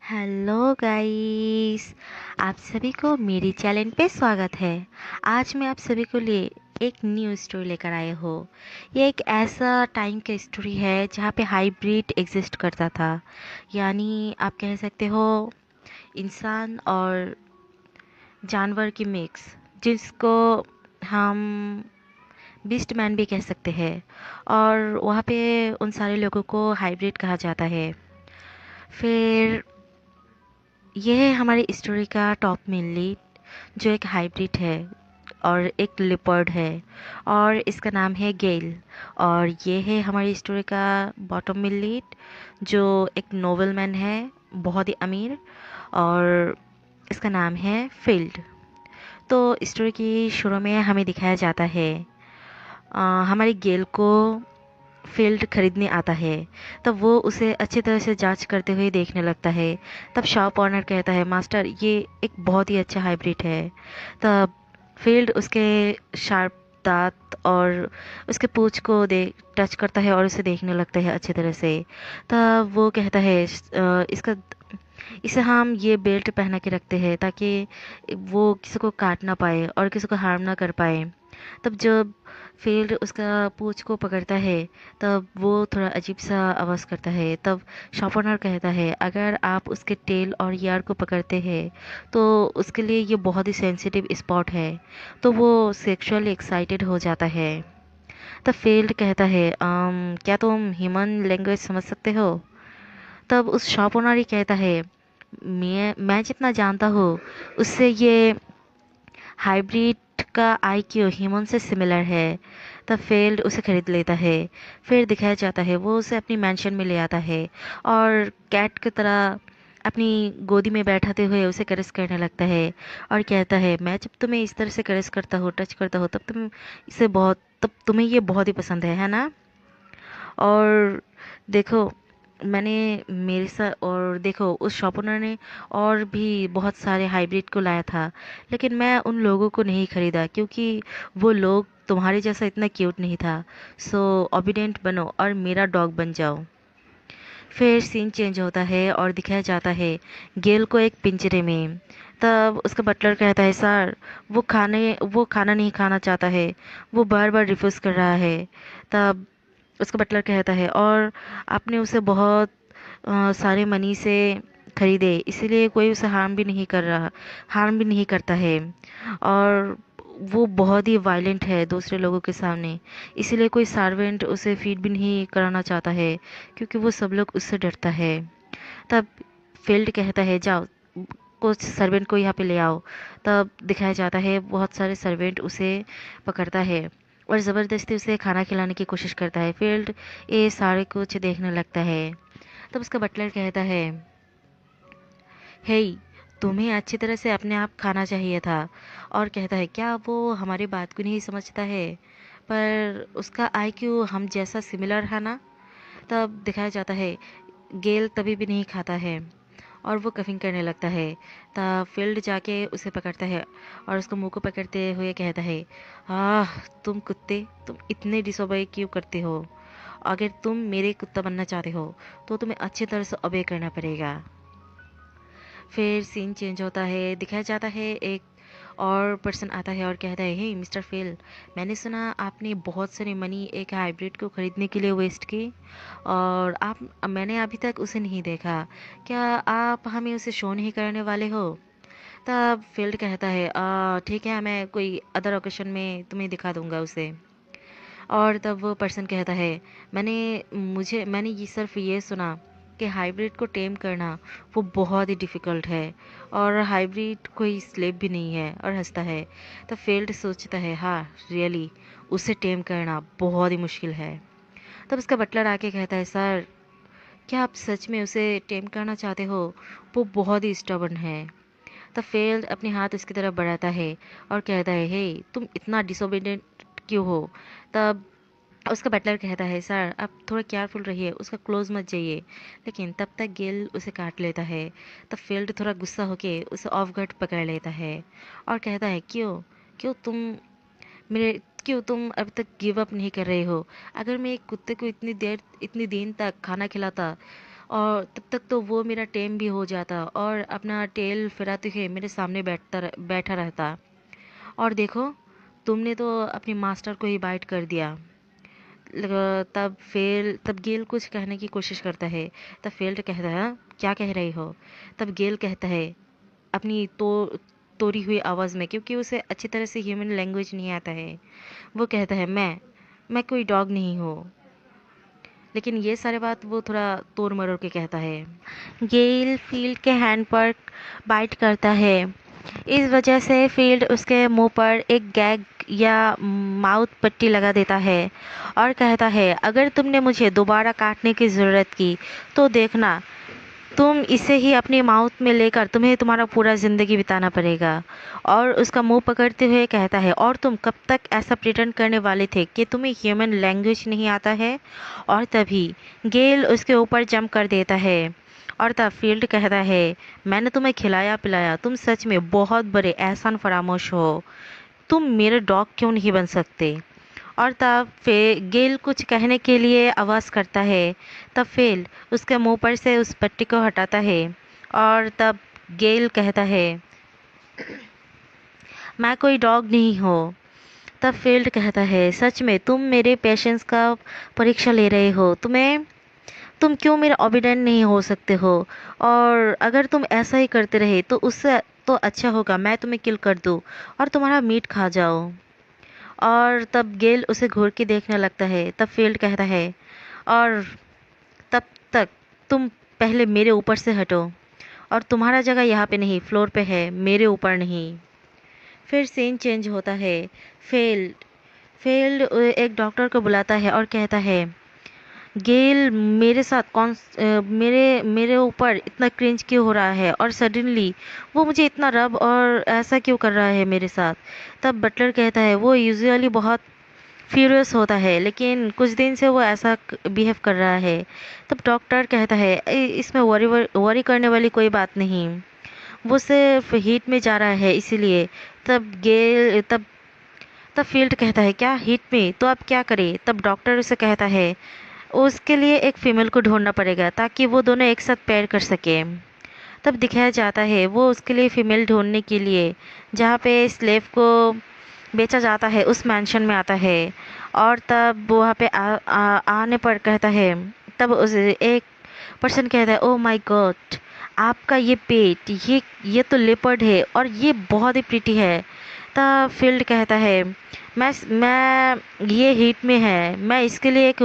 Hello guys. आप सभी को मेरी चैनल पे स्वागत है। आज मैं आप सभी को लिए एक न्यू स्टोरी लेकर आए हो। ये एक ऐसा टाइम का स्टोरी है जहाँ पे हाइब्रिड एग्जिस्ट करता था। यानी आप कह सकते हो इंसान और जानवर की मिक्स, जिसको हम बीस्ट मैन भी कह सकते हैं। और वहाँ पे उन सारे लोगों को हाइब्रिड कहा जाता है। फिर ये है हमारी स्टोरी का टॉप मेन लीड, जो एक हाइब्रिड है और एक लिपर्ड है, और इसका नाम है गेल। और ये है हमारी स्टोरी का बॉटम मेन लीड, जो एक नोबल मैन है, बहुत ही अमीर, और इसका नाम है फील्ड। तो स्टोरी की शुरू में हमें दिखाया जाता है हमारी गेल को फील्ड खरीदने आता है। तब वो उसे अच्छी तरह से जांच करते हुए देखने लगता है। तब शॉप ऑनर कहता है, मास्टर ये एक बहुत ही अच्छा हाइब्रिड है। तब फील्ड उसके शार्प दांत और उसके पूंछ को देख टच करता है और उसे देखने लगता है अच्छी तरह से। तब वो कहता है, इसका इसे हम ये बेल्ट पहना के रखते हैं ताकि वो किसी को काट ना पाए और किसी को हार्म ना कर पाए। तब जब फील्ड उसका पूंछ को पकड़ता है, तब वो थोड़ा अजीब सा आवाज़ करता है। तब शॉपनर कहता है, अगर आप उसके टेल और यार को पकड़ते हैं तो उसके लिए ये बहुत ही सेंसिटिव स्पॉट है। तो वो सेक्सुअली एक्साइटेड हो जाता है। तब फील्ड कहता है, क्या तुम ह्यूमन लैंग्वेज समझ सकते हो?" तब उस शॉप ओनर ही कहता है, मैं जितना जानता हूँ उससे ये हाइब्रिड का आईक्यू ह्यूमन से सिमिलर है। तब फील्ड उसे खरीद लेता है। फिर दिखाया जाता है वो उसे अपनी मैंशन में ले आता है और कैट की तरह अपनी गोदी में बैठाते हुए उसे करस करने लगता है और कहता है, मैं जब तुम्हें इस तरह से करस करता हूँ, टच करता हूँ, तब तुम्हें ये बहुत ही पसंद है ना? और देखो, मैंने मेरे साथ और देखो उस शॉप ओनर ने और भी बहुत सारे हाइब्रिड को लाया था, लेकिन मैं उन लोगों को नहीं खरीदा क्योंकि वो लोग तुम्हारे जैसा इतना क्यूट नहीं था। सो ओबिडेंट बनो और मेरा डॉग बन जाओ। फिर सीन चेंज होता है और दिखाया जाता है गेल को एक पिंजरे में। तब उसका बटलर कहता है, सर वो खाना नहीं खाना चाहता है, वो बार बार रिफ्यूज़ कर रहा है। तब उसका बटलर कहता है, और आपने उसे बहुत सारे मनी से खरीदे, इसीलिए कोई उसे हार्म भी नहीं करता है। और वो बहुत ही वायलेंट है दूसरे लोगों के सामने, इसीलिए कोई सर्वेंट उसे फीड भी नहीं कराना चाहता है क्योंकि वो सब लोग उससे डरता है। तब फील्ड कहता है, जाओ कुछ सर्वेंट को यहाँ पे ले आओ। तब दिखाया जाता है बहुत सारे सर्वेंट उसे पकड़ता है और ज़बरदस्ती उसे खाना खिलाने की कोशिश करता है। फील्ड ये सारे कुछ देखने लगता है। तब उसका बटलर कहता है, हे, तुम्हें अच्छी तरह से अपने आप खाना चाहिए था। और कहता है, क्या वो हमारी बात को नहीं समझता है? पर उसका आईक्यू हम जैसा सिमिलर है ना? तब दिखाया जाता है गेल तभी भी नहीं खाता है और वो कफिंग करने लगता है। तब फील्ड जाके उसे पकड़ता है और उसको मुंह को पकड़ते हुए कहता है, आह, तुम कुत्ते, तुम इतने डिसोबे क्यों करते हो? अगर तुम मेरे कुत्ता बनना चाहते हो तो तुम्हें अच्छी तरह से ओबे करना पड़ेगा। फिर सीन चेंज होता है, दिखाया जाता है एक और पर्सन आता है और कहता है, हे मिस्टर फिल, मैंने सुना आपने बहुत सारी मनी एक हाइब्रिड को खरीदने के लिए वेस्ट की, और आप मैंने अभी तक उसे नहीं देखा। क्या आप हमें उसे शो नहीं करने वाले हो?" तब फील्ड कहता है, ठीक है, मैं कोई अदर ओकेशन में तुम्हें दिखा दूंगा उसे। और तब वो पर्सन कहता है, मैंने ये सिर्फ ये सुना कि हाइब्रिड को टेम करना वो बहुत ही डिफ़िकल्ट है, और हाइब्रिड कोई स्लेव भी नहीं है, और हंसता है। तब फील्ड सोचता है, हाँ रियली, उसे टेम करना बहुत ही मुश्किल है। तब उसका बटलर आके कहता है, सर क्या आप सच में उसे टेम करना चाहते हो? वो बहुत ही स्टबर्न है। तब फील्ड अपने हाथ उसकी तरफ बढ़ाता है और कहता है, हे, तुम इतना डिसोबीडियंट क्यों हो? तब उसका बटलर कहता है, सर आप थोड़ा केयरफुल रहिए, उसका क्लोज मत जाइए। लेकिन तब तक गेल उसे काट लेता है। तब फील्ड थोड़ा गुस्सा होके उसे ऑफ गार्ड पकड़ लेता है और कहता है, क्यों क्यों तुम मेरे क्यों तुम अब तक गिव अप नहीं कर रहे हो? अगर मैं एक कुत्ते को इतनी दिन तक खाना खिलाता और तब तक तो वो मेरा टेम भी हो जाता और अपना टेल फिराते हुए मेरे सामने बैठा रहता। और देखो, तुमने तो अपने मास्टर को ही बाइट कर दिया। तब गेल कुछ कहने की कोशिश करता है। तब फेल्ड कहता है, "हाँ, क्या कह रही हो?" तब गेल कहता है अपनी तोड़ी हुई आवाज़ में, क्योंकि उसे अच्छी तरह से ह्यूमन लैंग्वेज नहीं आता है। वो कहता है, मैं कोई डॉग नहीं हूँ। लेकिन ये सारे बात वो थोड़ा तोड़ मरोड़ के कहता है। गेल फील्ड के हैंड पर बाइट करता है। इस वजह से फील्ड उसके मुंह पर एक गैग या माउथ पट्टी लगा देता है और कहता है, अगर तुमने मुझे दोबारा काटने की ज़रूरत की तो देखना, तुम इसे ही अपनी माउथ में लेकर तुम्हें तुम्हारा पूरा ज़िंदगी बिताना पड़ेगा। और उसका मुंह पकड़ते हुए कहता है, और तुम कब तक ऐसा प्रिटेंड करने वाले थे कि तुम्हें ह्यूमन लैंग्वेज नहीं आता है? और तभी गेल उसके ऊपर जंप कर देता है। और तब फील्ड कहता है, मैंने तुम्हें खिलाया पिलाया, तुम सच में बहुत बड़े एहसान फरामोश हो, तुम मेरे डॉग क्यों नहीं बन सकते? और तब गेल कुछ कहने के लिए आवाज़ करता है। तब फेल उसके मुंह पर से उस पट्टी को हटाता है। और तब गेल कहता है, मैं कोई डॉग नहीं हूँ। तब फील्ड कहता है, सच में तुम मेरे पेशेंस का परीक्षा ले रहे हो। तुम क्यों मेरे ओबीडेंट नहीं हो सकते हो? और अगर तुम ऐसा ही करते रहे तो उससे तो अच्छा होगा मैं तुम्हें किल कर दूँ और तुम्हारा मीट खा जाओ। और तब गेल उसे घूर के देखने लगता है। तब फील्ड कहता है, और तब तक तुम पहले मेरे ऊपर से हटो, और तुम्हारा जगह यहाँ पे नहीं, फ्लोर पे है, मेरे ऊपर नहीं। फिर सीन चेंज होता है। फील्ड फील्ड एक डॉक्टर को बुलाता है और कहता है, गेल मेरे साथ मेरे ऊपर इतना क्रिंज क्यों हो रहा है, और सडनली वो मुझे इतना रब और ऐसा क्यों कर रहा है मेरे साथ? तब बटलर कहता है, वो यूजुअली बहुत फ्यूरियस होता है, लेकिन कुछ दिन से वो ऐसा बिहेव कर रहा है। तब डॉक्टर कहता है, इसमें वरी करने वाली कोई बात नहीं, वो सिर्फ हीट में जा रहा है इसीलिए। तब तब फील्ड कहता है, क्या हीट में? तो अब क्या करे? तब डॉक्टर उसे कहता है, उसके लिए एक फीमेल को ढूंढना पड़ेगा ताकि वो दोनों एक साथ पैर कर सके। तब दिखाया जाता है वो उसके लिए फीमेल ढूंढने के लिए जहाँ पे स्लेव को बेचा जाता है उस मैंशन में आता है। और तब वहाँ पे आने पर कहता है, तब उस एक पर्सन कहता है, ओ माय गॉड, आपका ये पेट, ये तो लेपर्ड है और ये बहुत ही प्रीटी है। तब फील्ड कहता है, मैं ये हीट में है, मैं इसके लिए एक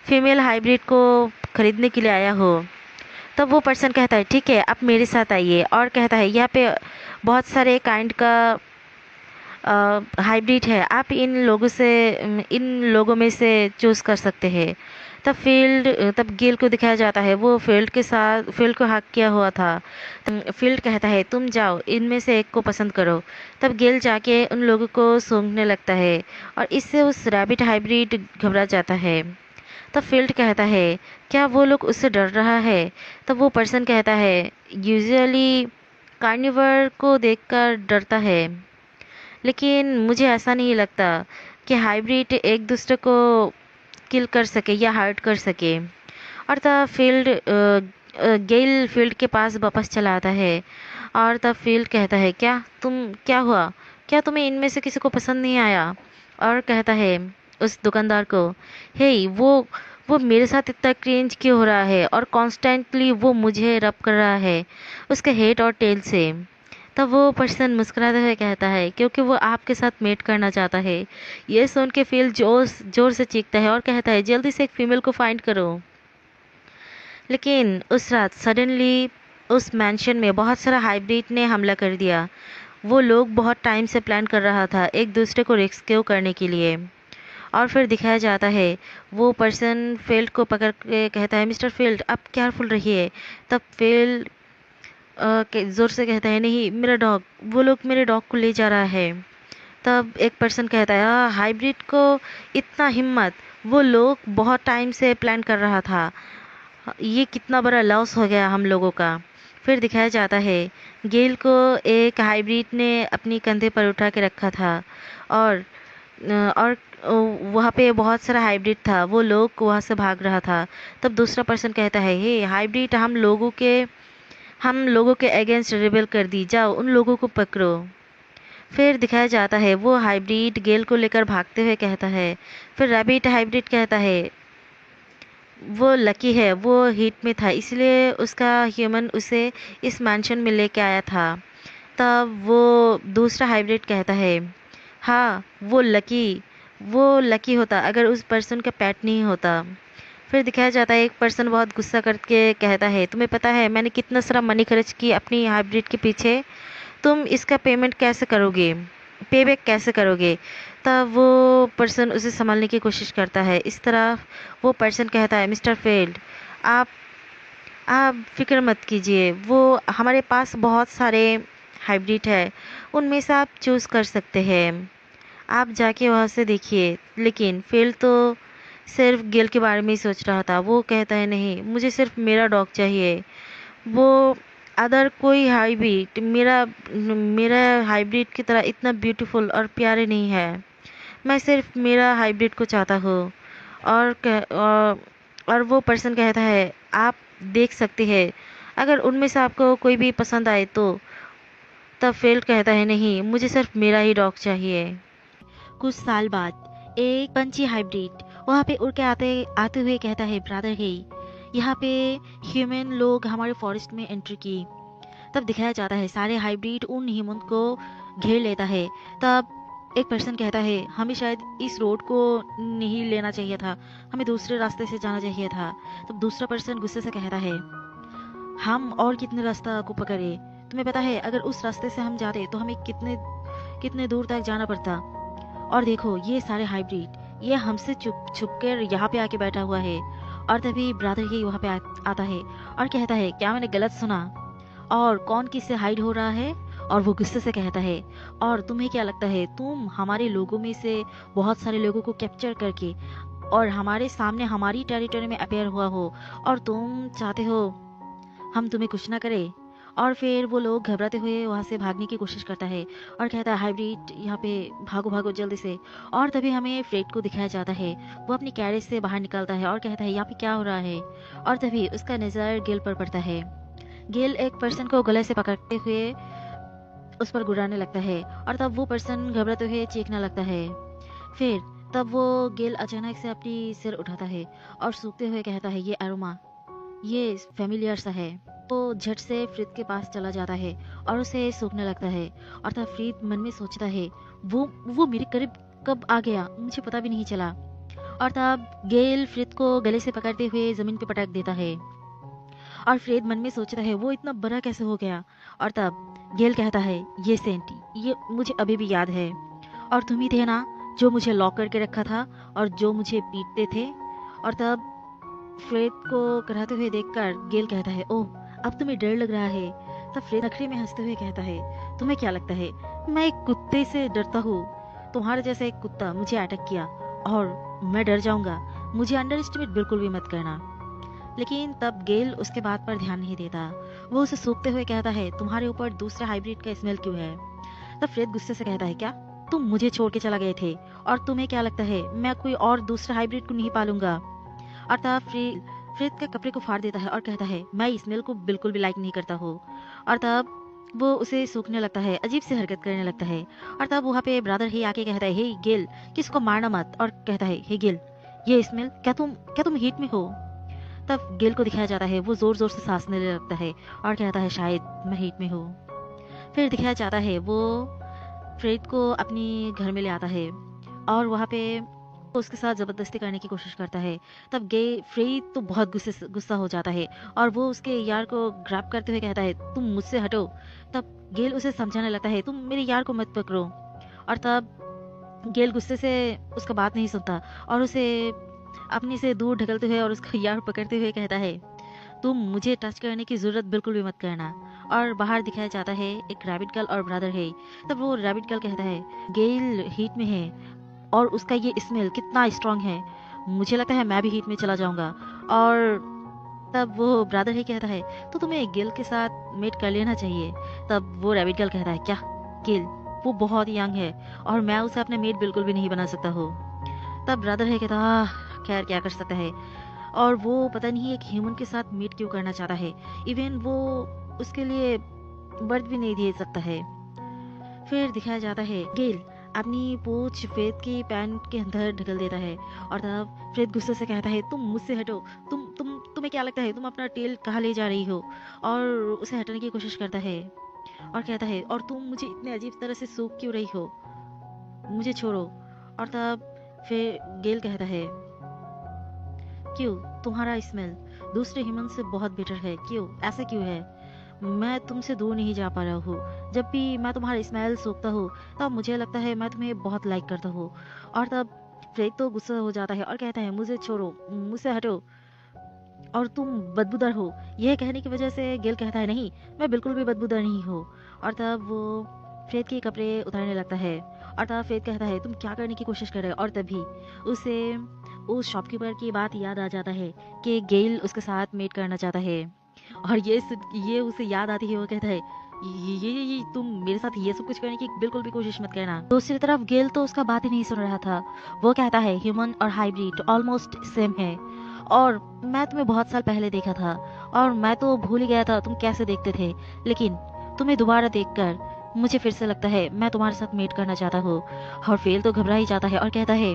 फीमेल हाइब्रिड को खरीदने के लिए आया हूँ। तब वो पर्सन कहता है, ठीक है, आप मेरे साथ आइए, और कहता है, यहाँ पे बहुत सारे काइंड का हाइब्रिड है, आप इन लोगों में से चूज़ कर सकते हैं। तब गेल को दिखाया जाता है वो फील्ड को हक किया हुआ था। फील्ड कहता है, तुम जाओ, इनमें से एक को पसंद करो। तब गेल जाके उन लोगों को सूंघने लगता है और इससे उस रैबिट हाइब्रिड घबरा जाता है। तब फील्ड कहता है, क्या वो लोग उससे डर रहा है? तब वो पर्सन कहता है, यूजुअली कार्निवर को देखकर डरता है, लेकिन मुझे ऐसा नहीं लगता कि हाइब्रिड एक दूसरे को किल कर सके या हर्ट कर सके। और तब गेल फील्ड के पास वापस चला आता है। और तब फील्ड कहता है, क्या हुआ? क्या तुम्हें इनमें से किसी को पसंद नहीं आया? और कहता है उस दुकानदार को, हे, वो मेरे साथ इतना क्रिंज क्यों हो रहा है और कॉन्स्टेंटली वो मुझे रब कर रहा है उसके हेड और टेल से। तब वो पर्सन मुस्कुराते हुए कहता है, क्योंकि वो आपके साथ मेट करना चाहता है। ये सुन के फील जोर जोर से चीखता है और कहता है, जल्दी से एक फीमेल को फाइंड करो। लेकिन उस रात सडनली उस मैंशन में बहुत सारा हाइब्रिड ने हमला कर दिया। वो लोग बहुत टाइम से प्लान कर रहा था एक दूसरे को रेस्क्यू करने के लिए। और फिर दिखाया जाता है वो पर्सन फील्ड को पकड़ के कहता है, मिस्टर फील्ड, आप केयरफुल रहिए। तब फील्ड जोर से कहता है, नहीं, मेरा डॉग, वो लोग मेरे डॉग को ले जा रहा है। तब एक पर्सन कहता है, हाइब्रिड को इतना हिम्मत, वो लोग बहुत टाइम से प्लान कर रहा था, ये कितना बड़ा लॉस हो गया हम लोगों का। फिर दिखाया जाता है गेल को एक हाइब्रिड ने अपनी कंधे पर उठा के रखा था और और वहाँ पे बहुत सारा हाइब्रिड था, वो लोग वहाँ से भाग रहा था। तब दूसरा पर्सन कहता है, हे हाइब्रिड, हम लोगों के अगेंस्ट रिबेल कर दी, जाओ उन लोगों को पकड़ो। फिर दिखाया जाता है वो हाइब्रिड गेल को लेकर भागते हुए कहता है। फिर रैबिट हाइब्रिड कहता है वो लकी है, वो हीट में था इसलिए उसका ह्यूमन उसे इस मैंशन में लेके आया था। तब वो दूसरा हाइब्रिड कहता है, हाँ वो लकी होता अगर उस पर्सन का पेट नहीं होता। फिर दिखाया जाता है एक पर्सन बहुत गुस्सा करके कहता है, तुम्हें पता है मैंने कितना सारा मनी खर्च की अपनी हाइब्रिड के पीछे, तुम इसका पेमेंट कैसे करोगे, पेबैक कैसे करोगे। तब वो पर्सन उसे संभालने की कोशिश करता है। इस तरह वो पर्सन कहता है, मिस्टर फील्ड, आप आप फिक्र मत कीजिए, वो हमारे पास बहुत सारे हाइब्रिड है, उनमें से आप चूज़ कर सकते हैं, आप जाके वहाँ से देखिए। लेकिन फील्ड तो सिर्फ गिल के बारे में ही सोच रहा था। वो कहता है, नहीं, मुझे सिर्फ मेरा डॉग चाहिए, वो अदर कोई हाइब्रिड मेरा मेरा हाइब्रिड की तरह इतना ब्यूटीफुल और प्यारे नहीं है, मैं सिर्फ मेरा हाइब्रिड को चाहता हूँ। और वो पर्सन कहता है, आप देख सकते हैं, अगर उनमें से आपको कोई भी पसंद आए तो। तब फील्ड कहता है, नहीं, मुझे सिर्फ मेरा ही डॉग चाहिए। कुछ साल बाद एक पंछी हाइब्रिड वहाँ पे उड़ के आते आते हुए कहता है, ब्रदर है, यहाँ पे ह्यूमन लोग हमारे फॉरेस्ट में एंट्री की। तब दिखाया जाता है सारे हाइब्रिड उन ह्यूमन को घेर लेता है। तब एक पर्सन कहता है, हमें शायद इस रोड को नहीं लेना चाहिए था, हमें दूसरे रास्ते से जाना चाहिए था। तब दूसरा पर्सन गुस्से से कहता है, हम और कितने रास्ता को पकड़े, तुम्हें पता है अगर उस रास्ते से हम जाते तो हमें कितने कितने दूर तक जाना पड़ता। और देखो ये सारे हाइब्रिड ये हमसे छुप छुप कर यहाँ पे आके बैठा हुआ है। और तभी ब्रदर ही वहाँ पे आता है और कहता है, क्या मैंने गलत सुना, और कौन किससे हाइड हो रहा है। और वो गुस्से से कहता है, और तुम्हें क्या लगता है तुम हमारे लोगों में से बहुत सारे लोगों को कैप्चर करके और हमारे सामने हमारी टेरिटरी में अपेयर हुआ हो, और तुम चाहते हो हम तुम्हें कुछ ना करें। और फिर वो लोग घबराते हुए वहाँ से भागने की कोशिश करता है और कहता है, हाइब्रिड यहाँ पे भागो भागो जल्दी से। और तभी हमें फ्रेड को दिखाया जाता है, वो अपनी कैरेज से बाहर निकलता है और कहता है, यहाँ पे क्या हो रहा है। और तभी उसका नज़र गेल पर पड़ता है। गेल एक पर्सन को गले से पकड़ते हुए उस पर गुर्राने लगता है और तब वो पर्सन घबराते हुए चीखने लगता है। फिर तब वो गेल अचानक से अपनी सिर उठाता है और सूखते हुए कहता है, ये अरोमा, ये फेमिलियर सा है। वो झट से फ्रीद के पास चला जाता है और उसे सूखने लगता है। और तब फ्रीद मन में सोचता है, वो मेरे करीब कब आ गया, मुझे पता भी नहीं चला। और तब गेल फ्रीद को गले से पकड़ते हुए जमीन पे पटक देता है और फ्रीद मन में सोचता है, वो इतना बड़ा कैसे हो गया। और तब गेल कहता है, ये सेंट, ये मुझे अभी भी याद है, और तुम ही थे ना जो मुझे लॉक करके रखा था और जो मुझे पीटते थे। और तब फ्रेड को कराते हुए देखकर गेल कहता है, ओह, अब तुम्हें डर लग रहा है। तब फ्रेड नखरे में हंसते हुए कहता है, तुम्हें क्या लगता है मैं एक कुत्ते से डरता हूँ, तुम्हारे जैसा एक कुत्ता मुझे अटैक किया और मैं डर जाऊंगा, मुझे अंडर एस्टिमेट बिल्कुल भी मत करना। लेकिन तब गेल उसके बात पर ध्यान नहीं देता, वो उसे सूखते हुए कहता है, तुम्हारे ऊपर दूसरे हाइब्रिड का स्मेल क्यों है। तब फ्रेड गुस्से से कहता है, क्या तुम मुझे छोड़ के चला गए थे, और तुम्हें क्या लगता है मैं कोई और दूसरा हाइब्रिड को नहीं पालूंगा। और तब फ्रेड के कपड़े को फाड़ देता है और कहता है, मैं स्मेल को बिल्कुल भी लाइक नहीं करता हूँ। और तब वो उसे सूखने लगता है, अजीब सी हरकत करने लगता है। और तब वहाँ पे ब्रदर ही आके कहता है, हे गेल, किसको मारना मत। और कहता है, हे गेल, ये स्मेल, क्या तुम हीट में हो। तब गेल को दिखाया जाता है वो जोर जोर से सांस लेने लगता है और कहता है, शायद मैं हीट में हूँ। फिर दिखाया जाता है वो फ्रेड को अपनी घर में ले आता है और वहाँ पे उसके साथ जबरदस्ती करने की कोशिश करता है। तब गे फ्रेड तो बहुत गुस्सा हो जाता है और वो उसके यार को ग्रैब करते हुए कहता है, तुम मुझसे हटो। तब गेल उसे समझाने लगता है, तुम मेरे यार को मत पकड़ो। और तब गेल गुस्से से उसका बात नहीं सुनता और उसे अपने से दूर ढकलते हुए और उसका यार पकड़ते हुए कहता है, तुम मुझे टच करने की जरूरत बिल्कुल भी मत करना। और बाहर दिखाया जाता है एक रैबिट गर्ल और ब्रदर है। तब वो रैबिट गर्ल कहता है, गेल हीट में है और उसका ये स्मेल कितना स्ट्रांग है, मुझे लगता है मैं भी हीट में चला जाऊंगा। और तब वो ब्रदर ही कहता है, तो तुम्हें गेल के साथ मेट कर लेना चाहिए। तब वो रैबिट गर्ल कहता है, क्या गेल, वो बहुत यंग है और मैं उसे अपने मेट बिल्कुल भी नहीं बना सकता हूँ। तब ब्रदर है कहता, खैर क्या कर सकता है, और वो पता नहीं एक ह्यूमन के साथ मीट क्यों करना चाहता है। इवन वो उसके लिए बर्थ भी नहीं दे सकता है। फिर दिखाया जाता है गेल अपनी पूंछ फेद की पैंट के अंदर ढकल देता है और तब फेद गुस्से से कहता है, तुम मुझसे हटो, तुम्हें क्या लगता है तुम अपना टेल कहाँ ले जा रही हो। और उसे हटाने की कोशिश करता है और कहता है, और तुम मुझे इतने अजीब तरह से सूख क्यों रही हो, मुझे छोड़ो। और तब फिर गेल कहता है, क्यों, तुम्हारा स्मेल दूसरे ह्यूमन से बहुत बेटर है, क्यों, ऐसा क्यों है, मैं तुमसे दूर नहीं जा पा रहा हूँ, जब भी मैं तुम्हारा स्मेल सूखता हूँ तब मुझे लगता है मैं तुम्हें बहुत लाइक करता हूँ। और तब फ्रेड तो गुस्सा हो जाता है और कहता है, मुझे छोड़ो, मुझसे हटो, और तुम बदबूदार हो। यह कहने की वजह से गेल कहता है, नहीं, मैं बिल्कुल भी बदबूदार नहीं हूँ। और तब वो फ्रेड के कपड़े उतारने लगता है और तब फ्रेड कहता है, तुम क्या करने की कोशिश कर रहे हो। और तभी उसे उस शॉपकीपर की बात याद आ जाता है कि गेल उसके साथ मेट करना चाहता है। और ये उसे याद आती है, वो कहता है, ये तुम मेरे साथ ये सब कुछ करने की बिल्कुल भी कोशिश मत करना। दूसरी तरफ गेल तो उसका बात ही नहीं सुन रहा था। वो कहता है, ह्यूमन और हाइब्रिड ऑलमोस्ट सेम है, और मैं तुम्हें बहुत साल पहले देखा था और मैं तो भूल ही गया था तुम कैसे देखते थे, लेकिन तुम्हें दोबारा देखकर मुझे फिर से लगता है मैं तुम्हारे साथ मेट करना चाहता हूँ। और फेल तो घबरा ही जाता है और कहता है,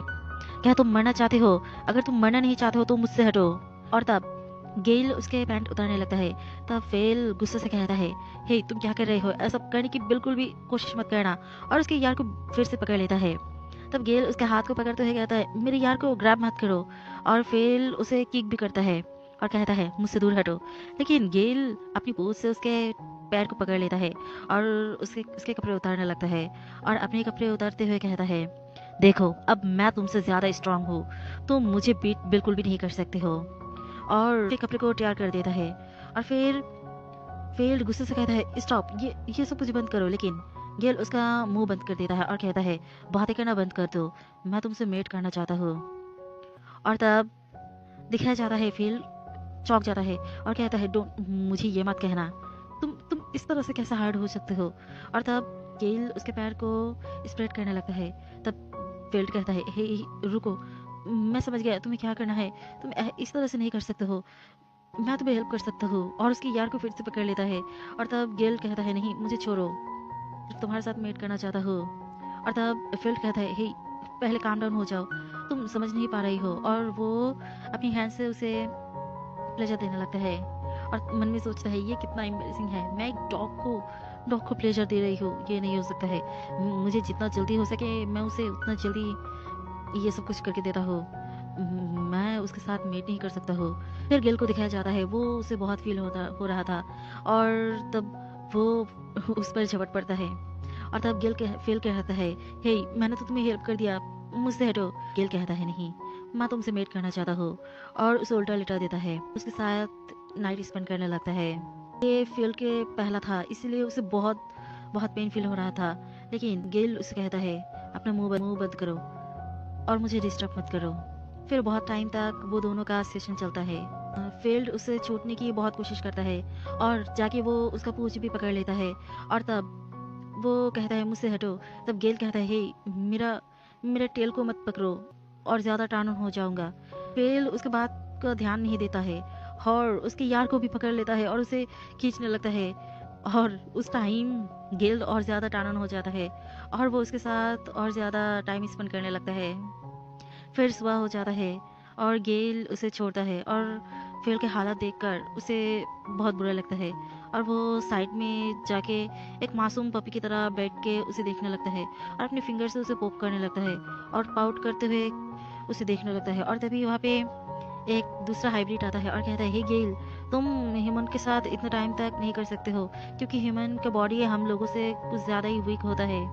क्या तुम मरना चाहते हो, अगर तुम मरना नहीं चाहते हो तो मुझसे हटो। और तब गेल उसके पैंट उतारने लगता है। तब फेल गुस्से से कहता है, हे तुम क्या कर रहे हो, ऐसा करने की बिल्कुल भी कोशिश मत करना। और उसके यार को फिर से पकड़ लेता है। तब गेल उसके हाथ को पकड़ते हुए कहता है, मेरे यार को ग्रैब मत करो। और फेल उसे किक भी करता है और कहता है, मुझसे दूर हटो। लेकिन गेल अपनी पूंछ से उसके पैर को पकड़ लेता है और उसके कपड़े उतारने लगता है और अपने कपड़े उतारते हुए कहता है, देखो अब मैं तुमसे ज्यादा स्ट्रांग हूँ, तुम मुझे बीट बिल्कुल भी नहीं कर सकते हो। और कपड़े को तैयार कर देता है और फिर फेल्ड गुस्से से कहता है, स्टॉप, ये सब कुछ बंद करो। लेकिन गेल उसका मुंह बंद कर देता है और कहता है, बातें करना बंद कर दो, मैं तुमसे मेट करना चाहता हूँ। और तब दिखाया जाता है फेल चौंक जाता है और कहता है, डोंट, मुझे ये मत कहना, तुम इस तरह से कैसे हार्ड हो सकते हो। और तब गेल उसके पैर को स्प्रेड करने लगता है। तब फेल्ड कहता है, हे रुको, मैं समझ गया तुम्हें क्या करना है, तुम इस तरह से नहीं कर सकते हो, मैं तुम्हें हेल्प कर सकता हूँ। और उसकी यार को फिर से पकड़ लेता है और तब गेल कहता है, नहीं, मुझे छोड़ो, तुम्हारे साथ मेट करना चाहता हूँ। और तब फेल्ड कहता है, हे पहले काम डाउन हो जाओ, तुम समझ नहीं पा रही हो। और वो अपनी हैंड से उसे प्लेजर देने लगता है और मन में सोचता है, ये कितना एम्बैरेसिंग है, मैं एक डॉग को प्लेजर दे रही हूँ, ये नहीं हो सकता है, मुझे जितना जल्दी हो सके मैं उसे उतना जल्दी ये सब कुछ करके देता हूँ, मैं उसके साथ मेट नहीं कर सकता हूँ। फिर गेल को दिखाया जाता है, वो उसे बहुत फील हो रहा था और तब वो उस पर झपट पड़ता है। और तब गेल फेल कहता है, हे मैंने तो तुम्हें हेल्प कर दिया, मुझसे हटो। गेल कहता है, नहीं, मैं तुमसे मेट करना चाहता हूँ, और उसे उल्टा लिटा देता है, उसके साथ नाइट स्पेंड करने लगता है। ये फेल के पहला था, इसलिए उसे बहुत बहुत पेन फील हो रहा था। लेकिन गेल उसे कहता है, अपना मुंह बंद करो और मुझे डिस्टर्ब मत करो। फिर बहुत टाइम तक वो दोनों का सेशन चलता है। फेल्ड उसे छूटने की बहुत कोशिश करता है और जाके वो उसका पूंछ भी पकड़ लेता है। और तब वो कहता है, मुझसे हटो। तब गेल कहता है, हे मेरा मेरा टेल को मत पकड़ो और ज्यादा टान हो जाऊंगा। फेल उसके बात का ध्यान नहीं देता है और उसके यार को भी पकड़ लेता है और उसे खींचने लगता है। और उस टाइम गेल और ज्यादा टानन हो जाता है और वो उसके साथ और ज्यादा टाइम स्पेंड करने लगता है। फिर सुबह हो जाता है और गेल उसे छोड़ता है और फेल के हालात देखकर उसे बहुत बुरा लगता है और वो साइड में जाके एक मासूम पपी की तरह बैठ के उसे देखने लगता है और अपने फिंगर से उसे पोक करने लगता है और पाउट करते हुए उसे देखने लगता है। और तभी वहाँ पे एक दूसरा हाइब्रिड आता है और कहता है, हे गेल, तुम ह्यूमन के साथ इतना टाइम तक नहीं कर सकते हो क्योंकि ह्यूमन का बॉडी हम लोगों से कुछ ज़्यादा ही वीक होता है।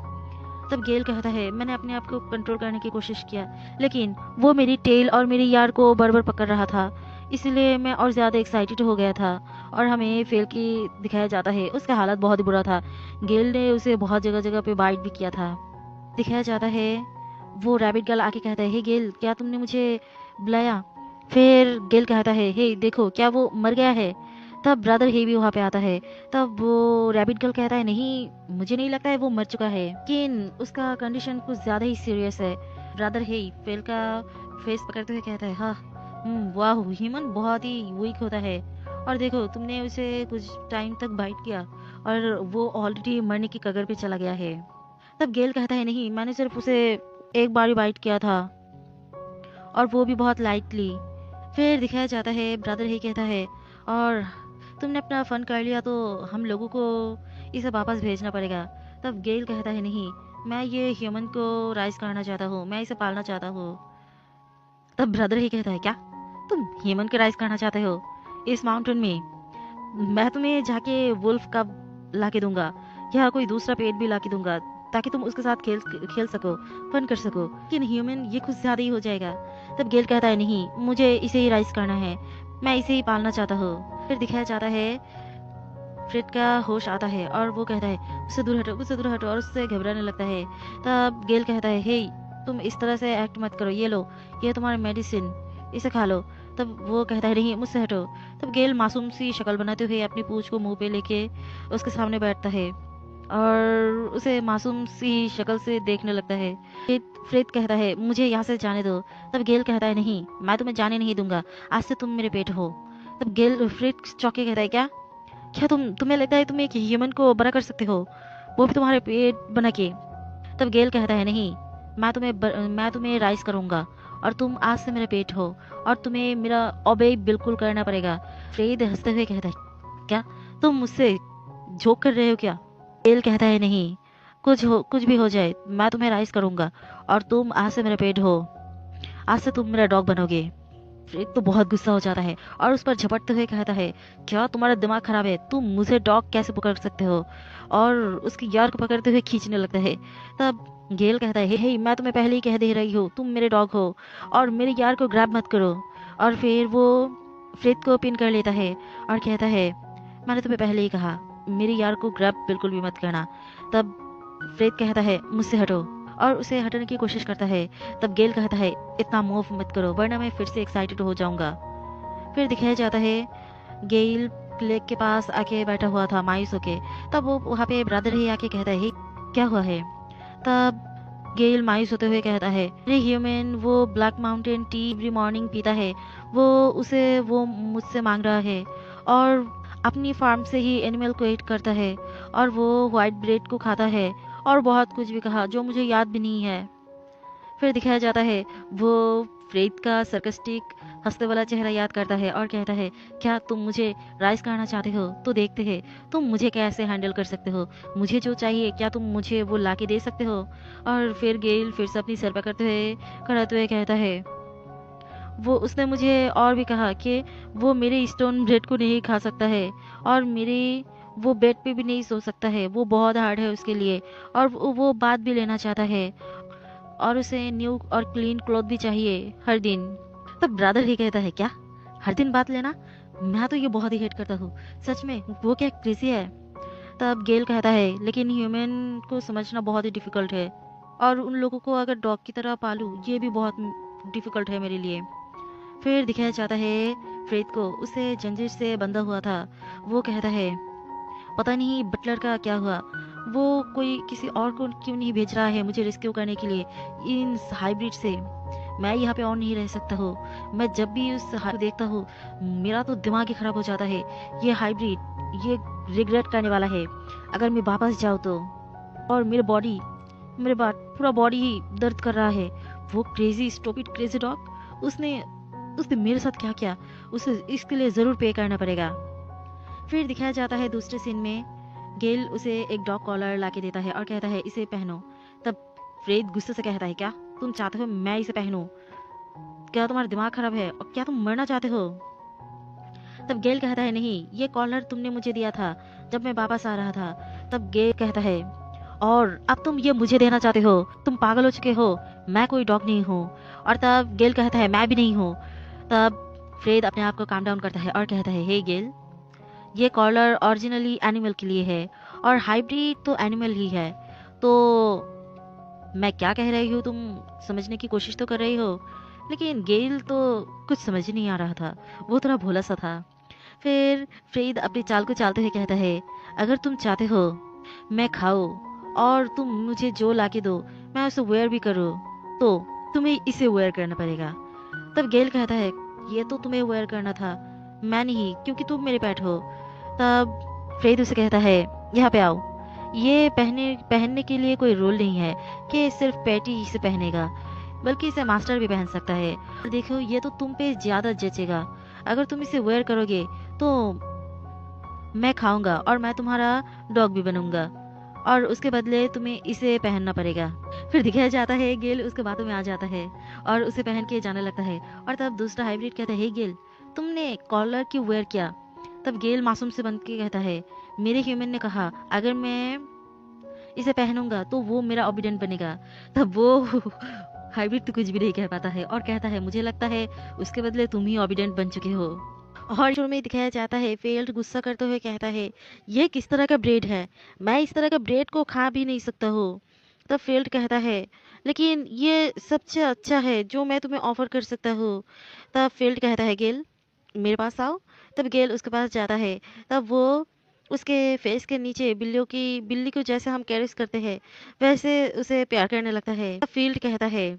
तब गेल कहता है, मैंने अपने आप को कंट्रोल करने की कोशिश किया, लेकिन वो मेरी टेल और मेरी यार को बरबर पकड़ रहा था, इसलिए मैं और ज़्यादा एक्साइटेड हो गया था। और हमें फेल की दिखाया जाता है, उसका हालत बहुत ही बुरा था, गेल ने उसे बहुत जगह जगह पे बाइट भी किया था। दिखाया जाता है वो रैबिट गर्ल आके कहता है, हे गेल, क्या तुमने मुझे बुलाया। फिर गेल कहता है, हे देखो, क्या वो मर गया है। तब ब्रदर हे भी वहाँ पे आता है। तब वो रैबिट गर्ल कहता है नहीं, मुझे नहीं लगता है वो मर चुका है, लेकिन उसका कंडीशन कुछ ज्यादा ही सीरियस है। ब्रदर हे फेल का फेस पकड़ते हुए कहता है, हाँ वाह, ह्यूमन बहुत ही वीक होता है, और देखो तुमने उसे कुछ टाइम तक बाइट किया और वो ऑलरेडी मरने की कगार पे चला गया है। तब गेल कहता है नहीं, मैंने सिर्फ उसे एक बार ही बाइट किया था, और वो भी बहुत लाइटली। फिर दिखाया जाता है ब्रदर ही कहता है, और तुमने अपना फन कर लिया तो हम लोगों को इसे वापस भेजना पड़ेगा। तब गेल कहता है नहीं, मैं ये ह्यूमन को राइज करना चाहता हूँ, मैं इसे पालना चाहता हूँ। तब ब्रदर ही कहता है, क्या तुम ह्यूमन को राइज करना चाहते हो इस माउंटेन में? मैं तुम्हें जाके वुल्फ का ला के दूंगा, या कोई दूसरा पेट भी ला के दूंगा, ताकि तुम उसके साथ खेल खेल सको, फन कर सको, लेकिन ह्यूमन ये कुछ ज्यादा ही हो जाएगा। तब गेल कहता है नहीं, मुझे इसे ही राइज करना है, मैं इसे ही पालना चाहता हूँ। फिर दिखाया जाता है फ्रेड का होश आता है और वो कहता है उससे दूर हटो, उससे दूर हटो, और उससे घबराने लगता है। तब गेल कहता है, हे तुम इस तरह से एक्ट मत करो, ये लो, ये तुम्हारा मेडिसिन, इसे खा लो। तब वो कहता है नहीं, मुझसे हटो। तब गेल मासूम सी शक्ल बनाते हुए अपनी पूंछ को मुंह पे लेके उसके सामने बैठता है और उसे मासूम सी शक्ल से देखने लगता है। फ्रेड कहता है मुझे यहाँ से जाने दो। तब गेल कहता है नहीं, मैं तुम्हें जाने नहीं दूंगा, आज से तुम मेरे पेट हो। तब गेल फ्रेड चौंके कहता है, क्या क्या तुम्हें लगता है तुम एक ह्यूमन को बड़ा कर सकते हो, वो भी तुम्हारे पेट बना के? तब गेल कहता है नहीं, मैं तुम्हें राइज करूंगा और तुम आज से मेरे पेट हो, और तुम्हें मेरा ओबे बिल्कुल करना पड़ेगा। फ्रेड हंसते हुए कहता है, क्या तुम मुझसे जोक कर रहे हो क्या? गेल कहता है नहीं, कुछ भी हो जाए, मैं तुम्हें राइज करूंगा और तुम आज से मेरा पेट हो, आज से तुम मेरा डॉग बनोगे। फ्रेड तो बहुत गुस्सा हो जाता है और उस पर झपटते हुए कहता है, क्या तुम्हारा दिमाग खराब है, तुम मुझे डॉग कैसे पकड़ सकते हो? और उसकी यार को पकड़ते हुए खींचने लगता है। तब गेल कहता है, हे मैं तुम्हें पहले ही कह दे रही हूँ, तुम मेरे डॉग हो और मेरे यार को ग्रैब मत करो। और फिर वो फ्रेड को पिन कर लेता है और कहता है, मैंने तुम्हें पहले ही कहा, मेरी यार को ग्रैब बिल्कुल भी मत करना। तब फ्रेड कहता है, मुझसे हटो, और उसे हटाने की कोशिश करता है। तब गेल कहता है, इतना मूव मत करो वरना मैं फिर से एक्साइटेड हो जाऊंगा। फिर दिखाया जाता है गेल लेक के पास आके बैठा हुआ था मायूस होके। तब वो वहाँ पे ब्रदर ही आके कहता है, "हे, क्या हुआ है?" तब गेल मायूस होते हुए कहता है, अरे ह्यूमन, वो black mountain T every morning पीता है, वो मुझसे मांग रहा है, और अपनी फार्म से ही एनिमल को ईट करता है, और वो व्हाइट ब्रेड को खाता है, और बहुत कुछ भी कहा जो मुझे याद भी नहीं है। फिर दिखाया जाता है वो फ्रेड का सरकास्टिक हंसते वाला चेहरा याद करता है और कहता है, क्या तुम मुझे राइज करना चाहते हो? तो देखते हैं तुम मुझे कैसे हैंडल कर सकते हो, मुझे जो चाहिए क्या तुम मुझे वो ला के दे सकते हो? और फिर गेल फिर से अपनी सर पकड़ते हुए कहता है, वो उसने मुझे और भी कहा कि वो मेरे स्टोन ब्रेड को नहीं खा सकता है, और मेरे वो बेड पे भी नहीं सो सकता है, वो बहुत हार्ड है उसके लिए, और वो बात भी लेना चाहता है, और उसे न्यू और क्लीन क्लॉथ भी चाहिए हर दिन। तब ब्रदर ही कहता है, क्या हर दिन बात लेना? मैं तो ये बहुत ही हेट करता हूँ, सच में वो क्या क्रेजी है? तब गेल कहता है, लेकिन ह्यूमन को समझना बहुत ही डिफिकल्ट है, और उन लोगों को अगर डॉग की तरह पालूं ये भी बहुत डिफिकल्ट है मेरे लिए। फिर दिखाया जाता है फ्रेड को, उसे जंजीर से बंधा हुआ था। वो कहता है, पता नहीं बटलर का क्या हुआ, वो कोई किसी और को क्यों नहीं भेज रहा है मुझे रेस्क्यू करने के लिए इन हाइब्रिड से? मैं यहाँ पे और नहीं रह सकता हूँ, मैं जब भी उस को देखता हूँ मेरा तो दिमाग ही खराब हो जाता है। ये हाइब्रिड ये रिग्रेट करने वाला है अगर मैं वापस जाऊँ तो, और मेरे बाद पूरा बॉडी ही दर्द कर रहा है। वो क्रेजी स्टूपिड क्रेजी डॉग, उसने उसने मेरे साथ क्या किया, उसे इसके लिए जरूर पे करना पड़ेगा। फिर दिखाया जाता है दूसरे सीन में गेल उसे एक डॉग कॉलर लाके देता है और कहता है, इसे पहनो। तब फ्रेड गुस्से से कहता है, क्या तुम चाहते हो मैं इसे पहनूं? क्या तुम्हारा दिमाग खराब है और क्या तुम मरना चाहते हो? तब गेल कहता है, नहीं, ये कॉलर तुमने मुझे दिया था जब मैं वापस आ रहा था। तब गेल कहता है, और अब तुम ये मुझे देना चाहते हो? तुम पागल हो चुके हो, मैं कोई डॉग नहीं हूँ। और तब गेल कहता है, मैं भी नहीं हूँ। तब फ्रेड अपने आप को काम डाउन करता है और कहता है, हे गेल, ये कॉलर ओरिजिनली एनिमल के लिए है और हाइब्रिड तो एनिमल ही है, तो मैं क्या कह रही हूँ तुम समझने की कोशिश तो कर रही हो। लेकिन गेल तो कुछ समझ ही नहीं आ रहा था, वो थोड़ा भोला सा था। फिर फ्रेद अपनी चाल को चालते हुए कहता है, अगर तुम चाहते हो मैं खाऊं और तुम मुझे जो लाके दो मैं उसे वेयर भी करूं, तो तुम्हें इसे वेयर करना पड़ेगा। तब गेल कहता है, ये तो तुम्हें वेयर करना था, मैं नहीं, क्योंकि तुम मेरे पेट हो। तब फ्रेद उसे कहता है, यहाँ पे आओ। ये पहनने पहनने के लिए कोई रूल नहीं है कि सिर्फ पेट ही इसे पहनेगा, बल्कि इसे मास्टर भी पहन सकता है। और देखो, ये तो तुम पे ज्यादा जचेगा। अगर तुम इसे वेयर करोगे तो मैं खाऊंगा और मैं तुम्हारा डॉग भी बनूंगा, और उसके बदले तुम्हें इसे पहनना पड़ेगा। फिर दिखाया जाता है गेल उसके बातों में आ जाता है और उसे पहन के जाने लगता है। और तब दूसरा हाइब्रिड कहता है, हे गेल, तुमने कॉलर क्यों वेयर किया? तब गेल मासूम से बन के कहता है, मेरे ह्यूमन ने कहा अगर मैं इसे पहनूंगा तो वो मेरा ओबिडेंट बनेगा। तब वो हाइब्रिड तो कुछ भी नहीं कह पाता है और कहता है, मुझे लगता है उसके बदले तुम ही ओबिडेंट बन चुके हो। और शुरू में दिखाया जाता है फेल्ड गुस्सा करते हुए कहता है, ये किस तरह का ब्रेड है, मैं इस तरह का ब्रेड को खा भी नहीं सकता हूँ। तब फेल्ड कहता है, लेकिन ये सबसे अच्छा है जो मैं तुम्हें ऑफर कर सकता हूँ। तब फेल्ड कहता है, गेल मेरे पास आओ। तब गेल उसके पास जाता है। तब वो उसके फेस के नीचे बिल्ली को जैसे हम कैरिस करते हैं वैसे उसे प्यार करने लगता है। तब फील्ड कहता है,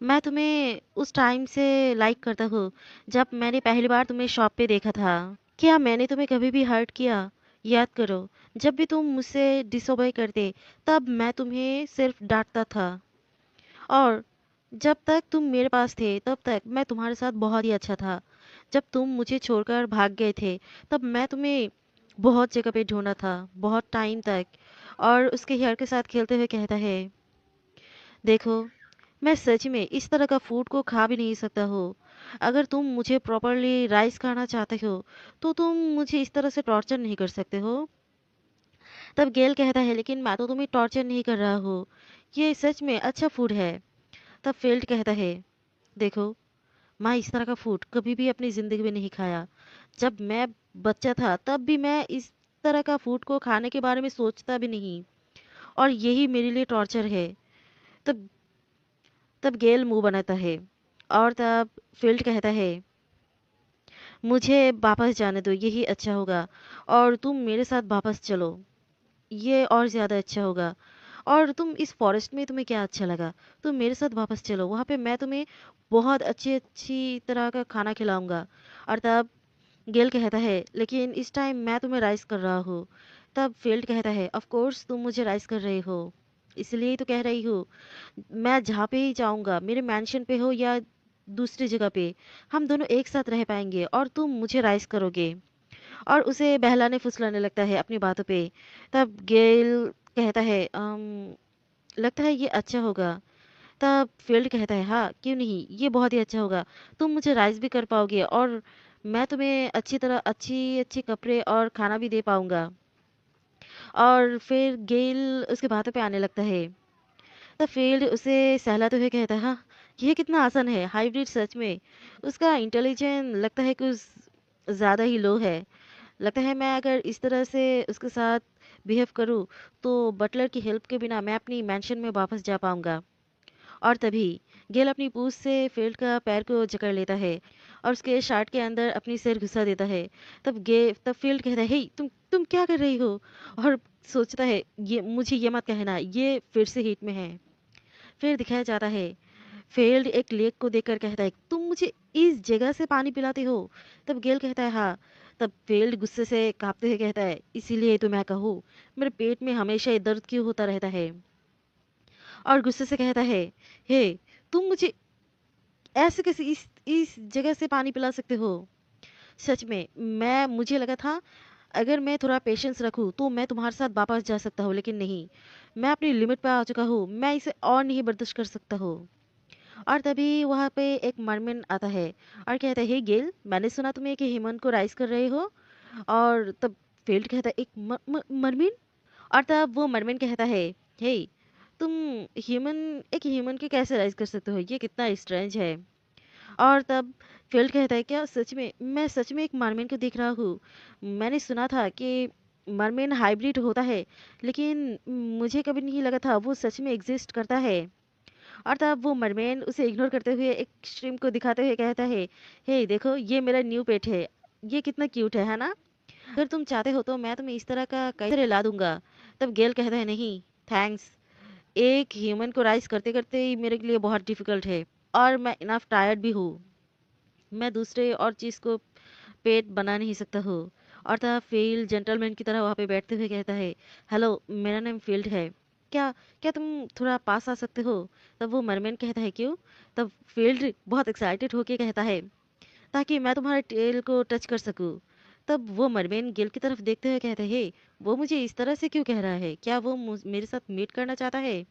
मैं तुम्हें उस टाइम से लाइक करता हूँ जब मैंने पहली बार तुम्हें शॉप पे देखा था। क्या मैंने तुम्हें कभी भी हर्ट किया? याद करो, जब भी तुम मुझसे डिसोबे करते तब मैं तुम्हें सिर्फ डांटता था, और जब तक तुम मेरे पास थे तब तक मैं तुम्हारे साथ बहुत ही अच्छा था। जब तुम मुझे छोड़कर भाग गए थे तब मैं तुम्हें बहुत जगह पे ढूंढा था, बहुत टाइम तक। और उसके हेयर के साथ खेलते हुए कहता है, देखो, मैं सच में इस तरह का फूड को खा भी नहीं सकता हूँ। अगर तुम मुझे प्रॉपरली राइस खाना चाहते हो तो तुम मुझे इस तरह से टॉर्चर नहीं कर सकते हो। तब गेल कहता है, लेकिन मैं तो तुम्हें टॉर्चर नहीं कर रहा हूँ, ये सच में अच्छा फूड है। तब फील्ड कहता है, देखो, मैं इस तरह का फूड कभी भी अपनी जिंदगी में नहीं खाया। जब मैं बच्चा था तब भी मैं इस तरह का फूड को खाने के बारे में सोचता भी नहीं, और यही मेरे लिए टॉर्चर है। तब तब गेल मुंह बनाता है और तब फील्ड कहता है, मुझे वापस जाने दो, यही अच्छा होगा, और तुम मेरे साथ वापस चलो, ये और ज्यादा अच्छा होगा। और तुम इस फॉरेस्ट में तुम्हें क्या अच्छा लगा, तुम मेरे साथ वापस चलो, वहां पे मैं तुम्हें बहुत अच्छी अच्छी तरह का खाना खिलाऊंगा। और तब गेल कहता है, लेकिन इस टाइम मैं तुम्हें राइस कर रहा हूँ। तब फील्ड कहता है, ऑफ कोर्स तुम मुझे राइस कर रहे हो, इसलिए ही तो कह रही हूँ, मैं जहाँ पे ही जाऊंगा, मेरे मैंशन पे हो या दूसरी जगह पे, हम दोनों एक साथ रह पाएंगे और तुम मुझे राइस करोगे। और उसे बहलाने फुसलाने लगता है अपनी बातों पे। तब गेल कहता है, लगता है ये अच्छा होगा। तब फील्ड कहता है, हाँ क्यों नहीं, ये बहुत ही अच्छा होगा, तुम मुझे राइस भी कर पाओगे और मैं तुम्हें अच्छी तरह अच्छी अच्छी कपड़े और खाना भी दे पाऊंगा। और फिर गेल उसके बातों पे आने लगता है। तब फील्ड उसे सहलाते हुए कहता है, हाँ ये कितना आसान है, हाइब्रिड सच में उसका इंटेलिजेंस लगता है कुछ ज़्यादा ही लो है। लगता है मैं अगर इस तरह से उसके साथ बिहेव करूँ तो बटलर की हेल्प के बिना मैं अपनी मैंशन में वापस जा पाऊंगा। और तभी गेल अपनी पूंछ से फील्ड का पैर को जकड़ लेता है और उसके शर्ट के अंदर अपनी सिर घुसा देता है। तब फील्ड कहता है, हे तुम क्या कर रही हो? और सोचता है, ये मुझे ये मत कहना, ये फिर से हीट में है। फिर दिखाया जाता है, फील्ड एक लेक को देखकर कहता है, तुम मुझे इस जगह से पानी पिलाते हो? तब गेल कहता है, हाँ। तब फील्ड गुस्से से कांपते हुए कहता है, इसीलिए तो मैं कहूँ, मेरे पेट में हमेशा ये दर्द क्यों होता रहता है? और गुस्से से कहता है, हे तुम मुझे ऐसे कैसे इस जगह से पानी पिला सकते हो? सच में मैं मुझे लगा था अगर मैं थोड़ा पेशेंस रखूं तो मैं तुम्हारे साथ वापस जा सकता हूँ, लेकिन नहीं, मैं अपनी लिमिट पे आ चुका हूँ, मैं इसे और नहीं बर्दाश्त कर सकता हूँ। और तभी वहां पे एक मरमन आता है और कहता है, हे गेल, मैंने सुना तुम एक हेमंत को राइज कर रहे हो। और तब फील्ड कहता है, एक मरमिन? और तब वो मरमिन कहता है, हे तुम ह्यूमन के कैसे राइज कर सकते हो, ये कितना स्ट्रेंज है। और तब फील्ड कहता है, क्या सच में मैं सच में एक मरमेन को देख रहा हूँ? मैंने सुना था कि मरमेन हाइब्रिड होता है, लेकिन मुझे कभी नहीं लगा था वो सच में एग्जिस्ट करता है। और तब वो मरमेन उसे इग्नोर करते हुए एक श्रिम्प को दिखाते हुए कहता है, हे देखो, ये मेरा न्यू पेट है, ये कितना क्यूट है ना? अगर तुम चाहते हो तो मैं तुम्हें इस तरह का कई तरह ला दूंगा। तब गेल कहता है, नहीं थैंक्स, एक ह्यूमन को राइज करते करते ही मेरे लिए बहुत डिफिकल्ट है, और मैं इनफ टायर्ड भी हूँ। मैं दूसरे और चीज को पेट बना नहीं सकता हूँ। और तब फील्ड जेंटलमैन की तरह वहाँ पे बैठते हुए कहता है, हेलो, मेरा नाम फील्ड है, क्या क्या तुम थोड़ा पास आ सकते हो? तब वो मरमैन कहता है, क्यों? तब फील्ड बहुत एक्साइटेड होके कहता है, ताकि मैं तुम्हारे टेल को टच कर सकूं। तब वो मरमेन गेल की तरफ देखते हुए कहते हैं, वो मुझे इस तरह से क्यों कह रहा है? क्या वो मेरे साथ मीट करना चाहता है?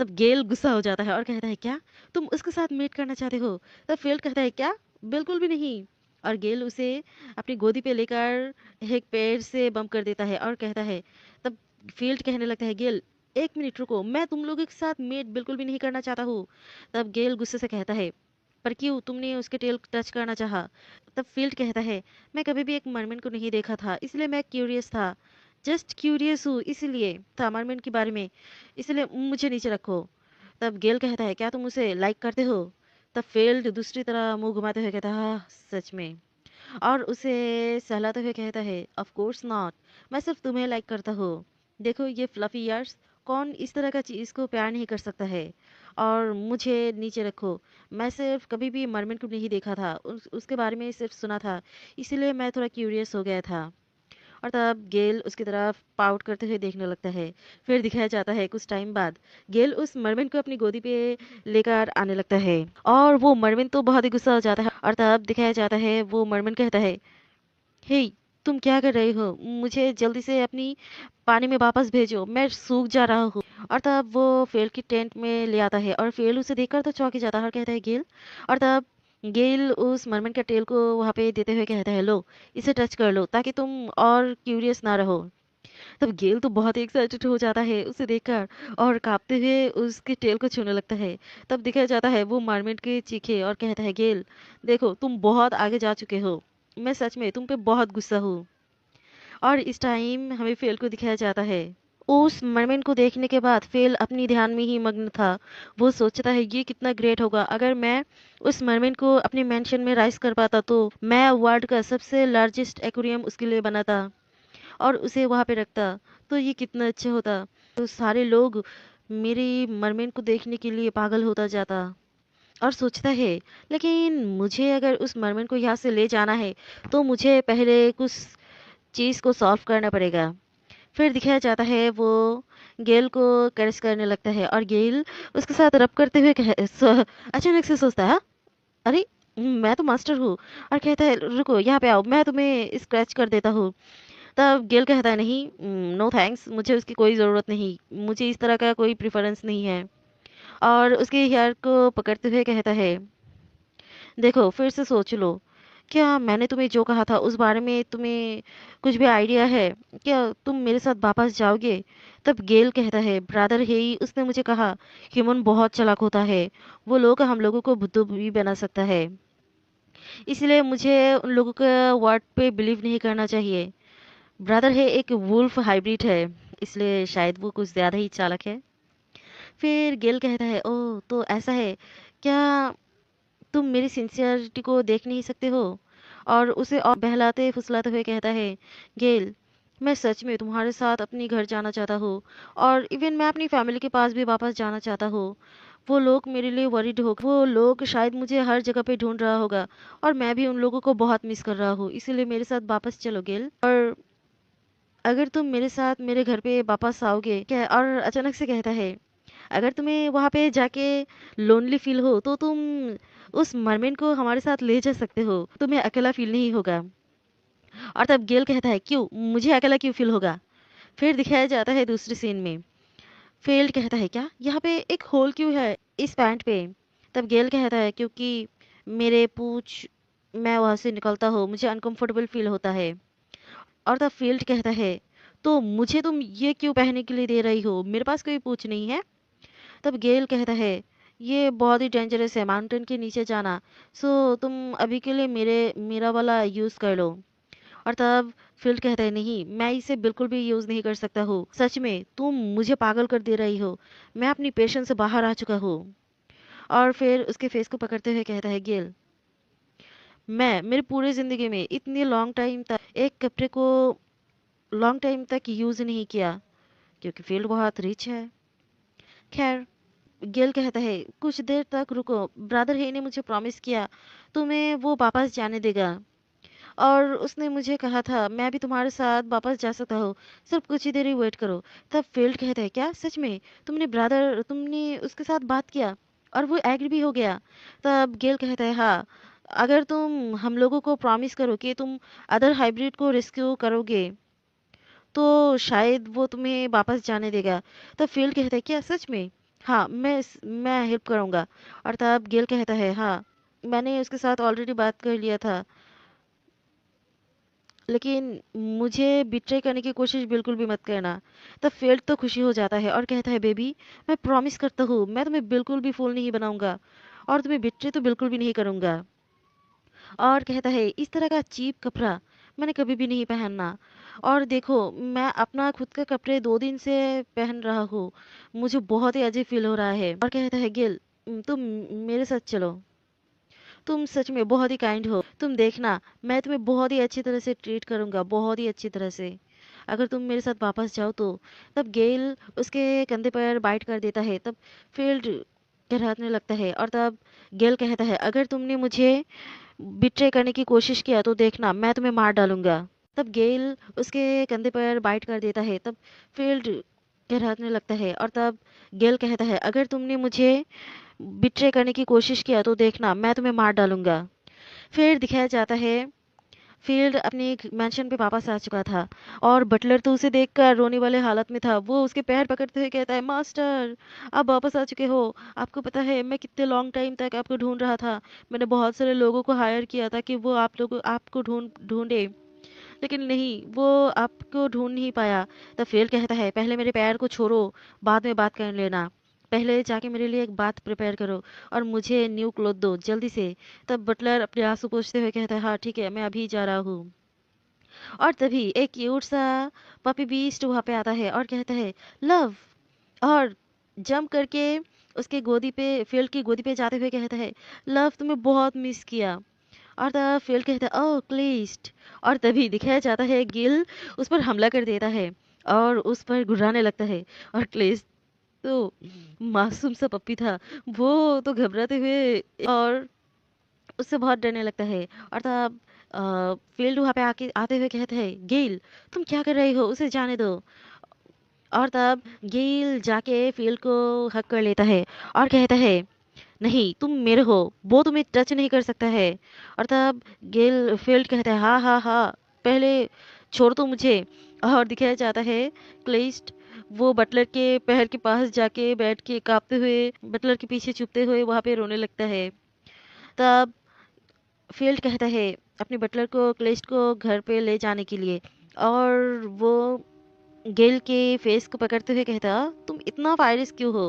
तब गेल गुस्सा हो जाता है और कहता है, क्या तुम उसके साथ मीट करना चाहते हो? तब फील्ड कहता है, क्या, बिल्कुल भी नहीं। और गेल उसे अपनी गोदी पे लेकर एक पेड़ से बम कर देता है और कहता है, तब फील्ड कहने लगता है, गेल एक मिनट रुको, मैं तुम लोगों के साथ मीट बिल्कुल भी नहीं करना चाहता हूँ। तब गेल गुस्से से कहता है, पर क्यों, तुमने उसके टेल टच करना चाहा? तब फील्ड कहता है, मैं कभी भी एक मरमेन को नहीं देखा था, इसलिए मैं क्यूरियस था, जस्ट क्यूरियस हूँ, इसलिए था मरमेन के बारे में, इसलिए मुझे नीचे रखो। तब गेल कहता है, क्या तुम उसे लाइक करते हो? तब फील्ड दूसरी तरह मुंह घुमाते हुए कहता है, हाँ सच में। और उसे सहलाते हुए कहता है, ऑफ कोर्स नॉट, मैं सिर्फ तुम्हें लाइक करता हूँ। देखो ये फ्लफी ईयर्स, कौन इस तरह का चीज को प्यार नहीं कर सकता है? और मुझे नीचे रखो, मैं सिर्फ कभी भी मरमेन को नहीं देखा था, उसके बारे में सिर्फ सुना था, इसीलिए मैं थोड़ा क्यूरियस हो गया था। और तब गेल उसकी तरफ पाउट करते हुए देखने लगता है। फिर दिखाया जाता है कुछ टाइम बाद गेल उस मरमिन को अपनी गोदी पे लेकर आने लगता है, और वो मरमिन तो बहुत ही गुस्सा हो जाता है। और तब दिखाया जाता है वो मरमिन कहता है, हे, तुम क्या कर रहे हो? मुझे जल्दी से अपनी पानी में वापस भेजो, मैं सूख जा रहा हूँ। और तब वो फेल की टेंट में ले आता है, और फेल उसे देखकर तो चौंक ही जाता है और कहता है, गेल। और तब गेल उस मरमन के टेल को वहां पे देते हुए कहता है, लो इसे टच कर लो ताकि तुम और क्यूरियस ना रहो। तब गेल तो बहुत ही एक्साइटेड हो जाता है उसे देखकर, और कांपते हुए उसके टेल को छूने लगता है। तब दिखाया जाता है वो मार्मेट के चीखे और कहता है, गेल देखो तुम बहुत आगे जा चुके हो, मैं सच में तुम पे बहुत गुस्सा हूँ। और इस टाइम हमें फेल को दिखाया जाता है। उस मरमेंट को देखने के बाद फेल अपनी ध्यान में ही मग्न था। वो सोचता है, ये कितना ग्रेट होगा अगर मैं उस मरमेंट को अपने मेंशन में राइज कर पाता, तो मैं वर्ल्ड का सबसे लार्जेस्ट एक्वेरियम उसके लिए बनाता और उसे वहां पे रखता, तो ये कितना अच्छा होता। तो सारे लोग मेरी मरमेंट को देखने के लिए पागल होता जाता। और सोचता है, लेकिन मुझे अगर उस मरमेंट को यहाँ से ले जाना है, तो मुझे पहले कुछ चीज को सॉल्व करना पड़ेगा। फिर दिखाया जाता है वो गेल को कैरेस करने लगता है, और गेल उसके साथ रब करते हुए अचानक से सोचता है, अरे मैं तो मास्टर हूँ। और कहता है, रुको यहाँ पे आओ, मैं तुम्हें स्क्रैच कर देता हूँ। तब गेल कहता है, नहीं, नो थैंक्स, मुझे उसकी कोई ज़रूरत नहीं, मुझे इस तरह का कोई प्रेफरेंस नहीं है। और उसके हेयर को पकड़ते हुए कहता है, देखो फिर से सोच लो, क्या मैंने तुम्हें जो कहा था उस बारे में तुम्हें कुछ भी आइडिया है? क्या तुम मेरे साथ वापस जाओगे? तब गेल कहता है, ब्रदर हेई, उसने मुझे कहा ह्यूमन बहुत चालाक होता है, वो लोग हम लोगों को बुद्धू भी बना सकता है, इसलिए मुझे उन लोगों के वर्ड पे बिलीव नहीं करना चाहिए। ब्रदर है एक वुल्फ हाइब्रिड है, इसलिए शायद वो कुछ ज्यादा ही चालाक है। फिर गेल कहता है, ओह तो ऐसा है क्या? तुम मेरी सिंसियरिटी को देख नहीं सकते हो? और उसे और बहलाते फुसलाते हुए कहता है, गेल मैं सच में तुम्हारे साथ अपनी घर जाना चाहता हूँ, और इवन मैं अपनी फैमिली के पास भी वापस जाना चाहता हूँ। वो लोग मेरे लिए वरीड हो, वो लोग शायद मुझे हर जगह पे ढूंढ रहा होगा, और मैं भी उन लोगों को बहुत मिस कर रहा हूँ, इसीलिए मेरे साथ वापस चलो गेल। और अगर तुम मेरे साथ मेरे घर पे वापस आओगे क्या? और अचानक से कहता है, अगर तुम्हें वहां पे जाके लोनली फील हो, तो तुम उस मरमेन को हमारे साथ ले जा सकते हो, तुम्हें अकेला फील नहीं होगा। और तब गेल कहता है, क्यों, मुझे अकेला क्यों फील होगा? फिर दिखाया जाता है दूसरी सीन में फेल्ड कहता है, क्या यहाँ पे एक होल क्यों है इस पैंट पे? तब गेल कहता है, क्योंकि मेरे पूछ मैं वहां से निकलता हूँ, मुझे अनकंफर्टेबल फील होता है। और तब फील्ड कहता है, तो मुझे तुम ये क्यों पहनने के लिए दे रही हो, मेरे पास कोई पूछ नहीं है। तब गेल कहता है, ये बहुत ही डेंजरस है माउंटेन के नीचे जाना, सो तुम अभी के लिए मेरा वाला यूज कर लो। और तब फील्ड कहता है, नहीं, मैं इसे बिल्कुल भी यूज नहीं कर सकता हूँ, सच में तुम मुझे पागल कर दे रही हो, मैं अपनी पेशेंस से बाहर आ चुका हूँ। और फिर उसके फेस को पकड़ते हुए कहता है, गेल मैं मेरी पूरी जिंदगी में इतनी लॉन्ग टाइम तक एक कपड़े को लॉन्ग टाइम तक यूज नहीं किया क्योंकि फील्ड बहुत रिच है। खैर, गेल कहता है कुछ देर तक रुको, ब्रदर हे ने मुझे प्रॉमिस किया तुम्हें वो वापस जाने देगा, और उसने मुझे कहा था मैं भी तुम्हारे साथ वापस जा सकता हूँ, सिर्फ कुछ ही देर ही वेट करो। तब फील्ड कहता है क्या सच में तुमने उसके साथ बात किया और वो एग्री भी हो गया? तब गेल कहता है हाँ, अगर तुम हम लोगों को प्रॉमिस करो कि तुम अदर हाइब्रिड को रेस्क्यू करोगे तो शायद वो तुम्हें वापस जाने देगा। तब फील्ड कहता है क्या सच में? हाँ, मैं हेल्प करूंगा। और तब गेल कहता है हाँ, मैंने उसके साथ ऑलरेडी बात कर लिया था, लेकिन मुझे बिट्रे करने की कोशिश बिल्कुल भी मत करना। तब फील्ड तो खुशी हो जाता है और कहता है बेबी, मैं प्रॉमिस करता हूँ मैं तुम्हें बिल्कुल भी फूल नहीं बनाऊंगा और तुम्हें बिट्रे तो बिल्कुल भी नहीं करूंगा। और कहता है इस तरह का चीप कपड़ा मैंने कभी भी नहीं पहनना, और देखो मैं अपना खुद का कपड़े 2 दिन से पहन रहा हूँ, मुझे बहुत ही अजीब फील हो रहा है। और कहता है गिल, तुम मेरे साथ चलो, तुम सच में बहुत ही काइंड हो, तुम देखना मैं तुम्हें बहुत ही अच्छी तरह से ट्रीट करूंगा, बहुत ही अच्छी तरह से, अगर तुम मेरे साथ वापस जाओ तो। तब गेल उसके कंधे पर बाइट कर देता है। तब फील्ड कहने लगता है और तब गेल कहता है अगर तुमने मुझे बिट्रे करने की कोशिश किया तो देखना मैं तुम्हें मार डालूंगा। तब गेल उसके कंधे पर बाइट कर देता है। तब फील्ड कहने लगता है और तब गेल कहता है अगर तुमने मुझे बिट्रे करने की कोशिश किया तो देखना मैं तुम्हें मार डालूंगा। फिर दिखाया जाता है फील्ड अपने मैंशन पे वापस आ चुका था और बटलर तो उसे देखकर रोने वाले हालत में था। वो उसके पैर पकड़ते हुए कहता है मास्टर, आप वापस आ चुके हो। आपको पता है मैं कितने लॉन्ग टाइम तक आपको ढूंढ रहा था, मैंने बहुत सारे लोगों को हायर किया था कि वो आपको ढूंढे, लेकिन नहीं, वो आपको ढूंढ नहीं पाया। तब फील्ड कहता है पहले मेरे पैर को छोड़ो, बाद में बात कर लेना, पहले जाके मेरे लिए एक बात प्रिपेयर करो और मुझे न्यू क्लोथ दो जल्दी से। तब बटलर अपने आंसू पोंछते हुए कहता है हाँ ठीक है, मैं अभी जा रहा हूँ। और तभी एक क्यूट सा पपी बीस्ट वहां पे आता है और कहता है लव, और जंप करके उसके गोदी पे फील्ड की गोदी पे जाते हुए कहता है लव, तुम्हें बहुत मिस किया। और तब फील्ड कहता है ओह क्लिस्ट, और तभी दिखाया जाता है गिल उस पर हमला कर देता है और उस पर गुर्राने लगता है। और क्लिस्ट तो मासूम सा पप्पी था, वो तो घबराते हुए और उससे बहुत डरने लगता है। और तब फील्ड वहां पे आके आते हुए कहते हैं गेल, तुम क्या कर रही हो, उसे जाने दो। और तब गेल जाके फील्ड को हक कर लेता है और कहता है नहीं, तुम मेरे हो, वो तुम्हें टच नहीं कर सकता है। और तब गेल फील्ड कहता है हाँ हाँ हाँ, पहले छोड़ दो मुझे। और दिखाया जाता है क्लिस्ट वो बटलर के पैर के पास जाके बैठ के कांपते हुए बटलर के पीछे छुपते हुए वहां पे रोने लगता है। तब फील्ड कहता है अपने बटलर को क्लिस्ट को घर पे ले जाने के लिए, और वो गेल के फेस को पकड़ते हुए कहता तुम इतना वायरस क्यों हो।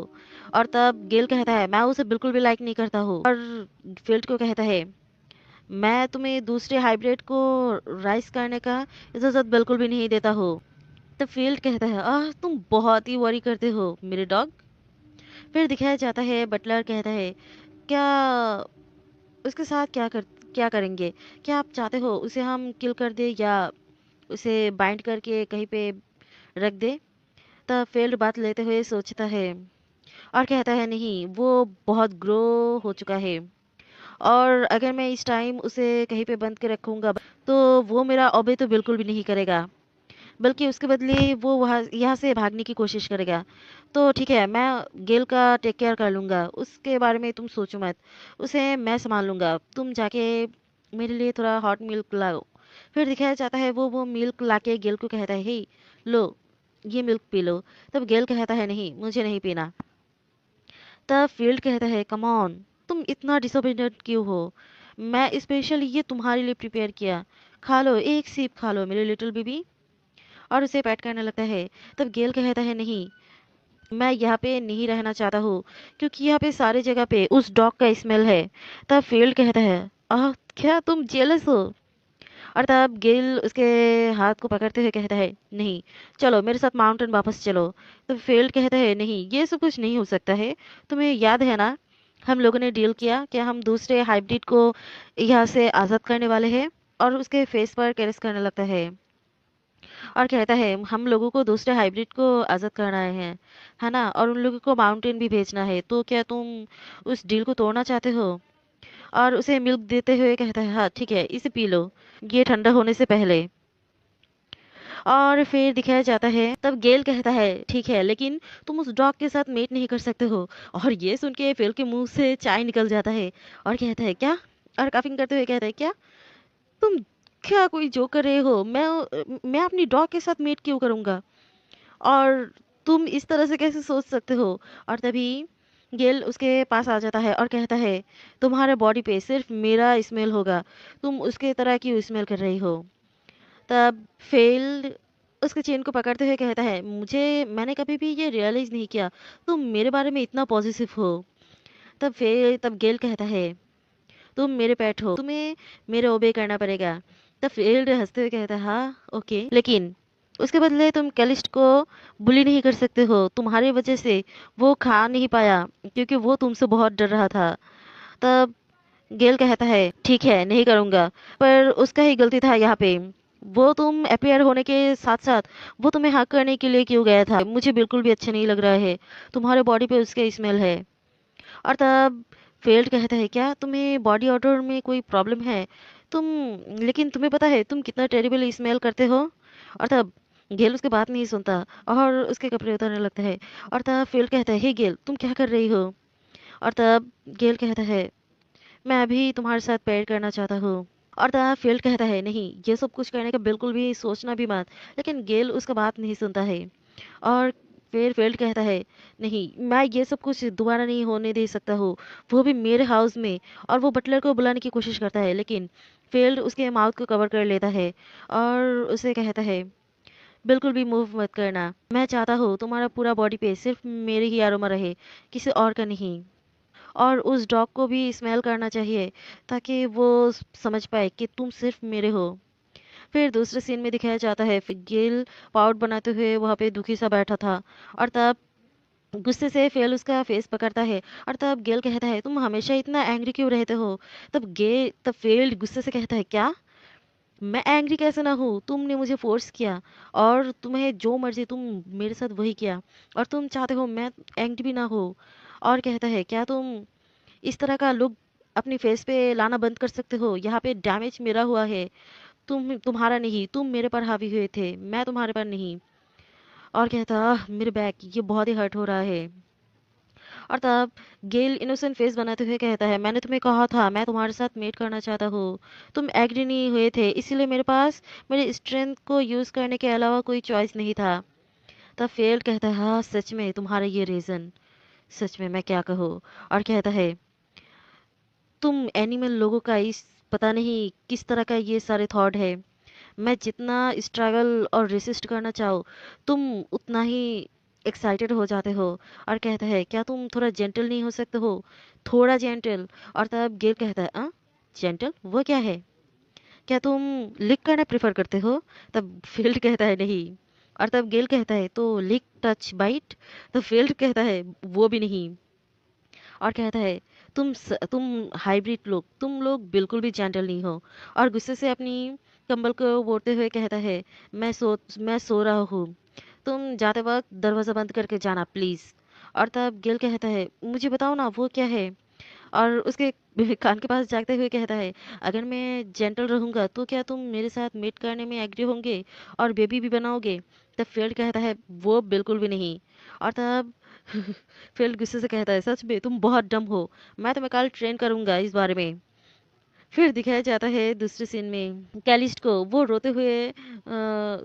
और तब गेल कहता है मैं उसे बिल्कुल भी लाइक नहीं करता हूँ, और फील्ड को कहता है मैं तुम्हें दूसरे हाइब्रिड को राइस करने का इजाजत बिल्कुल भी नहीं देता हूँ। तब फील्ड कहता है आह, तुम बहुत ही वरी करते हो मेरे डॉग। फिर दिखाया जाता है बटलर कहता है क्या उसके साथ क्या करेंगे, क्या आप चाहते हो उसे हम किल कर दे या उसे बाइंड करके कहीं पे रख दे? तब फील्ड बात लेते हुए सोचता है और कहता है नहीं, वो बहुत ग्रो हो चुका है, और अगर मैं इस टाइम उसे कहीं पे बंद के रखूंगा तो वो मेरा ओबे तो बिल्कुल भी नहीं करेगा, बल्कि उसके बदले वो वहाँ यहाँ से भागने की कोशिश करेगा। तो ठीक है, मैं गेल का टेक केयर कर लूंगा, उसके बारे में तुम सोचो मत, उसे मैं संभाल लूंगा, तुम जाके मेरे लिए थोड़ा हॉट मिल्क लाओ। फिर दिखाया जाता है वो मिल्क लाके गेल को कहता है हे लो, ये मिल्क पी लो। तब गेल कहता है नहीं, मुझे नहीं पीना। तब फील्ड कहता है कम ऑन, तुम इतना डिसअपॉइंटेड क्यों हो, मैं स्पेशली ये तुम्हारे लिए प्रिपेयर किया, खा लो, एक सिप खा लो मेरे लिटिल बेबी। और उसे पैट करने लगता है। तब गेल कहता है नहीं, मैं यहाँ पे नहीं रहना चाहता हूँ क्योंकि यहाँ पे सारे जगह पे उस डॉग का स्मेल है। तब फील्ड कहता है आह, क्या तुम जेलस हो? और तब गेल उसके हाथ को पकड़ते हुए कहता है नहीं, चलो मेरे साथ माउंटेन वापस चलो। तो फील्ड कहता है नहीं, ये सब कुछ नहीं हो सकता है, तुम्हें याद है ना हम लोगों ने डील किया कि हम दूसरे हाइब्रिड को यहाँ से आज़ाद करने वाले हैं, और उसके फेस पर कैरेस करने लगता है और कहता है हम लोगों को दूसरे हाइब्रिड को आज़ाद करना है ना, और उन लोगों को माउंटेन भी भेजना है, तो क्या तुम उस डील को तोड़ना चाहते हो? और उसे मिल्क देते हुए कहता है हाँ ठीक है, इसे पी लो, ये ठंडा होने से पहले। और फिर दिखाया जाता है, तब गेल कहता है ठीक है, लेकिन तुम उस डॉग के साथ मेट नहीं कर सकते हो। और ये सुन के फिल के मुंह से चाय निकल जाता है और कहता है क्या, और काफिंग करते हुए कहता है क्या, तुम क्या कोई जोक कर रहे हो? मैं अपनी डॉग के साथ मेट क्यों करूंगा? और तुम इस तरह से कैसे सोच सकते हो? और तभी गेल उसके पास आ जाता है और कहता है तुम्हारे बॉडी पे सिर्फ मेरा स्मेल होगा, तुम उसके तरह क्यों स्मेल कर रही हो? तब फेल उसके चेन को पकड़ते हुए कहता है मैंने कभी भी ये रियलाइज नहीं किया तुम मेरे बारे में इतना पॉजिटिव हो। तब गेल कहता है तुम मेरे पेट हो, तुम्हें मेरे ओबे करना पड़ेगा। तब फेल्ड हंसते हुए कहता है हाँ ओके, लेकिन उसके बदले तुम कैलिस्ट को बुली नहीं कर सकते हो, तुम्हारी वजह से वो खा नहीं पाया क्योंकि वो तुमसे बहुत डर रहा था। तब गेल कहता है ठीक है नहीं करूंगा, पर उसका ही गलती था यहाँ पे। वो तुम अपेयर होने के साथ साथ वो तुम्हें हक करने के लिए क्यों गया था, मुझे बिल्कुल भी अच्छा नहीं लग रहा है, तुम्हारे बॉडी पे उसके स्मेल है। और तब फेल्ड कहता है क्या तुम्हें बॉडी ऑडर में कोई प्रॉब्लम है? तुम लेकिन तुम्हें पता है तुम कितना टेरिबल स्मेल करते हो। और तब गेल उसकी बात नहीं सुनता और उसके कपड़े उतारने लगता है। और तब फेल्ड कहता है हे गेल तुम क्या कर रही हो? और तब गेल कहता है मैं अभी तुम्हारे साथ पेयर करना चाहता हूँ। और तब फील्ड कहता है नहीं, ये सब कुछ करने का बिल्कुल भी सोचना भी मत। लेकिन गेल उसका बात नहीं सुनता है। और फिर फील्ड कहता है नहीं, मैं ये सब कुछ दोबारा नहीं होने दे सकता हूँ, वो भी मेरे हाउस में। और वो बटलर को बुलाने की कोशिश करता है, लेकिन फील्ड उसके माउथ को कवर कर लेता है और उसे कहता है बिल्कुल भी मूव मत करना, मैं चाहता हूँ तुम्हारा पूरा बॉडी पे सिर्फ मेरे ही अरोमा रहे, किसी और का नहीं। और उस डॉग को भी स्मेल करना चाहिए ताकि वो समझ पाए कि तुम सिर्फ मेरे हो। फिर दूसरे सीन में दिखाया जाता है फिर गेल पाउट बनाते हुए वहां पे दुखी सा बैठा था। और तब गुस्से से फेल उसका फेस पकड़ता है। और तब गेल कहता है तुम हमेशा इतना एंग्री क्यों रहते हो? तब फेल गुस्से से कहता है क्या, मैं एंग्री कैसे ना हूँ, तुमने मुझे फोर्स किया और तुम्हें जो मर्जी तुम मेरे साथ वही किया, और तुम चाहते हो मैं एंग्री भी ना हो। और कहता है क्या तुम इस तरह का लुक अपनी फेस पे लाना बंद कर सकते हो? यहाँ पे डैमेज मेरा हुआ है, तुम्हारा नहीं, तुम मेरे पर हावी हुए थे, मैं तुम्हारे पर नहीं। और कहता मेरे बैक ये बहुत ही हर्ट हो रहा है। और तब गेल इनोसेंट फेस बनाते हुए कहता है मैंने तुम्हें कहा था मैं तुम्हारे साथ मेट करना चाहता हूँ, तुम एग्री नहीं हुए थे, इसीलिए मेरे पास मेरे स्ट्रेंथ को यूज करने के अलावा कोई चॉइस नहीं था। तब फेल कहता है हाँ सच में तुम्हारा ये रीजन, सच में मैं क्या कहूँ। और कहता है तुम एनिमल लोगों का इस पता नहीं किस तरह का ये सारे थॉट है, मैं जितना स्ट्रगल और रेसिस्ट करना चाहो तुम उतना ही एक्साइटेड हो जाते हो। और कहता है क्या तुम थोड़ा जेंटल नहीं हो सकते हो, थोड़ा जेंटल? और तब गेल कहता है जेंटल वो क्या है, क्या तुम लिक करना प्रेफर करते हो? तब फील्ड कहता है नहीं। और तब गेल कहता है तो लिक टच बाइट? तो फील्ड कहता है वो भी नहीं। और कहता है तुम हाइब्रिड लोग, तुम लोग बिल्कुल भी जेंटल नहीं हो। और गुस्से से अपनी कंबल को ओढ़ते हुए कहता है मैं सो रहा हूँ, तुम जाते वक्त दरवाजा बंद करके जाना प्लीज। और तब गिल कहता है मुझे बताओ ना वो क्या है? और उसके कान के पास जागते हुए कहता है अगर मैं जेंटल रहूंगा तो क्या तुम मेरे साथ मेट करने में एग्री होंगे और बेबी भी बनाओगे? तब फील्ड कहता है वो बिल्कुल भी नहीं। और तब फील्ड गुस्से से कहता है सच में तुम बहुत डम हो, मैं तुम्हें कल ट्रेन करूंगा इस बारे में। फिर दिखाया जाता है दूसरे सीन में कैलिस्ट को, वो रोते हुए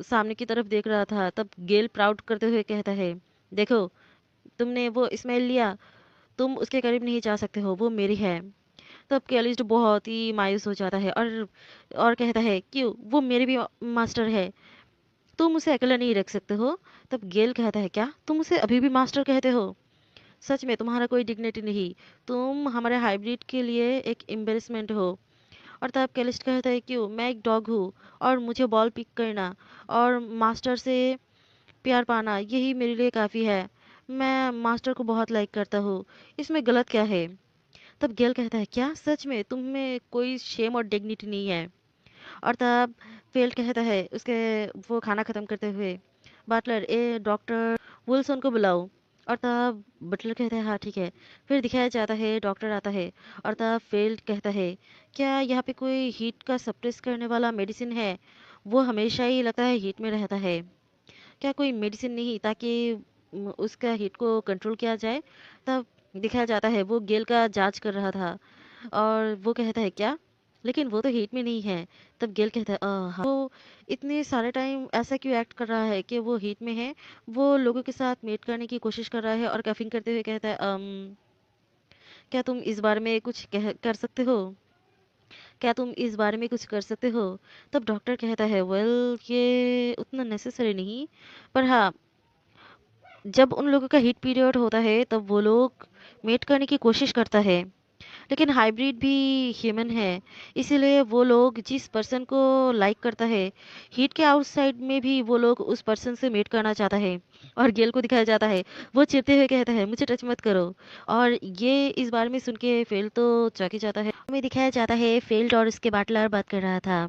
सामने की तरफ देख रहा था। तब गेल प्राउड करते हुए कहता है देखो तुमने वो स्मेल लिया, तुम उसके करीब नहीं जा सकते हो, वो मेरी है। तब कैलिस्ट बहुत ही मायूस हो जाता है और कहता है क्यों, वो मेरे भी मास्टर है, तुम उसे अकेला नहीं रख सकते हो? तब गेल कहता है क्या तुम उसे अभी भी मास्टर कहते हो? सच में तुम्हारा कोई डिग्निटी नहीं, तुम हमारे हाइब्रिड के लिए एक एम्बेरसमेंट हो। और तब कैलिस्ट कहता है क्यों, मैं एक डॉग हूँ और मुझे बॉल पिक करना और मास्टर से प्यार पाना यही मेरे लिए काफ़ी है, मैं मास्टर को बहुत लाइक करता हूँ, इसमें गलत क्या है? तब गेल कहता है, क्या सच में तुम में कोई शेम और डिग्निटी नहीं है? और तब फेल्ड कहता है उसके वो खाना खत्म करते हुए, बटलर ए डॉक्टर विल्सन को बुलाओ। और तब बटलर कहता है, हाँ ठीक है। फिर दिखाया जाता है डॉक्टर आता है। और तब फेल्ड कहता है, क्या यहाँ पे कोई हीट का सप्रेस करने वाला मेडिसिन है? वो हमेशा ही लगता है हीट में रहता है। क्या कोई मेडिसिन नहीं ताकि उसका हीट को कंट्रोल किया जाए? तब दिखाया जाता है वो गेल का जांच कर रहा था। और वो कहता है, क्या? लेकिन वो तो हीट में नहीं है। तब गेल कहता है, हाँ, वो इतने सारे टाइम ऐसा क्यों एक्ट कर रहा है कि वो हीट में है? वो लोगों के साथ मेट करने की कोशिश कर रहा है। और कफिंग करते हुए कहता है, क्या तुम इस बारे में कुछ कर सकते हो? क्या तुम इस बारे में कुछ कर सकते हो? तब डॉक्टर कहता है, वेल ये उतना नेसेसरी नहीं, पर हाँ, जब उन लोगों का हीट पीरियड होता है तब वो लोग मेट करने की कोशिश करता है। लेकिन हाइब्रिड भी ह्यूमन है, इसीलिए वो लोग जिस पर्सन को लाइक करता है, हीट के आउटसाइड में भी वो लोग उस पर्सन से मेट करना चाहता है। और गेल को दिखाया जाता है वो चिढ़ते हुए कहता है, मुझे टच मत करो। और ये इस बारे में सुन के फेल तो चौंक जाता है। हमें दिखाया जाता है फेल्ड और उसके बाटलर बात कर रहा था।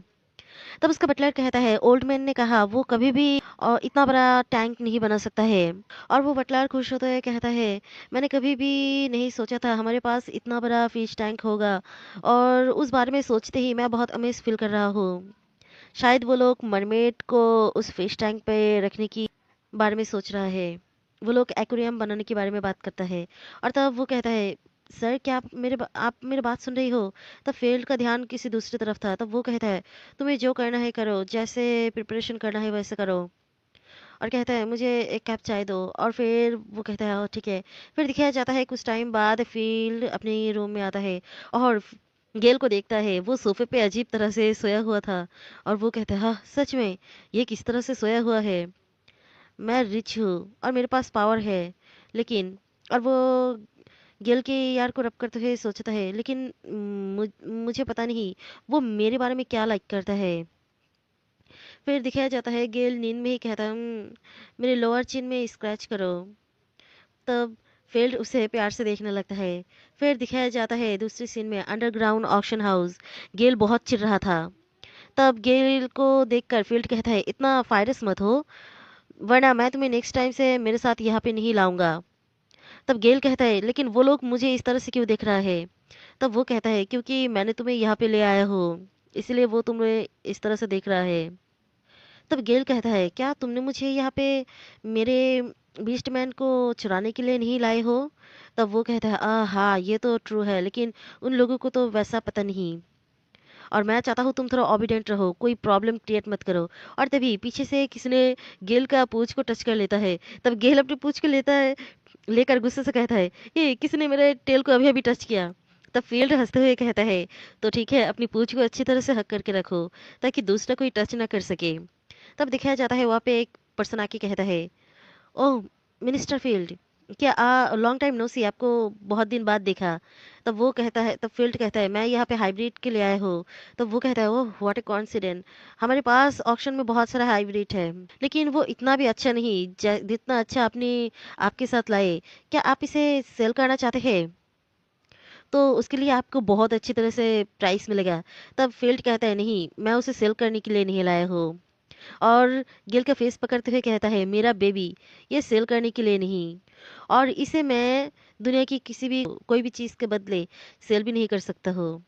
तब उसका बटलर कहता है, ओल्ड मैन ने कहा वो कभी भी इतना बड़ा टैंक नहीं बना सकता है। और वो बटलर खुश होते हुए कहता है, मैंने कभी भी नहीं सोचा था हमारे पास इतना बड़ा फिश टैंक होगा। और उस बारे में सोचते ही मैं बहुत अमेज फील कर रहा हूँ। शायद वो लोग मरमेड को उस फिश टैंक पे रखने की बारे में सोच रहा है। वो लोग एक्वेरियम बनाने के बारे में बात करता है। और तब वो कहता है, सर क्या आप मेरी बात सुन रही हो? तब फील्ड का ध्यान किसी दूसरी तरफ था। तब वो कहता है, तुम्हें जो करना है करो, जैसे प्रिपरेशन करना है वैसे करो। और कहता है, मुझे एक कप चाय दो। और फिर वो कहता है, "हाँ, ठीक है।" फिर दिखाया जाता है कुछ टाइम बाद फील्ड अपने रूम में आता है। और गेल को देखता है वो सोफे पे अजीब तरह से सोया हुआ था। और वो कहता है, हाँ सच में ये किस तरह से सोया हुआ है? मैं रिच हूँ और मेरे पास पावर है, लेकिन। और वो गेल के यार को रब करते हुए सोचता है, लेकिन मुझे पता नहीं वो मेरे बारे में क्या लाइक करता है। फिर दिखाया जाता है गेल नींद में ही कहता है, मेरे लोअर चिन में स्क्रैच करो। तब फील्ड उसे प्यार से देखने लगता है। फिर दिखाया जाता है दूसरी सीन में अंडरग्राउंड ऑक्शन हाउस। गेल बहुत चिढ़ रहा था। तब गेल को देखकर फील्ड कहता है, इतना फायरस मत हो, वरना मैं तुम्हें नेक्स्ट टाइम से मेरे साथ यहाँ पे नहीं लाऊंगा। तब गेल कहता है, लेकिन वो लोग मुझे इस तरह से क्यों देख रहा है? तब वो कहता है, क्योंकि मैंने तुम्हें यहाँ पे ले आया हूँ, इसलिए वो तुम्हें इस तरह से देख रहा है। तब गेल कहता है, क्या तुमने मुझे यहाँ पे मेरे बीस्टमैन को चुराने के लिए नहीं लाए हो? तब वो कहता है, हाँ ये तो ट्रू है, लेकिन उन लोगों को तो वैसा पता नहीं। और मैं चाहता हूँ तुम थोड़ा ओबिडेंट रहो, कोई प्रॉब्लम क्रिएट मत करो। और तभी पीछे से किसी ने गेल का पूंछ को टच कर लेता है। तब गेल अपनी पूंछ को लेता है, लेकर गुस्से से कहता है, ये किसी ने मेरे टेल को अभी अभी टच किया। तब फील्ड हंसते हुए कहता है, तो ठीक है, अपनी पूंछ को अच्छी तरह से हक करके रखो, ताकि दूसरा कोई टच ना कर सके। तब दिखाया जाता है वहाँ पे एक पर्सन आके कहता है, ओह मिनिस्टर फील्ड, क्या लॉन्ग टाइम नो सी, आपको बहुत दिन बाद देखा। तब वो कहता है, तब फील्ड कहता है, मैं यहाँ पे हाइब्रिड के लिए आया हूँ। तब वो कहता है, ओह व्हाट ए कॉन्सिडेंट, हमारे पास ऑक्शन में बहुत सारा हाइब्रिड है, लेकिन वो इतना भी अच्छा नहीं जितना अच्छा अपनी आपके साथ लाए। क्या आप इसे सेल करना चाहते हैं? तो उसके लिए आपको बहुत अच्छी तरह से प्राइस मिलेगा। तब फील्ड कहता है, नहीं, मैं उसे सेल करने के लिए नहीं लाया हूँ। और गिल का फेस पकड़ते हुए कहता है, मेरा बेबी, ये सेल करने के लिए नहीं, और इसे मैं दुनिया की किसी भी कोई भी चीज़ के बदले सेल भी नहीं कर सकता हूँ।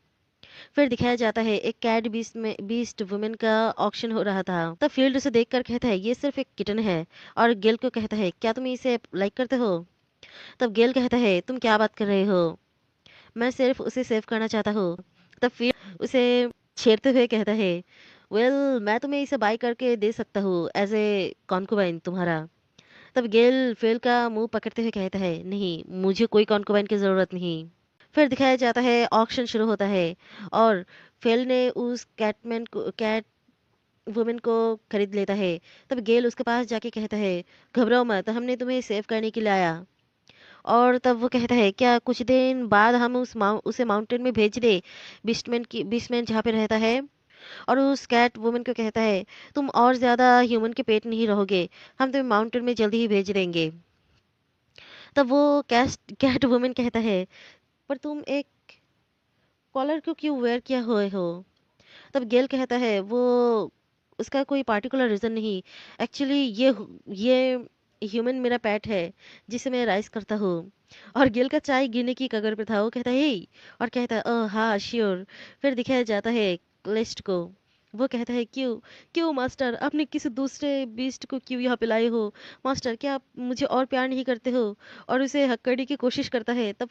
फिर दिखाया जाता है एक कैट बीस्ट वुमेन का ऑक्शन हो रहा था। तब फील्ड उसे देखकर कहता है, ये सिर्फ एक किटन है। और गेल को कहता है, क्या तुम इसे लाइक करते हो? तब गेल कहता है, तुम क्या बात कर रहे हो, मैं सिर्फ उसे सेव करना चाहता हूँ। तब फील्ड उसे छेड़ते हुए कहता है, वेल मैं तुम्हें इसे बाय करके दे सकता हूँ एज ए कॉन्कुबाइन तुम्हारा। तब गेल फेल का मुंह पकड़ते हुए कहता है, नहीं, मुझे कोई कॉन्कुबाइन की जरूरत नहीं। फिर दिखाया जाता है ऑक्शन शुरू होता है। और फेल ने उस कैट वुमेन को खरीद लेता है। तब गेल उसके पास जाके कहता है, घबराओ मत, हमने तुम्हें सेव करने के लिए आया। और तब वो कहता है, क्या कुछ दिन बाद हम उसे माउंटेन में भेज दे, बिस्टमैन जहाँ पे रहता है? और उस कैट वुमन को कहता है, तुम और ज्यादा ह्यूमन के पेट नहीं रहोगे, हम तुम्हें माउंटेन में जल्दी ही भेज देंगे। तब वो कैट वुमन कहता है, पर तुम एक कॉलर को क्यों वेयर किया हुए हो? तब गेल कहता है वो उसका कोई पार्टिकुलर रीजन नहीं। एक्चुअली ये ह्यूमन मेरा पेट है जिसे मैं राइज करता हूँ। और गेल का चाय गिरने की कगार पे था। वो कहता है "हे" और कहता है हाँ श्योर। फिर दिखाया जाता है लिस्ट को। वो कहता है क्यों क्यों मास्टर, आपने किसी दूसरे बीस्ट को क्यों यहाँ पे लाए हो? मास्टर, क्या आप मुझे और प्यार नहीं करते हो? और उसे हक करने की कोशिश करता है। तब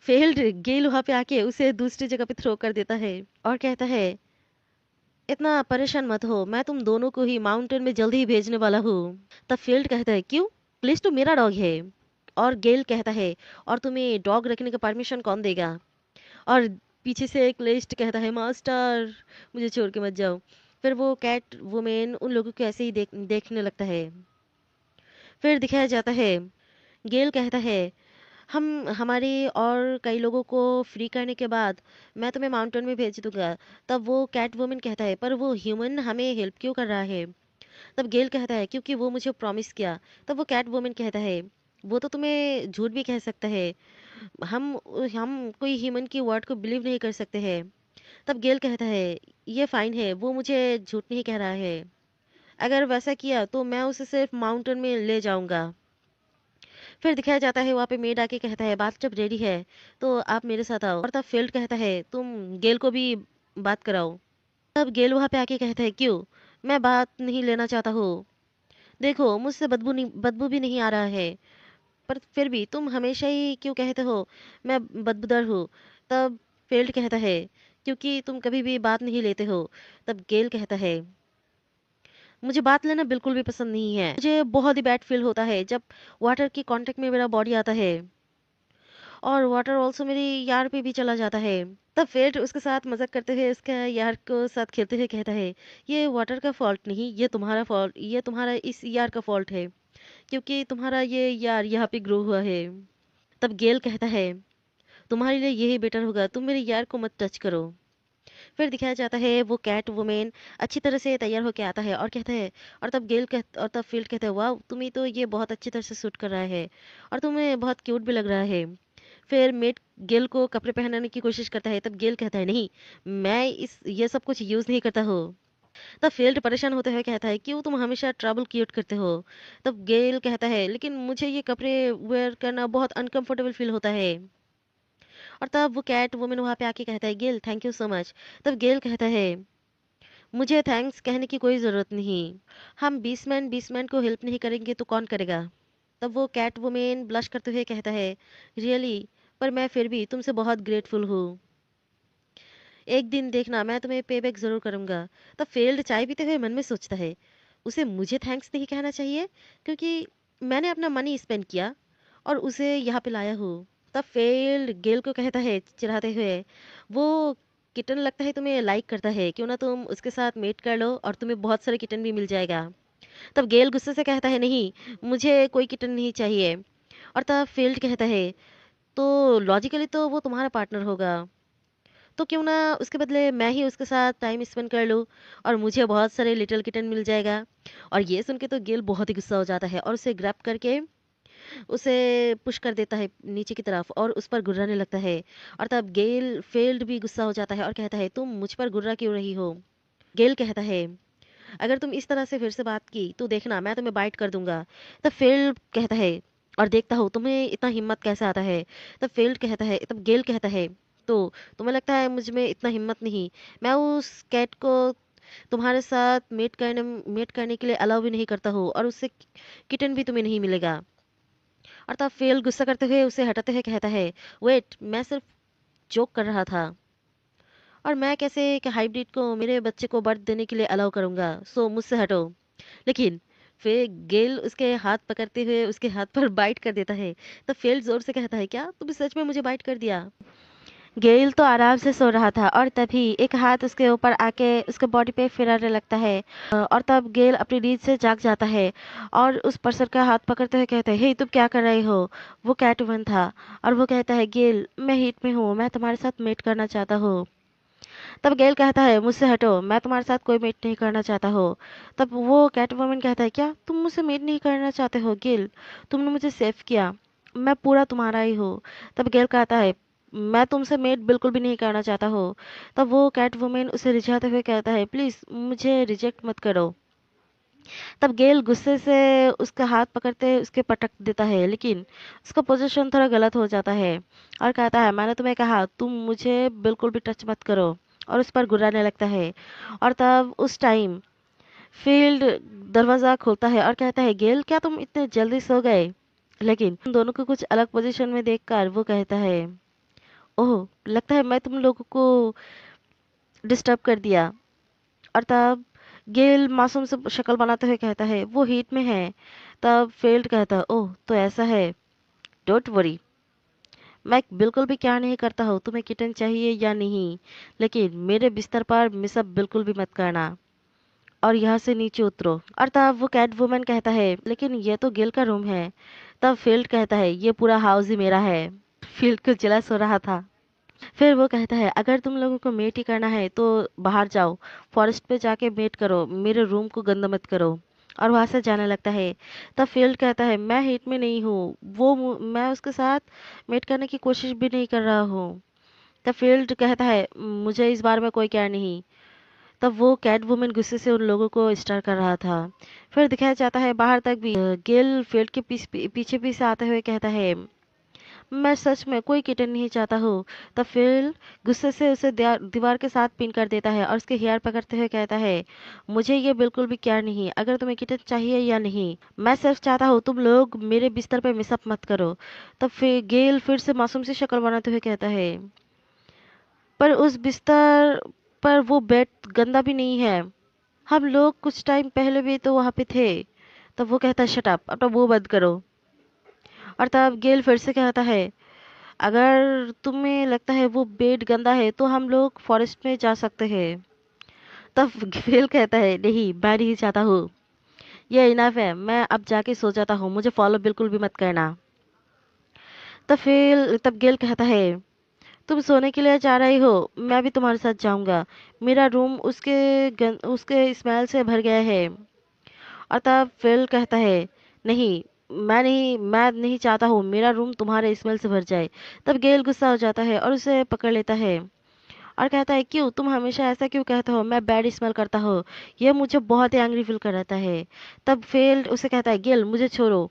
फेल्ड गेल वहां पे आके उसे दूसरी जगह पे थ्रो कर देता है और कहता है इतना परेशान मत हो, मैं तुम दोनों को ही माउंटेन में जल्दी ही भेजने वाला हूँ। तब फील्ड कहता है क्यों? प्लीज तो मेरा डॉग है। और गेल कहता है और तुम्हें डॉग रखने का परमिशन कौन देगा? और पीछे से एक लिस्ट कहता है मास्टर मुझे छोड़ के मत जाओ। फिर वो कैट वुमेन उन लोगों को ऐसे ही देखने लगता है। फिर दिखाया जाता है गेल कहता है हम हमारे और कई लोगों को फ्री करने के बाद मैं तुम्हें माउंटेन में भेज दूंगा। तब वो कैट वुमन कहता है पर वो ह्यूमन हमें हेल्प क्यों कर रहा है? तब गेल कहता है क्योंकि वो मुझे प्रॉमिस किया। तब वो कैट वुमन कहता है वो तो तुम्हें झूठ भी कह सकता है। हम हम कोई ह्यूमन की वर्ड को बिलीव नहीं कर सकते हैं। तब गेल कहता है ये फाइन है, वो मुझे झूठ नहीं कह रहा है। अगर वैसा किया तो मैं उसे सिर्फ माउंटेन में ले जाऊंगा। फिर दिखाया जाता है वहाँ पे मेड आके कहता है बात जब रेडी है तो आप मेरे साथ आओ। और तब फील्ड कहता है तुम गेल को भी बात कराओ। तब गेल वहाँ पे आके कहता है क्यों? मैं बात नहीं लेना चाहता हूँ। देखो मुझसे बदबू भी नहीं आ रहा है। पर फिर भी तुम हमेशा ही क्यों कहते हो मैं बदबूदार हूँ? तब फील्ड कहता है क्योंकि तुम कभी भी बात नहीं लेते हो। तब गेल कहता है मुझे बात लेना बिल्कुल भी पसंद नहीं है। मुझे बहुत ही बैड फील होता है जब वाटर के कांटेक्ट में मेरा बॉडी आता है और वाटर ऑल्सो मेरी यार पे भी चला जाता है। तब फेट उसके साथ मजाक करते हुए उसके यार को साथ खेलते हुए कहता है ये वाटर का फॉल्ट नहीं, ये तुम्हारा फॉल्ट, ये तुम्हारा इस यार का फॉल्ट है क्योंकि तुम्हारा ये यार यहाँ पे ग्रो हुआ है। तब गेल कहता है तुम्हारे लिए यही बेटर होगा, तुम मेरे यार को मत टच करो। फिर दिखाया जाता है वो कैट वुमेन अच्छी तरह से तैयार होके आता है और कहता है और तब फील्ड कहता है वाह तुम्हें तो ये बहुत अच्छी तरह से सूट कर रहा है और तुम्हें बहुत क्यूट भी लग रहा है। फिर मेट गेल को कपड़े पहनाने की कोशिश करता है। तब गेल कहता है नहीं, मैं इस ये सब कुछ यूज नहीं करता हूँ। तब फील्ड परेशान होते हुए कहता है क्यों तुम हमेशा ट्रबल क्रिएट करते हो? तब गेल कहता है लेकिन मुझे ये कपड़े वेयर करना बहुत अनकंफर्टेबल फील होता है। और तब वो कैट वुमेन वहां पे आके कहता है गेल थैंक यू सो मच। तब गेल कहता है मुझे थैंक्स कहने की कोई जरूरत नहीं, हम बीसमैन को हेल्प नहीं करेंगे तो कौन करेगा? तब वो कैट वुमेन ब्लश करते हुए कहता है रियली, पर मैं फिर भी तुमसे बहुत ग्रेटफुल हूँ। एक दिन देखना मैं तुम्हें पे बैक जरूर करूंगा। तब फेल्ड चाय पीते हुए मन में सोचता है उसे मुझे थैंक्स नहीं कहना चाहिए क्योंकि मैंने अपना मनी स्पेंड किया और उसे यहाँ पे लाया हूँ। तब फेल्ड गेल को कहता है चिढ़ाते हुए वो किटन लगता है तुम्हें लाइक करता है, क्यों ना तुम उसके साथ मेट कर लो और तुम्हें बहुत सारे किटन भी मिल जाएगा। तब गेल गुस्से से कहता है नहीं, मुझे कोई किटन नहीं चाहिए। और तब फील्ड कहता है तो लॉजिकली तो वो तुम्हारा पार्टनर होगा, तो क्यों ना उसके बदले मैं ही उसके साथ टाइम स्पेंड कर लूँ और मुझे बहुत सारे लिटिल किटन मिल जाएगा। और ये सुन के तो गेल बहुत ही गुस्सा हो जाता है और उसे ग्रैब करके उसे पुश कर देता है नीचे की तरफ और उस पर गुर्राने लगता है। और तब गेल फेल्ड भी गुस्सा हो जाता है और कहता है तुम मुझ पर गुर्रा क्यों रही हो? गेल कहता है अगर तुम इस तरह से फिर से बात की तो देखना मैं तुम्हें बाइट कर दूंगा। तब फेल्ड कहता है और देखता हूँ तुम्हें इतना हिम्मत कैसे आता है। तब गेल कहता है तो तुम्हें लगता है मुझ में इतना हिम्मत नहीं, मैं उस कैट को तुम्हारे साथ मेट करने के लिए अलाउ भी नहीं करता हूँ और उससे किटन भी तुम्हें नहीं मिलेगा। और तब फेल गुस्सा करते हुए उसे हटाते हुए कहता है वेट, मैं सिर्फ जोक कर रहा था और मैं कैसे एक हाइब्रिड को मेरे बच्चे को बर्थ देने के लिए अलाउ करूंगा, सो मुझसे हटो। लेकिन फिर गेल उसके हाथ पकड़ते हुए उसके हाथ पर बाइट कर देता है। तब फेल जोर से कहता है क्या तुम सच में मुझे बाइट कर दिया? गेल तो आराम से सो रहा था और तभी एक हाथ उसके ऊपर आके उसके बॉडी पे फिराने लगता है। और तब गेल अपनी नींद से जाग जाता है और उस पर्सन का हाथ पकड़ते हुए कहता है हे तुम क्या कर रहे हो? वो कैटवुमन था और वो कहता है गेल मैं हीट में हूँ, मैं तुम्हारे साथ मेट करना चाहता हूँ। तब गेल कहता है मुझसे हटो, मैं तुम्हारे साथ कोई मेट नहीं करना चाहता हूँ। तब वो कैटवुमन कहता है क्या तुम मुझसे मेट नहीं करना चाहते हो? गेल तुमने मुझे सेव किया, मैं पूरा तुम्हारा ही हूँ। तब गेल कहता है मैं तुमसे मेट बिल्कुल भी नहीं करना चाहता हूँ। तब वो कैट वुमेन उसे रिझाते हुए कहता है, प्लीज मुझे रिजेक्ट मत करो। तब गेल गुस्से से उसका हाथ पकड़ते उसके पटक देता है, लेकिन उसका पोजीशन थोड़ा गलत हो जाता है और कहता है, मैंने तुम्हें कहा तुम मुझे बिल्कुल भी टच मत करो, और उस पर गुर्राने लगता है। और तब उस टाइम फील्ड दरवाजा खोलता है और कहता है, गेल क्या तुम इतने जल्दी सो गए? लेकिन उन दोनों को कुछ अलग पोजीशन में देखकर वो कहता है, ओह लगता है मैं तुम लोगों को डिस्टर्ब कर दिया। और तब गेल मासूम से शक्ल बनाते हुए कहता है, वो हीट में है। तब फील्ड कहता है, ओह तो ऐसा है, डोंट वरी, मैं बिल्कुल भी क्या नहीं करता हूँ, तुम्हें किटन चाहिए या नहीं, लेकिन मेरे बिस्तर पर मिसअप बिल्कुल भी मत करना और यहाँ से नीचे उतरो। और तब वो कैट वुमन कहता है, लेकिन ये तो गिल का रूम है। तब फील्ड कहता है, ये पूरा हाउस ही मेरा है। फील्ड को जेलस हो रहा था। फिर वो कहता है, अगर तुम लोगों को मेट ही करना है तो बाहर जाओ, फॉरेस्ट पे जाके मेट करो, मेरे रूम को गंदा मत करो। और वहां से जाने लगता है। तब फील्ड कहता है, मैं हीट में नहीं हूँ, मैं उसके साथ मेट करने की कोशिश भी नहीं कर रहा हूँ। तब फील्ड कहता है, मुझे इस बारे में कोई केयर नहीं। तब वो कैट वुमन गुस्से से उन लोगों को स्टार कर रहा था। फिर दिखाया जाता है बाहर तक भी गेल फील्ड के पीछे पीछे आते हुए कहता है, मैं सच में कोई किटन नहीं चाहता हूँ। तब फिल गुस्से से उसे दीवार के साथ पिन कर देता है और उसके हेयर पकड़ते हुए कहता है, मुझे ये बिल्कुल भी केयर नहीं अगर तुम्हें किटन चाहिए या नहीं, मैं सिर्फ चाहता हूँ तुम लोग मेरे बिस्तर पे मिसअप मत करो। तब फिर गेल फिर से मासूम सी शक्ल बनाते हुए कहता है, पर उस बिस्तर पर वो बेड गंदा भी नहीं है, हम लोग कुछ टाइम पहले भी तो वहां पे थे। तब वो कहता है, शट अप, अपना मुंह बंद करो। और तब गेल फिर से कहता है, अगर तुम्हें लगता है वो बेड गंदा है तो हम लोग फॉरेस्ट में जा सकते हैं। तब गेल कहता है, नहीं मैं नहीं चाहता हूँ, ये इनफ है, मैं अब जाके सो जाता हूँ, मुझे फॉलो बिल्कुल भी मत करना। तब गेल कहता है, तुम सोने के लिए जा रही हो, मैं भी तुम्हारे साथ जाऊंगा, मेरा रूम उसके स्मेल से भर गया है। और तब फिल कहता है, नहीं मैं नहीं चाहता हूँ मेरा रूम तुम्हारे स्मेल से भर जाए। तब गेल गुस्सा हो जाता है और उसे पकड़ लेता है और कहता है, क्यों तुम हमेशा ऐसा क्यों कहते हो, मैं बैड स्मेल करता हूँ, ये मुझे बहुत ही एंग्री फील कराता है। तब फेल उसे कहता है, गेल मुझे छोड़ो।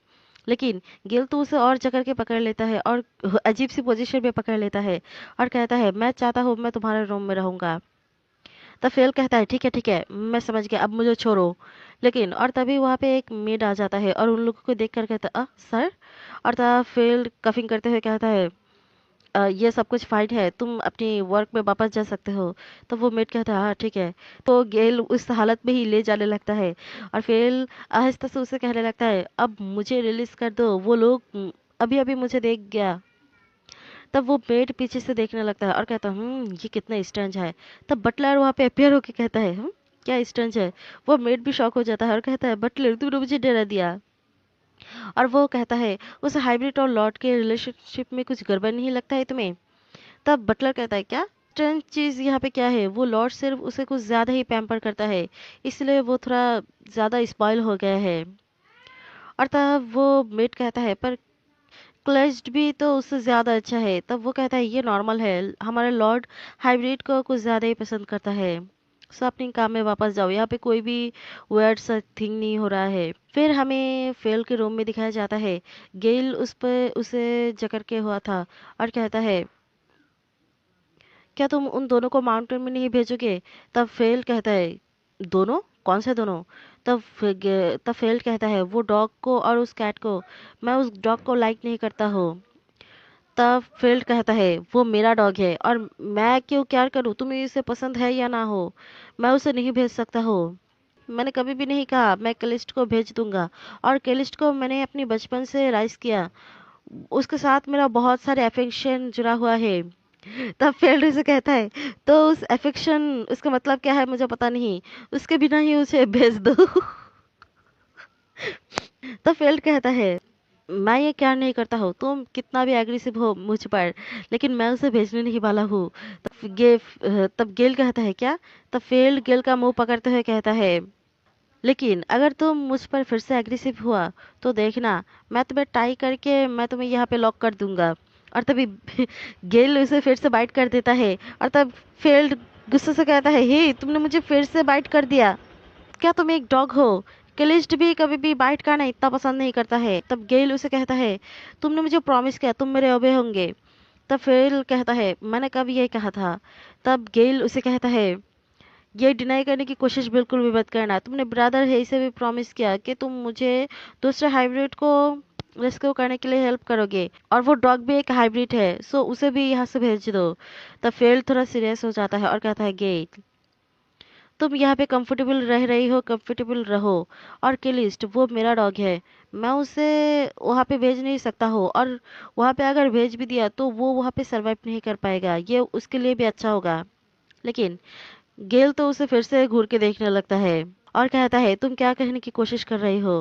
लेकिन गेल तो उसे और जकड़ के पकड़ लेता है और अजीब सी पोजीशन में पकड़ लेता है और कहता है, मैं चाहता हूँ मैं तुम्हारे रूम में रहूंगा। तब फेल कहता है, ठीक है मैं समझ गया, अब मुझे छोड़ो। लेकिन और तभी वहां पे एक मेड आ जाता है और उन लोगों को देख कर कहता है, सर। और तब फेल कफिंग करते हुए कहता है, ये सब कुछ फाइन है, तुम अपनी वर्क में वापस जा सकते हो। तो वो मेट कहता है, हाँ ठीक है। तो गेल उस हालत में ही ले जाने लगता है और फिर आहिस्ता से उसे कहने लगता है, अब मुझे रिलीज कर दो, वो लोग अभी अभी मुझे देख गया। तब वो मेट पीछे से देखने लगता है और कहता है, ये कितना स्ट्रेंज है। तब बटलर वहां पे अपियर होके कहता है, क्या स्ट्रेंज है? वो मेट भी शॉक हो जाता है और कहता है, बटलर तूने मुझे डरा दिया। और वो कहता है, उस हाइब्रिड और लॉर्ड के रिलेशनशिप में कुछ गड़बड़ नहीं लगता है तुम्हें? तब बटलर कहता है, क्या स्ट्रेंज चीज यहाँ पे क्या है? वो लॉर्ड सिर्फ उसे कुछ ज्यादा ही पैम्पर करता है, इसलिए वो थोड़ा ज्यादा स्पॉइल हो गया है। और तब वो मेट कहता है, पर क्लच्ड भी तो उससे ज्यादा अच्छा है। तब वो कहता है, ये नॉर्मल है, हमारे लॉर्ड हाइब्रिड को कुछ ज्यादा ही पसंद करता है। सब अपने काम में वापस जाओ, यहाँ पे कोई भी वर्ड सा थिंग नहीं हो रहा है। फिर हमें फेल के रूम में दिखाया जाता है। गेल उस पर उसे जकड़ के हुआ था और कहता है, क्या तुम उन दोनों को माउंटेन में नहीं भेजोगे? तब फेल कहता है, दोनों कौन से दोनों? तब फेल कहता है, वो डॉग को और उस कैट को, मैं उस डॉग को लाइक नहीं करता हूँ। तब फील्ड कहता है, वो मेरा डॉग है और मैं क्यों केयर करूं, तुम्हें इसे पसंद है या ना हो, मैं उसे नहीं भेज सकता हूँ। मैंने कभी भी नहीं कहा मैं कैलिस्ट को भेज दूंगा, और कैलिस्ट को मैंने अपनी बचपन से राइज किया, उसके साथ मेरा बहुत सारे अफेक्शन जुड़ा हुआ है। तब फील्ड उसे कहता है, तो उस अफेक्शन उसका मतलब क्या है मुझे पता नहीं, उसके बिना ही उसे भेज दो। तो फील्ड कहता है, मैं ये क्या नहीं करता हूँ, तुम कितना भी एग्रेसिव हो मुझ पर, लेकिन मैं उसे भेजने नहीं वाला हूँ। तब गेल कहता है, क्या? तब फील्ड गेल का मुंह पकड़ते हुए कहता है, लेकिन अगर तुम मुझ पर फिर से एग्रेसिव हुआ तो देखना, मैं तुम्हें टाई करके मैं तुम्हें यहाँ पे लॉक कर दूंगा और तभी गेल उसे फिर से बाइट कर देता है। और तब फेल्ड गुस्से से कहता है, हे तुमने मुझे फिर से बाइट कर दिया, क्या तुम एक डॉग हो? क्लिस्ट भी कभी भी बाइट करना इतना पसंद नहीं करता है। तब गेल उसे कहता है, तुमने मुझे प्रॉमिस किया तुम मेरे ओबे होंगे। तब फेल कहता है, मैंने कब ये कहा था? तब गेल उसे कहता है, ये डिनाई करने की कोशिश बिल्कुल भी मत करना, तुमने ब्रदर है इसे भी प्रॉमिस किया कि तुम मुझे दूसरे हाइब्रिड को रेस्क्यू करने के लिए हेल्प करोगे, और वो डॉग भी एक हाइब्रिड है, सो उसे भी यहाँ से भेज दो। तब फेल थोड़ा सीरियस हो जाता है और कहता है, गेल तुम यहाँ पे कंफर्टेबल रह रही हो, कंफर्टेबल रहो। और किलिस्ट वो मेरा डॉग है, मैं उसे वहाँ पे भेज नहीं सकता हूँ, और वहाँ पे अगर भेज भी दिया तो वो वहाँ पे सरवाइव नहीं कर पाएगा, ये उसके लिए भी अच्छा होगा। लेकिन गेल तो उसे फिर से घूर के देखने लगता है और कहता है, तुम क्या कहने की कोशिश कर रही हो?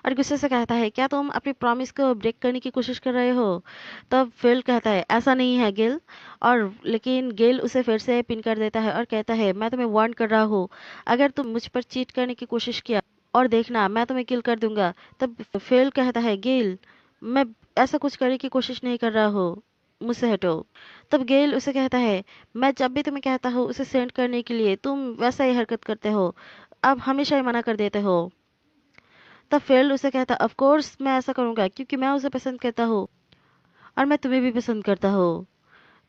और गुस्से से कहता है, क्या तुम अपनी प्रॉमिस को ब्रेक करने की कोशिश कर रहे हो? तब फिल कहता है, ऐसा नहीं है गेल। और लेकिन गेल उसे फिर से पिन कर देता है और कहता है, मैं तुम्हें वार्न कर रहा हूँ, अगर तुम मुझ पर चीट करने की कोशिश किया और देखना मैं तुम्हें किल कर दूंगा। तब फिल कहता है, गेल मैं ऐसा कुछ करने की कोशिश नहीं कर रहा हूँ, मुझसे हटो। तब गेल उसे कहता है, मैं जब भी तुम्हें कहता हूँ उसे सेंड करने के लिए तुम वैसा ही हरकत करते हो, अब हमेशा ही मना कर देते हो। तब फेल्ड उसे कहता, ऑफ कोर्स मैं ऐसा करूंगा क्योंकि मैं उसे पसंद करता हूँ और मैं तुम्हें भी पसंद करता हूँ।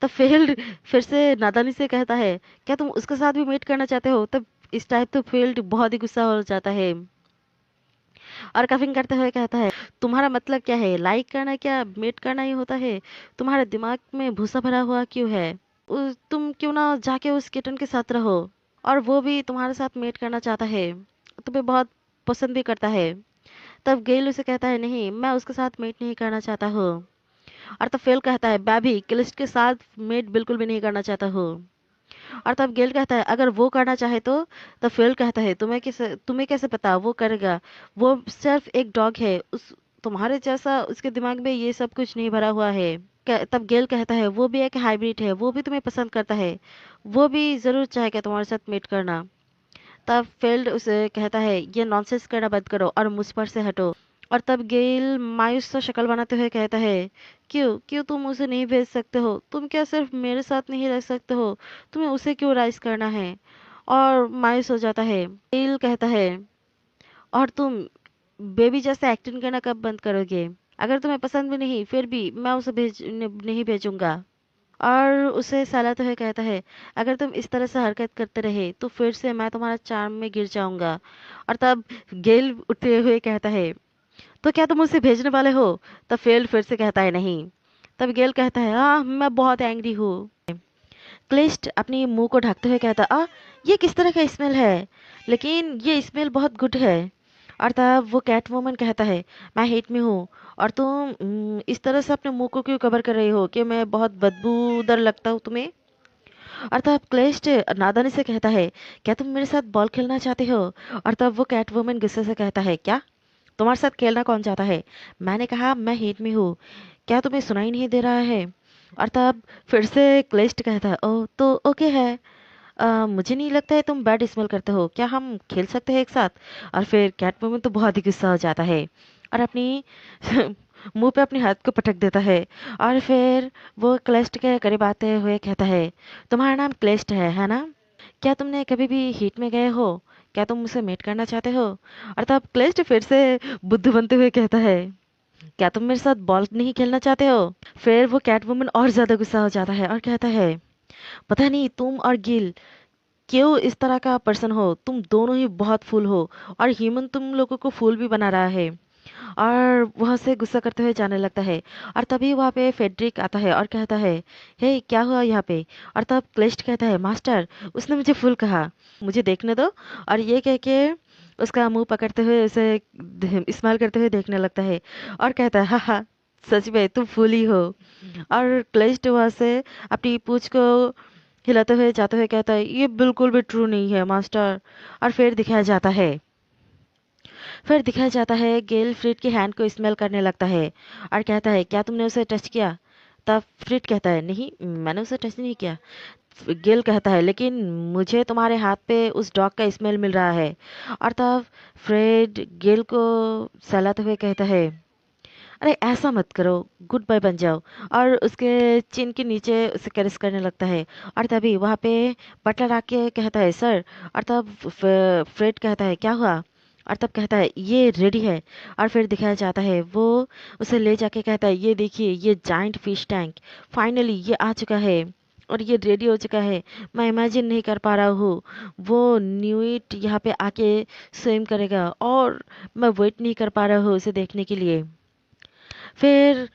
तब फेल्ड फिर से नादानी से कहता है, क्या तुम उसके साथ भी मीट करना चाहते हो? तब इस टाइप तो फेल्ड बहुत ही गुस्सा हो जाता है और कफिंग करते हुए कहता है, तुम्हारा मतलब क्या है? लाइक करना क्या मीट करना ही होता है? तुम्हारे दिमाग में भूसा भरा हुआ क्यों है? तुम क्यों ना जाके उस किटन के साथ रहो, और वो भी तुम्हारे साथ मीट करना चाहता है, तुम्हें बहुत पसंद भी करता है। तब गेल उसे कहता है, नहीं मैं उसके साथ मीट नहीं करना चाहता हूँ। और तब फेल कहता है, मैं भी क्लिस्ट के साथ मीट बिल्कुल भी नहीं करना चाहता हूँ। और तब गेल कहता है, अगर वो करना चाहे तो? तब फेल कहता है, तुम्हें कैसे पता वो करेगा? वो सिर्फ एक डॉग है, उस तुम्हारे जैसा उसके दिमाग में ये सब कुछ नहीं भरा हुआ है। तब गेल कहता है, वो भी एक हाइब्रिड है, वो भी तुम्हें पसंद करता है, वो भी जरूर चाहेगा तुम्हारे साथ मीट करना। तब फील्ड उसे कहता है, ये नॉनसेंस करना बंद करो और मुझ पर से हटो। और तब गेल मायूस सा शक्ल बनाते हुए कहता है, क्यों क्यों तुम उसे नहीं भेज सकते हो? तुम क्या सिर्फ मेरे साथ नहीं रह सकते हो? तुम्हें उसे क्यों राइज करना है? और मायूस हो जाता है। गेल कहता है, और तुम बेबी जैसे एक्टिंग करना कब बंद करोगे? अगर तुम्हें पसंद भी नहीं फिर भी मैं उसे नहीं भेजूंगा। और उसे सहलाते हुए कहता है, अगर तुम इस तरह से हरकत करते रहे तो फिर से मैं तुम्हारा चार्म में गिर जाऊंगा। और तब गेल उठते हुए कहता है, तो क्या तुम उसे भेजने वाले हो? तब फेल फिर से कहता है, नहीं। तब गेल कहता है, हाँ मैं बहुत एंग्री हूँ। क्लिस्ट अपनी मुंह को ढकते हुए कहता, ये किस तरह का स्मेल है? लेकिन ये स्मेल बहुत गुड है। और तब वो कैट वुमन कहता है, मैं हेट में हूँ, और तुम इस तरह से अपने मुंह को क्यों कवर कर रही हो कि मैं बहुत बदबूदार लगता हूँ तुम्हें? और तब क्लिस्ट नादानी से कहता है, क्या तुम मेरे साथ बॉल खेलना चाहते हो? और तब वो कैट वुमन गुस्से से कहता है, क्या तुम्हारे साथ खेलना कौन चाहता है? मैंने कहा मैं हेट में हूँ, क्या तुम्हें सुनाई नहीं दे रहा है? और तब फिर से क्लिस्ट कहता है, ओह तो ओके है, मुझे नहीं लगता है तुम बैड स्मेल करते हो, क्या हम खेल सकते हैं एक साथ? और फिर कैट वुमन तो बहुत ही गुस्सा हो जाता है और अपनी मुंह पे अपने हाथ को पटक देता है। और फिर वो क्लेस्ट के करीब आते हुए कहता है, तुम्हारा नाम क्लेस्ट है ना? क्या तुमने कभी भी हीट में गए हो? क्या तुम मुझसे मेट करना चाहते हो? और तब क्लेस्ट फिर से बुद्धू बनते हुए कहता है, क्या तुम मेरे साथ बॉल नहीं खेलना चाहते हो? फिर वो कैट वुमन और ज्यादा गुस्सा हो जाता है और कहता है, पता नहीं तुम और गिल क्यों इस तरह का पर्सन हो, तुम दोनों ही बहुत फूल हो, और ह्यूमन तुम लोगों को फूल भी बना रहा है। और वहां से गुस्सा करते हुए जाने लगता है। और तभी वहां पे फेड्रिक आता है और कहता है, हे क्या हुआ यहाँ पे? और तब क्लिस्ट कहता है, मास्टर उसने मुझे फूल कहा, मुझे देखने दो। और ये कह के उसका मुंह पकड़ते हुए उसे इस्तेमाल करते हुए देखने लगता है और कहता है, हाँ हाँ सच में तुम फूल ही हो। और क्लिस्ट वहां से अपनी पूंछ को हिलाते हुए जाते हुए कहता है, ये बिल्कुल भी ट्रू नहीं है मास्टर। और फिर दिखाया जाता है गेल फ्रिड की हैंड को स्मेल करने लगता है और कहता है, क्या तुमने उसे टच किया? तब फ्रिड कहता है, नहीं मैंने उसे टच नहीं किया। गेल कहता है, लेकिन मुझे तुम्हारे हाथ पे उस डॉग का स्मेल मिल रहा है। और तब फ्रेड गेल को सहलाते हुए कहता है, अरे ऐसा मत करो, गुड बाय बन जाओ। और उसके चिन के नीचे उसे कैरेस करने लगता है। और तभी वहाँ पे बटलर आके कहता है सर। और तब फ्रेड कहता है क्या हुआ। और तब कहता है ये रेडी है। और फिर दिखाया जाता है वो उसे ले जाके कहता है ये देखिए ये जाइंट फिश टैंक फाइनली ये आ चुका है और ये रेडी हो चुका है। मैं इमेजिन नहीं कर पा रहा हूँ वो न्यूइट यहाँ पे आके स्विम करेगा और मैं वेट नहीं कर पा रहा हूँ उसे देखने के लिए। फिर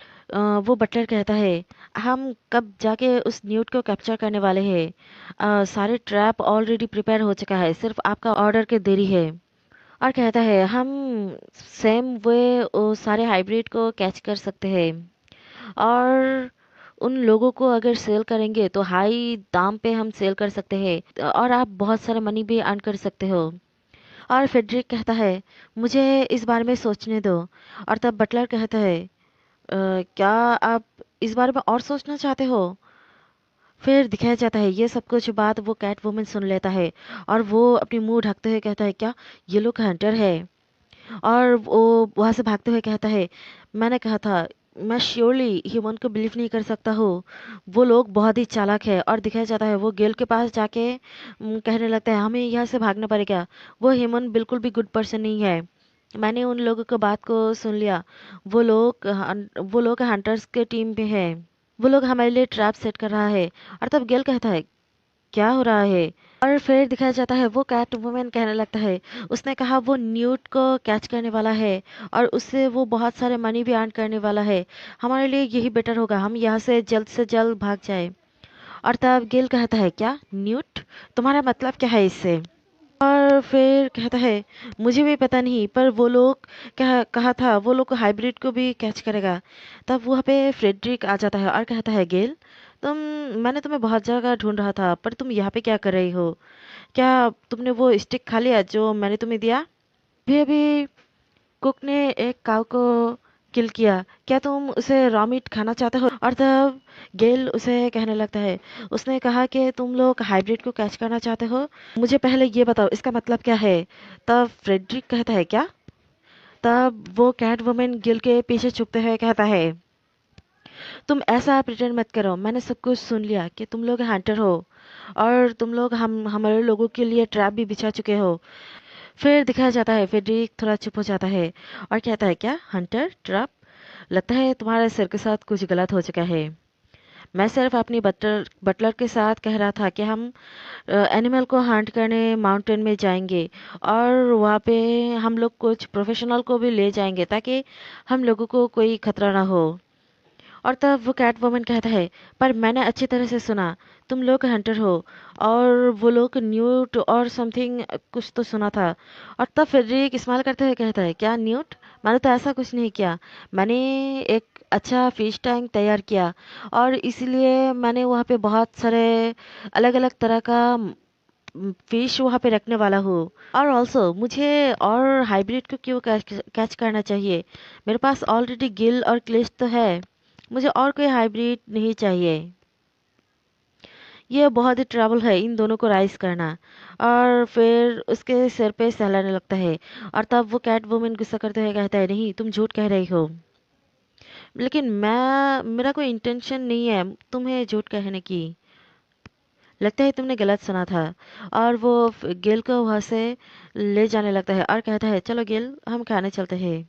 वो बटलर कहता है हम कब जाके उस न्यूट को कैप्चर करने वाले हैं। सारे ट्रैप ऑलरेडी प्रिपेयर हो चुका है, सिर्फ आपका ऑर्डर के देरी है। और कहता है हम सेम वे वो सारे हाइब्रिड को कैच कर सकते हैं और उन लोगों को अगर सेल करेंगे तो हाई दाम पे हम सेल कर सकते हैं और आप बहुत सारा मनी भी अर्न कर सकते हो। और फेडरिक कहता है मुझे इस बारे में सोचने दो। और तब बटलर कहता है क्या आप इस बारे में और सोचना चाहते हो। फिर दिखाया जाता है ये सब कुछ बात वो कैट वुमन सुन लेता है और वो अपनी मुंह ढकते हुए कहता है क्या ये लोग हंटर है। और वो वहां से भागते हुए कहता है मैंने कहा था मैं श्योरली ह्यूमन को बिलीव नहीं कर सकता हूँ। वो लोग बहुत ही चालाक है। और दिखाया जाता है वो गेल के पास जाके कहने लगता है हमें यहाँ से भागना पड़ेगा। वो ह्यूमन बिल्कुल भी गुड पर्सन नहीं है। मैंने उन लोगों की बात को सुन लिया। वो लोग हंटर्स के टीम में है। वो लोग हमारे लिए ट्रैप सेट कर रहा है। और तब गेल कहता है क्या हो रहा है। और फिर दिखाया जाता है वो कैट वुमेन कहने लगता है उसने कहा वो न्यूट को कैच करने वाला है और उससे वो बहुत सारे मनी भी अर्न करने वाला है। हमारे लिए यही बेटर होगा हम यहाँ से जल्द भाग जाए। और तब गिल कहता है क्या न्यूट, तुम्हारा मतलब क्या है इससे। और फिर कहता है मुझे भी पता नहीं पर वो लोग क्या कहा था वो लोग हाइब्रिड को भी कैच करेगा। तब वहाँ पे फ्रेडरिक आ जाता है और कहता है गेल तुम मैंने तुम्हें बहुत जगह ढूंढ रहा था पर तुम यहाँ पे क्या कर रही हो। क्या तुमने वो स्टिक खा लिया जो मैंने तुम्हें दिया। अभी अभी कुक ने एक काऊ को किल किया, क्या तुम उसे रॉ मीट खाना चाहते हो। और तब गेल उसे कहने लगता है उसने कहा कि तुम लोग हाइब्रिड को कैच करना चाहते हो, मुझे पहले ये बताओ इसका मतलब क्या है। तब फ्रेडरिक कहता है क्या। तब वो कैट वुमेन गिल के पीछे छुपते हुए कहता है तुम ऐसा प्रिटेंड मत करो, मैंने सब कुछ सुन लिया कि तुम लोग हंटर हो और तुम लोग हम हमारे लोगों के लिए ट्रैप भी बिछा चुके हो। फिर दिखाया जाता है फेडरिक थोड़ा चुप हो जाता है और कहता है क्या हंटर ट्रैप, लगता है तुम्हारे सिर के साथ कुछ गलत हो चुका है। मैं सिर्फ अपनी बटलर के साथ कह रहा था कि हम एनिमल को हंट करने माउंटेन में जाएंगे और वहाँ पे हम लोग कुछ प्रोफेशनल को भी ले जाएंगे ताकि हम लोगों को कोई खतरा ना हो। और तब वो कैट वुमन कहता है पर मैंने अच्छी तरह से सुना तुम लोग हंटर हो और वो लोग न्यूट और समथिंग कुछ तो सुना था। और तब फेडरिक स्माइल करते हुए कहता है क्या न्यूट, मैंने तो ऐसा कुछ नहीं किया। मैंने एक अच्छा फिश टैंक तैयार किया और इसलिए मैंने वहाँ पे बहुत सारे अलग अलग तरह का फिश वहाँ पे रखने वाला हूँ। और ऑल्सो मुझे और हाइब्रिड को क्यों कैच करना चाहिए, मेरे पास ऑलरेडी गिल और क्लिस्ट तो है, मुझे और कोई हाइब्रिड नहीं चाहिए। ये बहुत ही ट्रबल है इन दोनों को राइज करना। और फिर उसके सिर पे सहलाने लगता है। और तब वो कैट वुमन गुस्सा करते हुए कहता है नहीं तुम झूठ कह रही हो, लेकिन मैं मेरा कोई इंटेंशन नहीं है तुम्हें झूठ कहने की, लगता है तुमने गलत सुना था। और वो गेल को वहां से ले जाने लगता है और कहता है चलो गेल हम खाने चलते हैं।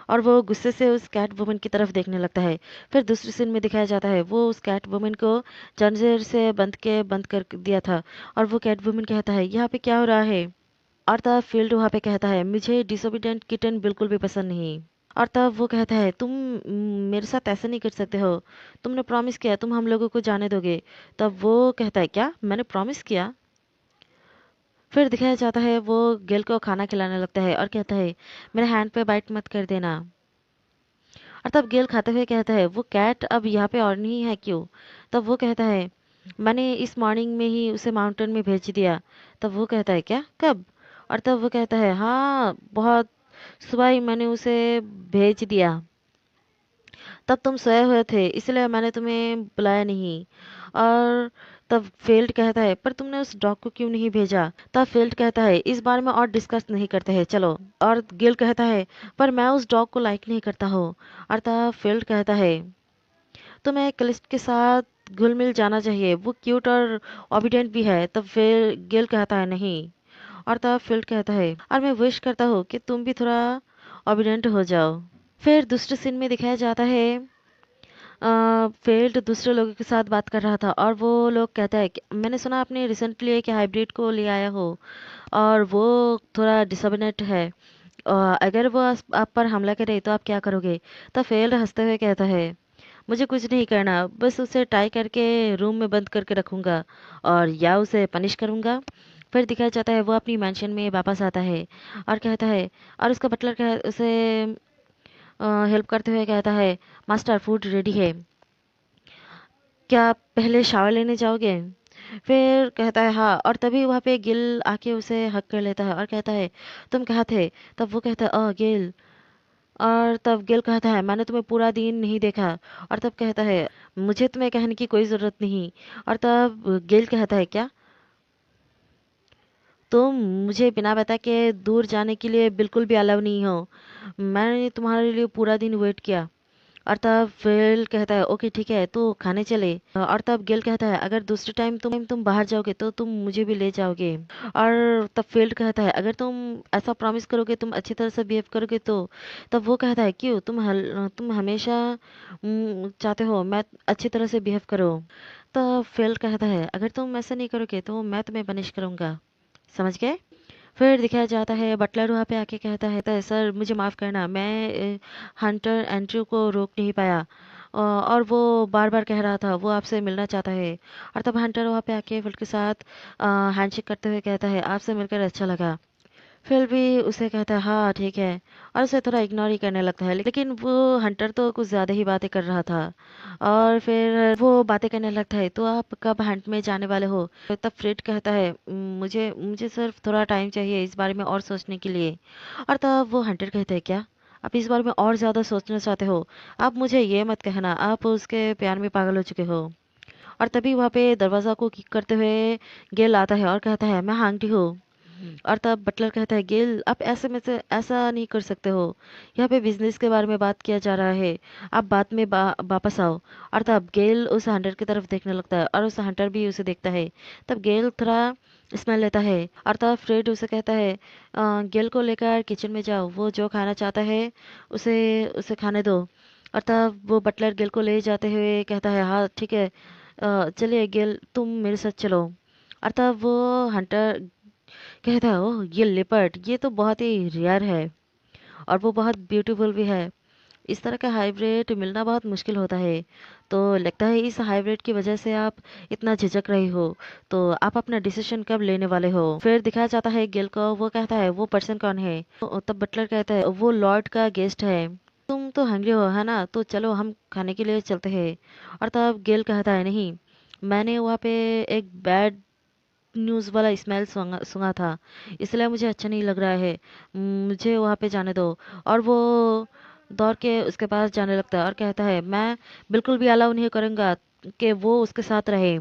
और वो गुस्से से उस कैट वुमन की तरफ देखने लगता है। फिर दूसरी सीन में दिखाया जाता है वो उस कैट वुमन को जंजीर से बंद कर दिया था। और वो कैट वुमन कहता है यहाँ पे क्या हो रहा है। और तब फील्ड वहाँ पे कहता है मुझे डिसोबीडेंट किटन बिल्कुल भी पसंद नहीं। और तब वो कहता है तुम मेरे साथ ऐसा नहीं कर सकते हो, तुमने प्रॉमिस किया तुम हम लोगों को जाने दोगे। तब वो कहता है क्या मैंने प्रॉमिस किया। फिर दिखाया जाता है वो गेल को खाना खिलाने लगता है और कहता है मेरे हैंड पे बाइट मत कर देना। और तब गेल खाते हुए कहता है वो कैट अब यहाँ पे और नहीं है क्यों। तब वो कहता है मैंने इस मॉर्निंग में ही उसे माउंटेन में भेज दिया। तब वो कहता है क्या कब। और तब वो कहता है हाँ बहुत सुबह ही मैंने उसे भेज दिया, तब तुम सोए हुए थे इसलिए मैंने तुम्हें बुलाया नहीं। और तब फेल्ड कहता है पर तुमने उस डॉग को क्यों नहीं भेजा। तब फेल्ड कहता है इस बारे में और डिस्कस नहीं करते हैं चलो। और गिल कहता है पर मैं उस डॉग को लाइक नहीं करता हूँ। और तब फेल्ड कहता है तुम्हें कलिस्ट के साथ घुल मिल जाना चाहिए, वो क्यूट और ओबिडेंट भी है। तब फिर गिल कहता है नहीं। और तब फिल्ड कहता है और मैं विश करता हूँ कि तुम भी थोड़ा ओबिडेंट हो जाओ। फिर दूसरे सीन में दिखाया जाता है फेल्ड दूसरे लोगों के साथ बात कर रहा था और वो लोग कहता है कि मैंने सुना आपने रिसेंटली एक हाइब्रिड को ले आया हो और वो थोड़ा डिसअबनेट है। अगर वो आप पर हमला करे तो आप क्या करोगे। तब फेल्ड हंसते हुए कहता है मुझे कुछ नहीं करना, बस उसे टाई करके रूम में बंद करके रखूंगा और या उसे पनिश करूंगा। फिर दिखाया जाता है वो अपनी मैंशन में वापस आता है और कहता है और उसका बटलर उसे हेल्प करते हुए कहता है मास्टर फूड रेडी है, क्या आप पहले शावर लेने जाओगे। फिर कहता है हाँ। और तभी वहाँ पे गिल आके उसे हक कर लेता है और कहता है तुम कहाँ थे। तब वो कहता है गिल। और तब गिल कहता है मैंने तुम्हें पूरा दिन नहीं देखा। और तब कहता है मुझे तुम्हें कहने की कोई ज़रूरत नहीं। और तब गिल कहता है क्या तुम मुझे बिना बता के दूर जाने के लिए बिल्कुल भी अलाउ नहीं हो। मैंने तुम्हारे लिए पूरा दिन वेट किया। और तब फिल कहता है ओके ठीक है तो खाने चले। और तब गिल कहता है अगर दूसरे टाइम तुम बाहर जाओगे तो तुम मुझे भी ले जाओगे। और तब फील्ड कहता है अगर तुम ऐसा प्रॉमिस करोगे तुम अच्छी तरह से बिहेव करोगे तो। तब वो कहता है क्यों तुम हमेशा चाहते हो मैं अच्छी तरह से बिहेव करो। तब फील्ड कहता है अगर तुम ऐसा नहीं करोगे तो मैं तुम्हें पनिश करूंगा, समझ गए। फिर दिखाया जाता है बटलर वहाँ पे आके कहता है तो सर मुझे माफ़ करना, मैं हंटर एंड्रयू को रोक नहीं पाया। और वो बार बार कह रहा था वो आपसे मिलना चाहता है। और तब हंटर वहाँ पे आके फिल के साथ हैंडशेक करते हुए कहता है आपसे मिलकर अच्छा लगा। फिर भी उसे कहता है हाँ ठीक है और उसे थोड़ा इग्नोर ही करने लगता है। लेकिन वो हंटर तो कुछ ज़्यादा ही बातें कर रहा था। और फिर वो बातें करने लगता है तो आप कब हंट में जाने वाले हो। तब फ्रेड कहता है मुझे मुझे सिर्फ थोड़ा टाइम चाहिए इस बारे में और सोचने के लिए। और तब वो हंटर कहता है क्या आप इस बारे में और ज़्यादा सोचना चाहते हो, आप मुझे ये मत कहना आप उसके प्यार में पागल हो चुके हो। और तभी वहाँ पे दरवाज़ा को किक करते हुए गेल आता है और कहता है मैं आंटी हूँ। और तब बटलर कहता है गेल आप ऐसे में से ऐसा नहीं कर सकते हो, यहाँ पे बिजनेस के बारे में बात किया जा रहा है, आप बाद में वापस आओ। और तब गेल उस हंटर की तरफ देखने लगता है और उस हंटर भी उसे देखता है। तब गेल थोड़ा स्मेल लेता है और तब फ्रेड उसे कहता है गेल को लेकर किचन में जाओ, वो जो खाना चाहता है उसे उसे खाने दो। और तब वो बटलर गेल को ले जाते हुए कहता है हाँ ठीक है चलिए गेल तुम मेरे साथ चलो। और तब वो हंटर कहता है ओह ये लेपर्ड ये तो बहुत ही रेयर है और वो बहुत ब्यूटीफुल भी है। इस तरह का हाइब्रिड मिलना बहुत मुश्किल होता है। तो लगता है इस हाइब्रिड की वजह से आप इतना झिझक रही हो, तो आप अपना डिसीजन कब लेने वाले हो। फिर दिखाया जाता है गिल को, वो कहता है वो पर्सन कौन है। तब बटलर कहता है वो लॉर्ड का गेस्ट है। तुम तो हंग्री हो है ना, तो चलो हम खाने के लिए चलते हैं। और तब गिल कहता है नहीं, मैंने वहाँ पे एक बैड न्यूज़ वाला स्मेल सुना सुना था, इसलिए मुझे अच्छा नहीं लग रहा है, मुझे वहाँ पे जाने दो। और वो दौड़ के उसके पास जाने लगता है और कहता है मैं बिल्कुल भी अलाउ नहीं करूँगा कि वो उसके साथ रहे।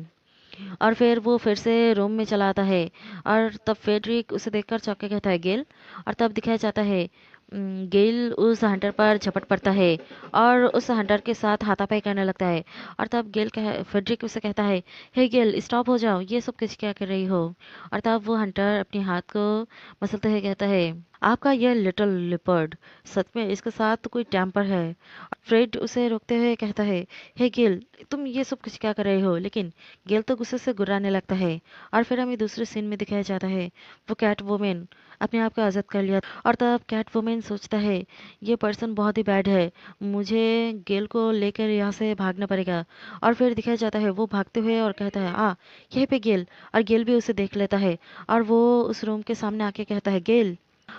और फिर वो फिर से रूम में चला आता है और तब फेडरिक उसे देखकर चौंक के कहता है गेल। और तब दिखाया जाता है गेल उस हंटर पर झपट पड़ता है और उस हंटर के साथ हाथापाई करने लगता है। और तब फेडरिक उसे कहता है हे गेल स्टॉप हो जाओ, ये सब कुछ क्या कर रही हो। और तब वो हंटर अपने हाथ को मसलते हुए कहता है आपका यह लिटिल लिपर्ड सच में इसके साथ तो कोई टेम्पर है। फ्रेड उसे रोकते हुए कहता है हे गेल तुम ये सब कुछ क्या कर रहे हो। लेकिन गेल तो गुस्से से गुर्राने लगता है। और फिर हमें दूसरे सीन में दिखाया जाता है वो कैट वुमेन अपने आप को आज़ाद कर लिया। और तब कैट वुमेन सोचता है ये पर्सन बहुत ही बैड है, मुझे गेल को लेकर यहाँ से भागना पड़ेगा। और फिर दिखाया जाता है वो भागते हुए और कहता है यहीं पे गेल। और गेल भी उसे देख लेता है और वो उस रूम के सामने आके कहता है गेल।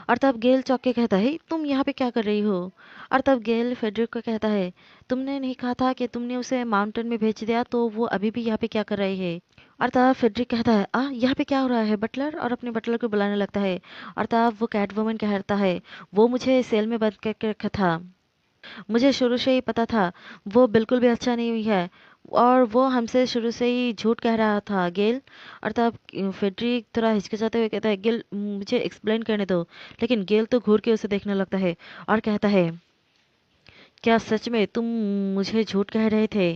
और तब गेल चौंक के कहता है तुम यहाँ पे क्या कर रही हो। और तब गेल फेडरिक को कहता है तुमने नहीं कहा था कि तुमने उसे माउंटेन में भेज दिया, तो वो अभी भी यहाँ पे क्या कर रही है। और तब फेडरिक कहता है यहाँ पे क्या हो रहा है बटलर, और अपने बटलर को बुलाने लगता है। और तब वो कैट वुमन कहता है वो मुझे सेल में बंद करके रखा था, मुझे शुरू से ही पता था वो बिल्कुल भी अच्छा नहीं हुई है, और वो हमसे शुरू से ही झूठ कह रहा था गेल। और तब फेड्रिक थोड़ा हिचकिचाते हुए कहता है, गेल मुझे एक्सप्लेन करने दो। लेकिन गेल तो घूर के उसे देखने लगता है और कहता है, क्या सच में तुम मुझे झूठ कह रहे थे?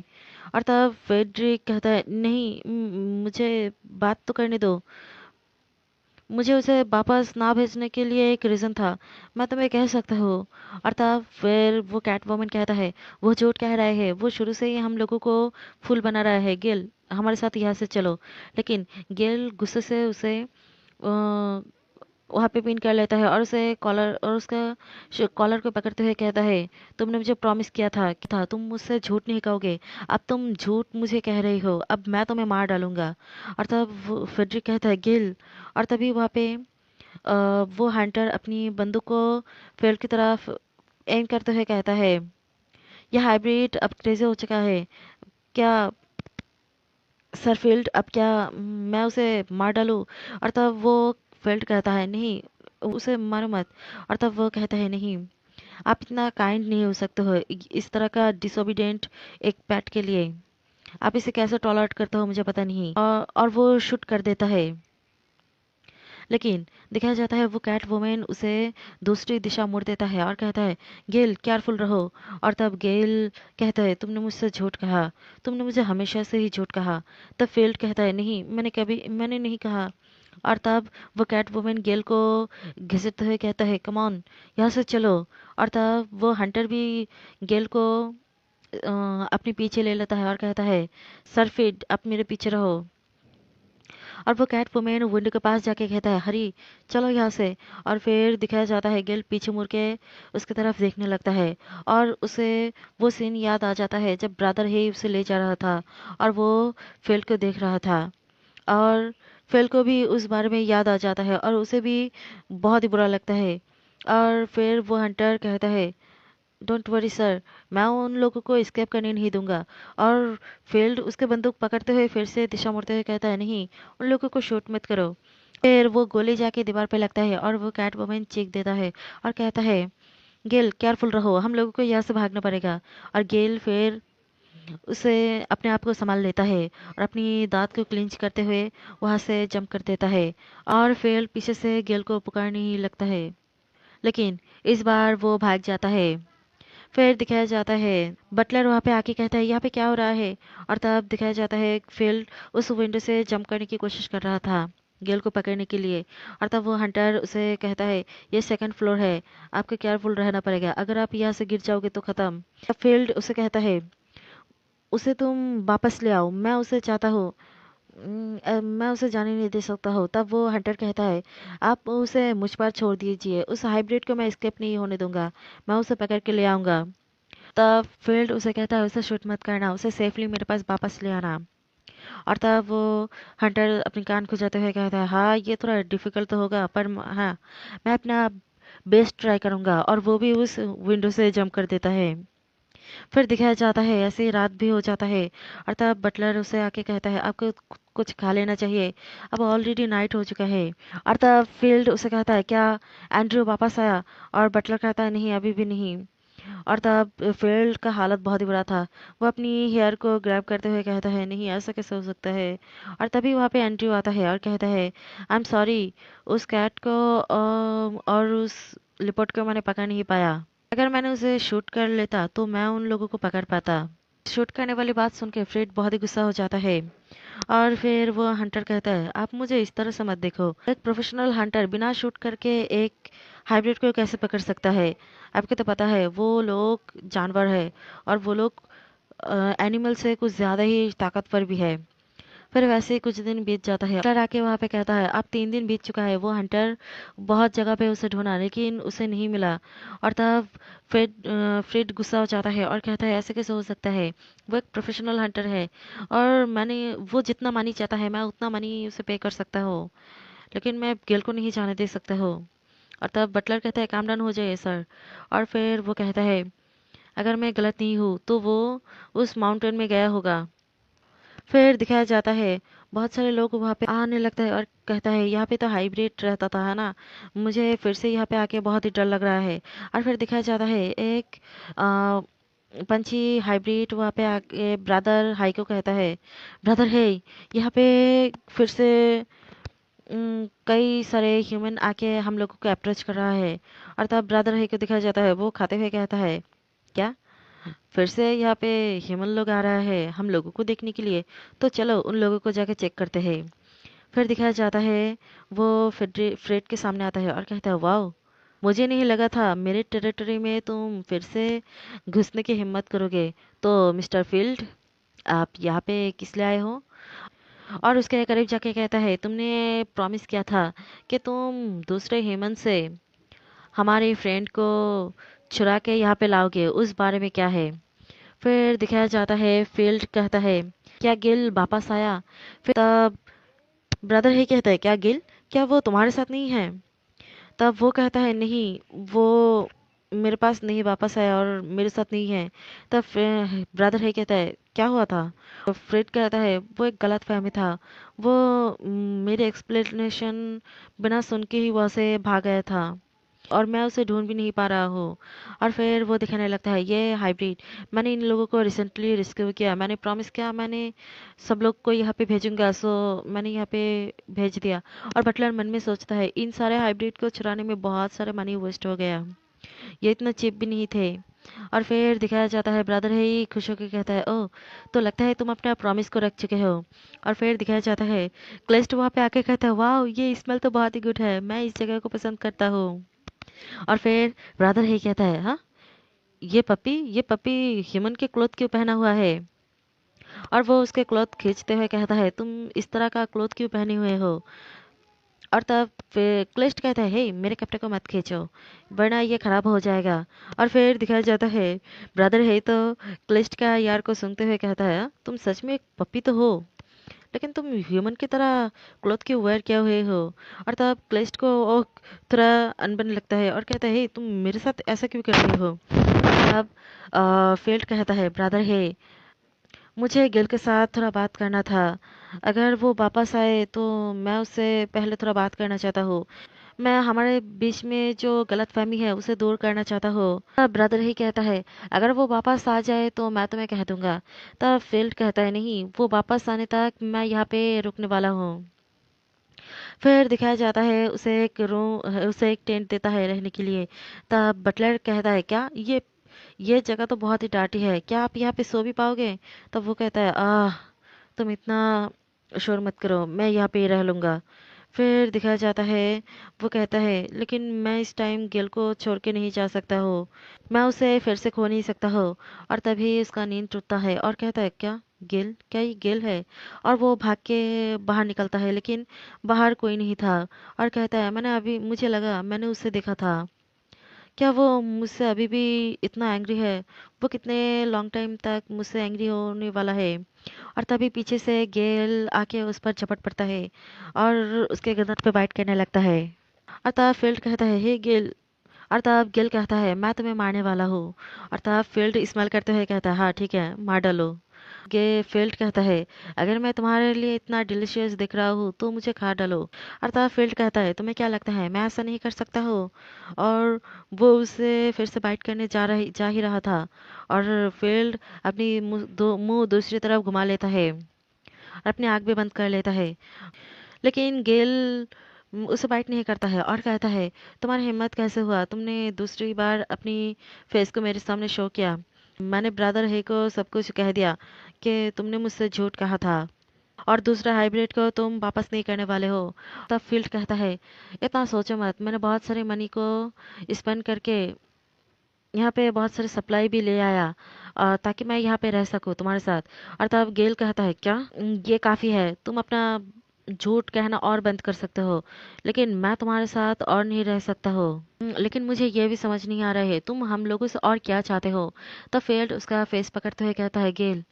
और तब फेड्रिक कहता है, नहीं मुझे बात तो करने दो। मुझे उसे वापस ना भेजने के लिए एक रीज़न था, मैं तुम्हें कह सकता हूँ। और तब फिर वो कैट वोमन कहता है, वो झूठ कह रहे हैं, वो शुरू से ही हम लोगों को फूल बना रहा है। गेल हमारे साथ यहाँ से चलो। लेकिन गेल गुस्से से उसे वहाँ पे पिन कर लेता है और उसे कॉलर और उसका कॉलर को पकड़ते हुए कहता है, तुमने मुझे प्रॉमिस किया था तुम मुझसे झूठ नहीं कहोगे। अब तुम झूठ मुझे कह रही हो, अब मैं तुम्हें मार डालूंगा। और तब फेड्रिक कहता है, गिल। और तभी वहाँ पे वो हंटर अपनी बंदूक को फील्ड की तरफ एम करते हुए कहता है, यह हाइब्रिड अब क्रेजी हो चुका है क्या सरफील्ड? अब क्या मैं उसे मार डालूं? और तब वो फील्ड कहता है, नहीं उसे मारो मत। और तब वो कहता है, नहीं आप इतना काइंड नहीं हो सकते हो इस तरह का डिसोबीडियंट एक पेट के लिए। आप इसे कैसे टॉलरेट करते हो मुझे पता नहीं। और वो शूट कर देता है। लेकिन दिखाया जाता है वो कैट वुमेन उसे दूसरी दिशा मोड़ देता है और कहता है, गेल केयरफुल रहो। और तब गेल कहता है, तुमने मुझसे झूठ कहा, तुमने मुझे हमेशा से ही झूठ कहा। तब फील्ड कहता है, नहीं मैंने नहीं कहा। और तब वो कैट वुमेन गेल को घसीटते हुए कहता है, कम ऑन यहाँ से चलो। और तब वो हंटर भी गेल को अपने पीछे ले लेता है और कहता है, सरफिड आप मेरे पीछे रहो। और वो कैट वुमेन विंडो के पास जाके कहता है, हरी चलो यहाँ से। और फिर दिखाया जाता है गिल पीछे मुड़ के उसकी तरफ देखने लगता है और उसे वो सीन याद आ जाता है जब ब्रदर ही उसे ले जा रहा था और वो फील्ड को देख रहा था। और फील्ड को भी उस बारे में याद आ जाता है और उसे भी बहुत ही बुरा लगता है। और फिर वो हंटर कहता है, डोंट वरी सर, मैं उन लोगों को एस्केप करने नहीं दूंगा। और फील्ड उसके बंदूक पकड़ते हुए फिर से दिशा मुड़ते हुए कहता है, नहीं उन लोगों को शूट मत करो। फिर वो गोली जाके दीवार पे लगता है और वो कैट वुमन चीख देता है और कहता है, गेल केयरफुल रहो, हम लोगों को यहाँ से भागना पड़ेगा। और गेल फिर उसे अपने आप को संभाल लेता है और अपनी दांत को क्लिंच करते हुए वहां से जंप कर देता है। और फिर पीछे से गेल को पुकारने ही लगता है। लेकिन इस बार वो भाग जाता है। फिर दिखाया जाता है बटलर वहां पे आके कहता है, यहाँ पे क्या हो रहा है? और तब दिखाया जाता है फील्ड उस विंडो से जंप करने की कोशिश कर रहा था गेल को पकड़ने के लिए। और तब वो हंटर उसे कहता है, ये सेकंड फ्लोर है, आपको केयरफुल रहना पड़ेगा, अगर आप यहाँ से गिर जाओगे तो खत्म। तब फील्ड उसे कहता है, उसे तुम वापस ले आओ, मैं उसे चाहता हूँ, मैं उसे जाने नहीं दे सकता हूँ। तब वो हंटर कहता है, आप उसे मुझ पर छोड़ दीजिए, उस हाइब्रिड को मैं एस्केप नहीं होने दूंगा, मैं उसे पकड़ के ले आऊंगा। तब फील्ड उसे कहता है, उसे शूट मत करना, उसे सेफली मेरे पास वापस ले आना। और तब वो हंटर अपनी कान खुजाते हुए कहता है, हाँ ये थोड़ा डिफिकल्ट तो होगा पर हाँ मैं अपना बेस्ट ट्राई करूंगा। और वो भी उस विंडो से जंप कर देता है। फिर दिखाया जाता है ऐसे ही रात भी हो जाता है। और तब बटलर उसे आके कहता है, आपको कुछ खा लेना चाहिए, अब ऑलरेडी नाइट हो चुका है। और तब फील्ड उसे कहता है, क्या एंड्रयू वापस आया? और बटलर कहता है, नहीं अभी भी नहीं। और तब फील्ड का हालत बहुत ही बुरा था। वो अपनी हेयर को ग्रैब करते हुए कहता है, नहीं ऐसा कैसे हो सकता है? और तभी वहाँ पे एंड्रयू आता है और कहता है, आई एम सॉरी, उस कैट को और उस लिपोर्ट को मैंने पकड़ नहीं पाया, अगर मैंने उसे शूट कर लेता तो मैं उन लोगों को पकड़ पाता। शूट करने वाली बात सुन के फ्रेड बहुत ही गुस्सा हो जाता है। और फिर वो हंटर कहता है, आप मुझे इस तरह से मत देखो, एक प्रोफेशनल हंटर बिना शूट करके एक हाइब्रिड को कैसे पकड़ सकता है? आपको तो पता है वो लोग जानवर है और वो लोग एनिमल से कुछ ज्यादा ही ताकतवर भी है। फिर वैसे ही कुछ दिन बीत जाता है। हंटर आके वहां पे कहता है, अब 3 दिन बीत चुका है। वो हंटर बहुत जगह पे उसे ढूंढा लेकिन उसे नहीं मिला। और तब फ्रेड गुस्सा हो जाता है और कहता है, ऐसे कैसे हो सकता है, वो एक प्रोफेशनल हंटर है और मैंने वो जितना मनी चाहता है मैं उतना मनी उसे पे कर सकता हूँ, लेकिन मैं गेल को नहीं जाने दे सकता हूँ। और तब बटलर कहता है, काम डन हो जाए सर। और फिर वो कहता है, अगर मैं गलत नहीं हूँ तो वो उस माउंटेन में गया होगा। फिर दिखाया जाता है बहुत सारे लोग वहाँ पे आने लगता है और कहता है, यहाँ पे तो हाइब्रिड रहता था है ना, मुझे फिर से यहाँ पे आके बहुत ही डर लग रहा है। और फिर दिखाया जाता है एक पंछी हाइब्रिड वहाँ पे आके ब्रदर हाई को कहता है, ब्रदर है यहाँ पे फिर से कई सारे ह्यूमन आके हम लोगों को अप्रोच कर रहा है। और तब ब्रदर हाई को दिखाया जाता है, वो खाते हुए कहता है, क्या फिर से यहाँ पे ह्यूमन लोग आ रहा है हम लोगों को देखने के लिए, तो चलो उन लोगों को जाके चेक करते हैं। फिर दिखाया जाता है वो फ्रेड के सामने आता है और कहता है, वाओ, मुझे नहीं लगा था मेरे टेरिटरी में तुम फिर से घुसने की हिम्मत करोगे। तो मिस्टर फील्ड, आप यहाँ पे किस लिए आए हो? और उसके करीब जाके कहता है, तुमने प्रॉमिस किया था कि तुम दूसरे ह्यूमन से हमारे फ्रेंड को चुरा के यहाँ पे लाओगे, उस बारे में क्या है? फिर दिखाया जाता है फील्ड कहता है, क्या गिल वापस आया? फिर तब ब्रदर ही कहता है, क्या गिल, क्या वो तुम्हारे साथ नहीं है? तब वो कहता है, नहीं, वो मेरे पास नहीं वापस आया और मेरे साथ नहीं है। तब ब्रदर है कहता है, क्या हुआ था? तो फ्रेड कहता है, वो एक गलत फहमी था, वो मेरे एक्सप्लेनेशन बिना सुन के ही वहाँ से भाग गया था और मैं उसे ढूंढ भी नहीं पा रहा हूँ। और फिर वो दिखाने लगता है, ये हाइब्रिड, मैंने इन लोगों को रिसेंटली रिस्क्यू किया, मैंने प्रॉमिस किया मैंने सब लोग को यहाँ पे भेजूंगा, सो मैंने यहाँ पे भेज दिया। और बटलर मन में सोचता है, इन सारे हाइब्रिड को चुराने में बहुत सारे मनी वेस्ट हो गया, ये इतना चिप भी नहीं थे। और फिर दिखाया जाता है ब्रदर है ही खुश होकर कहता है, ओह, तो लगता है तुम अपना प्रॉमिस को रख चुके हो। और फिर दिखाया जाता है क्लेस्ट वहाँ पे आके कहता है, वाह, ये स्मेल तो बहुत ही गुड है, मैं इस जगह को पसंद करता हूँ। और फिर ब्रदर ही कहता है, हाँ, ये पपी ह्यूमन के क्लोथ क्यों पहना हुआ है? और वो उसके क्लोथ खींचते हुए कहता है, तुम इस तरह का क्लोथ क्यों पहने हुए हो? और तब फिर क्लिस्ट कहता है, हे, मेरे कपड़े को मत खींचो वरना ये खराब हो जाएगा। और फिर दिखाया जाता है ब्रदर है तो क्लिस्ट का यार को सुनते हुए कहता है, "हाँ, तुम सच में एक पपी तो हो, लेकिन तुम ह्यूमन की तरह क्लॉथ क्यों वेयर किए हुए हो?" और तब क्लिस्ट को वो थोड़ा अनबन लगता है और कहता है, "हे, तुम मेरे साथ ऐसा क्यों कर रहे हो?" तब फील्ड कहता है, ब्रदर है, मुझे गिल के साथ थोड़ा बात करना था, अगर वो वापस आए तो मैं उससे पहले थोड़ा बात करना चाहता हूँ, मैं हमारे बीच में जो गलतफहमी है उसे दूर करना चाहता हूँ। तब ब्रदर ही कहता है, अगर वो वापस आ जाए तो मैं तुम्हें कह दूंगा। तब फील्ड कहता है, नहीं, वो वापस आने तक मैं यहाँ पे रुकने वाला हूँ। फिर दिखाया जाता है उसे एक टेंट देता है रहने के लिए। तब बटलर कहता है, क्या ये जगह तो बहुत ही डांटी है, क्या आप यहाँ पे सो भी पाओगे? तब वो कहता है, तुम इतना शोर मत करो, मैं यहाँ पे ही रह लूंगा। फिर दिखाया जाता है वो कहता है, लेकिन मैं इस टाइम गिल को छोड़ के नहीं जा सकता हूँ, मैं उसे फिर से खो नहीं सकता हूँ। और तभी उसका नींद टूटता है और कहता है, क्या ये गिल है? और वो भाग के बाहर निकलता है, लेकिन बाहर कोई नहीं था। और कहता है, मुझे लगा मैंने उसे देखा था, क्या वो मुझसे अभी भी इतना एंग्री है? वो कितने लॉन्ग टाइम तक मुझसे एंग्री होने वाला है? और तभी पीछे से गेल आके उस पर झपट पड़ता है और उसके गर्दन पे बाइट करने लगता है। और तब फील्ड कहता है, हे गेल। और तब गेल कहता है, मैं तुम्हें मारने वाला हूँ। और तब फील्ड स्माइल करते हुए कहता है, हाँ ठीक है, मार डालो। गे फील्ड कहता है, अगर मैं तुम्हारे लिए इतना डिलीशियस दिख रहा हूँ तो मुझे खा डालो। और तब फील्ड कहता है, तुम्हें क्या लगता है मैं ऐसा नहीं कर सकता हूँ? और वो उसे फिर से बाइट करने जा ही रहा था। और फील्ड अपनी मुंह दूसरी तरफ घुमा लेता है और अपनी आँख भी बंद कर लेता है। लेकिन गेल उसे बाइट नहीं करता है और कहता है, तुम्हारी हिम्मत कैसे हुआ, तुमने दूसरी बार अपनी फेस को मेरे सामने शो किया? मैंने ब्रदर है को सब कुछ कह दिया कि तुमने मुझसे झूठ कहा था और दूसरा हाइब्रिड को तुम वापस नहीं करने वाले हो। तब फील्ड कहता है, इतना सोचो मत, मैंने बहुत सारे मनी को स्पेंड करके यहाँ पे बहुत सारे सप्लाई भी ले आया ताकि मैं यहाँ पे रह सकूँ तुम्हारे साथ। और तब गेल कहता है, क्या ये काफी है, तुम अपना झूठ कहना और बंद कर सकते हो, लेकिन मैं तुम्हारे साथ और नहीं रह सकता हो। लेकिन मुझे ये भी समझ नहीं आ रहा है तुम हम लोगों से और क्या चाहते हो? तब फेल्ड उसका फेस पकड़ते हुए कहता है, गेल,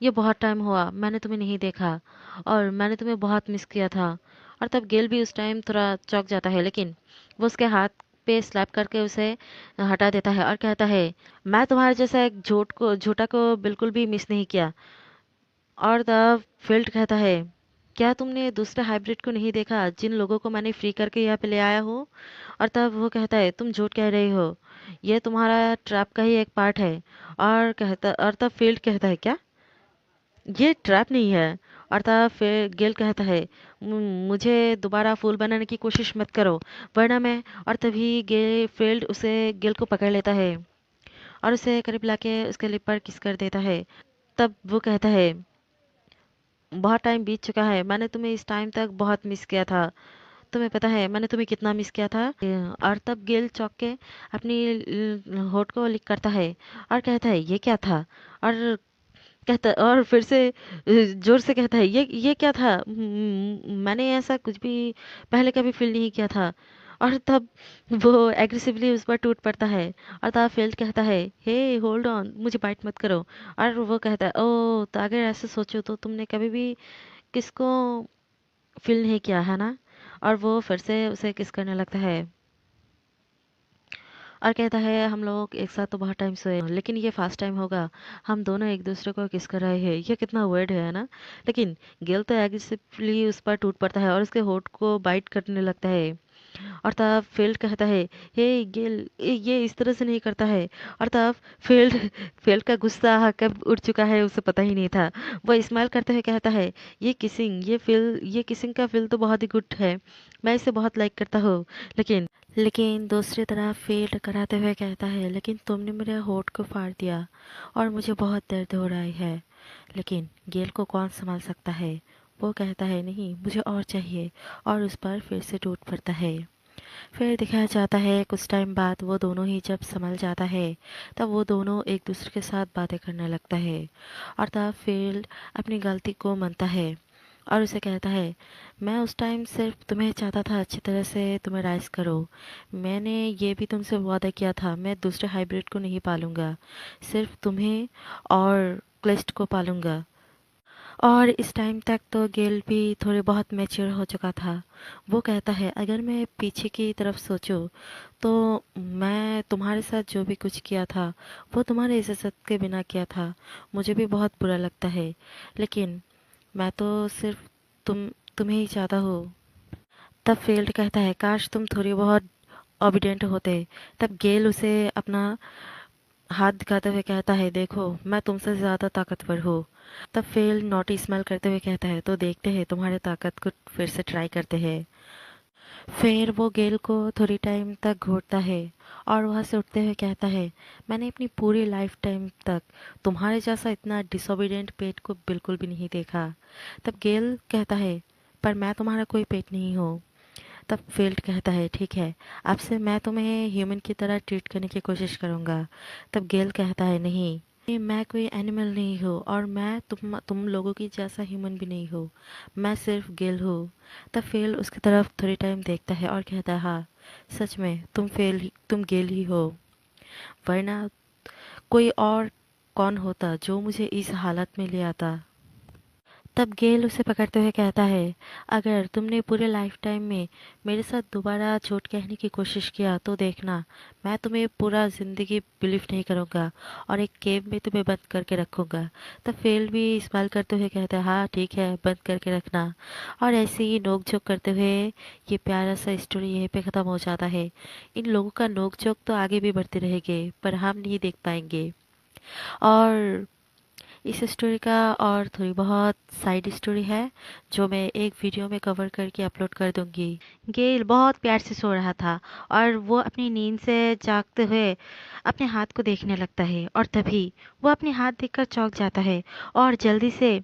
ये बहुत टाइम हुआ मैंने तुम्हें नहीं देखा और मैंने तुम्हें बहुत मिस किया था। और तब गेल भी उस टाइम थोड़ा चौंक जाता है, लेकिन वो उसके हाथ पे स्लैप करके उसे हटा देता है और कहता है, मैं तुम्हारे जैसा एक झूठा को बिल्कुल भी मिस नहीं किया। और तब फील्ड कहता है, क्या तुमने दूसरे हाइब्रिड को नहीं देखा जिन लोगों को मैंने फ्री करके यहाँ पे ले आया हूँ? और तब वो कहता है, तुम झूठ कह रही हो, ये तुम्हारा ट्रैप का ही एक पार्ट है। और तब फील्ड कहता है, क्या ये ट्रैप नहीं है? और तब फिर गेल कहता है, मुझे दोबारा फूल बनाने की कोशिश मत करो, वरना मैं। और तभी फील्ड उसे गेल को पकड़ लेता है और उसे करीब लाके उसके लिप पर किस कर देता है। तब वो कहता है, बहुत टाइम बीत चुका है, मैंने तुम्हें इस टाइम तक बहुत मिस किया था। तुम्हें पता है मैंने तुम्हें कितना मिस किया था? और तब गेल चौंक के अपनी होठ को लिक करता है और कहता है, ये क्या था? और और फिर से जोर से कहता है, ये क्या था? मैंने ऐसा कुछ भी पहले कभी फील नहीं किया था। और तब वो एग्रेसिवली उस पर टूट पड़ता है। और तब फील्ड कहता है, हे होल्ड ऑन, मुझे बाइट मत करो। और वो कहता है, ओ तो अगर ऐसे सोचो तो तुमने कभी भी किसको फील नहीं किया है ना? और वो फिर से उसे किस करने लगता है और कहता है, हम लोग एक साथ तो बहुत टाइम सोए, लेकिन ये फर्स्ट टाइम होगा हम दोनों एक दूसरे को किस कर रहे हैं। ये कितना वर्ड है ना? लेकिन गेल तो एग्रेसिवली उस पर टूट पड़ता है और उसके होठ को बाइट करने लगता है। और तब फील्ड कहता है, हे गेल, ये इस तरह से नहीं करता है। और तब फील्ड फील्ड का गुस्सा कब उड़ चुका है उसे पता ही नहीं था। वो स्माइल करते हुए कहता है, ये किसिंग का फील तो बहुत ही गुड है, मैं इसे बहुत लाइक करता हूँ। लेकिन लेकिन दूसरी तरफ फील्ड कराते हुए कहता है, लेकिन तुमने मेरे होठ को फाड़ दिया और मुझे बहुत दर्द हो रहा है। लेकिन गेल को कौन संभाल सकता है? वो कहता है, नहीं मुझे और चाहिए। और उस पर फिर से टूट पड़ता है। फिर दिखाया जाता है कुछ टाइम बाद वो दोनों ही जब संभल जाता है, तब वो दोनों एक दूसरे के साथ बातें करने लगता है। और तब फील्ड अपनी गलती को मानता है और उसे कहता है, मैं उस टाइम सिर्फ तुम्हें चाहता था अच्छी तरह से तुम्हें राइज करो। मैंने ये भी तुमसे वादा किया था, मैं दूसरे हाइब्रिड को नहीं पालूंगा, सिर्फ तुम्हें और क्लिस्ट को पालूंगा। और इस टाइम तक तो गेल भी थोड़ी बहुत मैच्योर हो चुका था। वो कहता है, अगर मैं पीछे की तरफ सोचूं तो मैं तुम्हारे साथ जो भी कुछ किया था वो तुम्हारे इजाज़त के बिना किया था। मुझे भी बहुत बुरा लगता है, लेकिन मैं तो सिर्फ तुम्हें ही चाहता हूँ। तब फील्ड कहता है, काश तुम थोड़ी बहुत ओबिडेंट होते। तब गेल उसे अपना हाथ दिखाते हुए कहता है, देखो मैं तुमसे ज्यादा ताकतवर हूँ। तब फेल नोटी स्माइल करते हुए कहता है, तो देखते हैं तुम्हारे ताकत को फिर से ट्राई करते हैं। फिर वो गेल को थोड़ी टाइम तक घूरता है और वहां से उठते हुए कहता है, मैंने अपनी पूरी लाइफ टाइम तक तुम्हारे जैसा इतना डिसोबीडियंट पेट को बिल्कुल भी नहीं देखा। तब गेल कहता है, पर मैं तुम्हारा कोई पेट नहीं हूँ। तब फील्ड कहता है, ठीक है, अब से मैं तुम्हें ह्यूमन की तरह ट्रीट करने की कोशिश करूंगा। तब गेल कहता है, नहीं, मैं कोई एनिमल नहीं हूँ और मैं तुम लोगों की जैसा ह्यूमन भी नहीं हूँ, मैं सिर्फ गेल हूँ। तब फील्ड उसकी तरफ थोड़ी टाइम देखता है और कहता है, हाँ सच में तुम गेल ही हो, वरना कोई और कौन होता जो मुझे इस हालत में ले आता। तब गेल उसे पकड़ते हुए कहता है, अगर तुमने पूरे लाइफ टाइम में मेरे साथ दोबारा झूठ कहने की कोशिश किया तो देखना, मैं तुम्हें पूरा जिंदगी बिलीव नहीं करूंगा और एक केव में तुम्हें बंद करके रखूंगा। तब फेल भी स्माइल करते हुए कहता है, हाँ ठीक है, बंद करके रखना। और ऐसे ही नोक झोंक करते हुए ये प्यारा सा स्टोरी यहीं पे ख़त्म हो जाता है। इन लोगों का नोक झोंक तो आगे भी बढ़ते रहेंगे पर हम नहीं देख पाएंगे। और इस स्टोरी का और थोड़ी बहुत साइड स्टोरी है जो मैं एक वीडियो में कवर करके अपलोड कर दूंगी। गेल बहुत प्यार से सो रहा था और वो अपनी नींद से जागते हुए अपने हाथ को देखने लगता है और तभी वो अपने हाथ देखकर चौंक जाता है और जल्दी से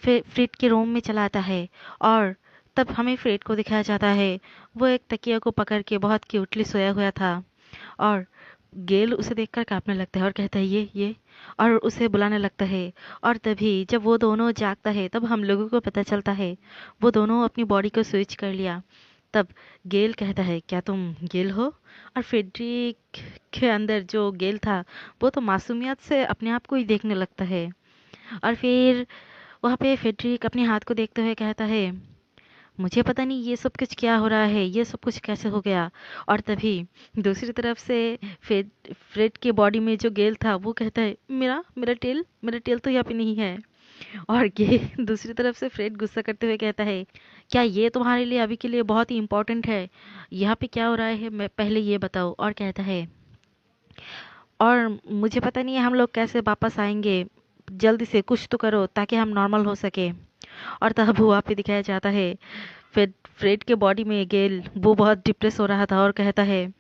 फ्रेड के रूम में चला आता है। और तब हमें फ्रेड को दिखाया जाता है, वो एक तकिया को पकड़ के बहुत क्यूटली सोया हुआ था। और गेल उसे देखकर कांपने लगता है और कहता है, ये और उसे बुलाने लगता है। और तभी जब वो दोनों जागता है तब हम लोगों को पता चलता है वो दोनों अपनी बॉडी को स्विच कर लिया। तब गेल कहता है, क्या तुम गेल हो? और फ्रेडरिक के अंदर जो गेल था वो तो मासूमियत से अपने आप को ही देखने लगता है। और फिर वहाँ पे फ्रेडरिक अपने हाथ को देखते हुए कहता है, मुझे पता नहीं ये सब कुछ क्या हो रहा है, ये सब कुछ कैसे हो गया। और तभी दूसरी तरफ से फ्रेड के बॉडी में जो गेल था वो कहता है, मेरा टेल तो यहाँ पे नहीं है। और ये दूसरी तरफ से फ्रेड गुस्सा करते हुए कहता है, क्या ये तुम्हारे लिए अभी के लिए बहुत ही इम्पोर्टेंट है? यहाँ पे क्या हो रहा है मैं पहले ये बताओ। और कहता है, और मुझे पता नहीं है हम लोग कैसे वापस आएंगे। जल्दी से कुछ तो करो ताकि हम नॉर्मल हो सके। और तब वहाँ पे दिखाया जाता है फिर फ्रेड के बॉडी में गेल वो बहुत डिप्रेस हो रहा था और कहता है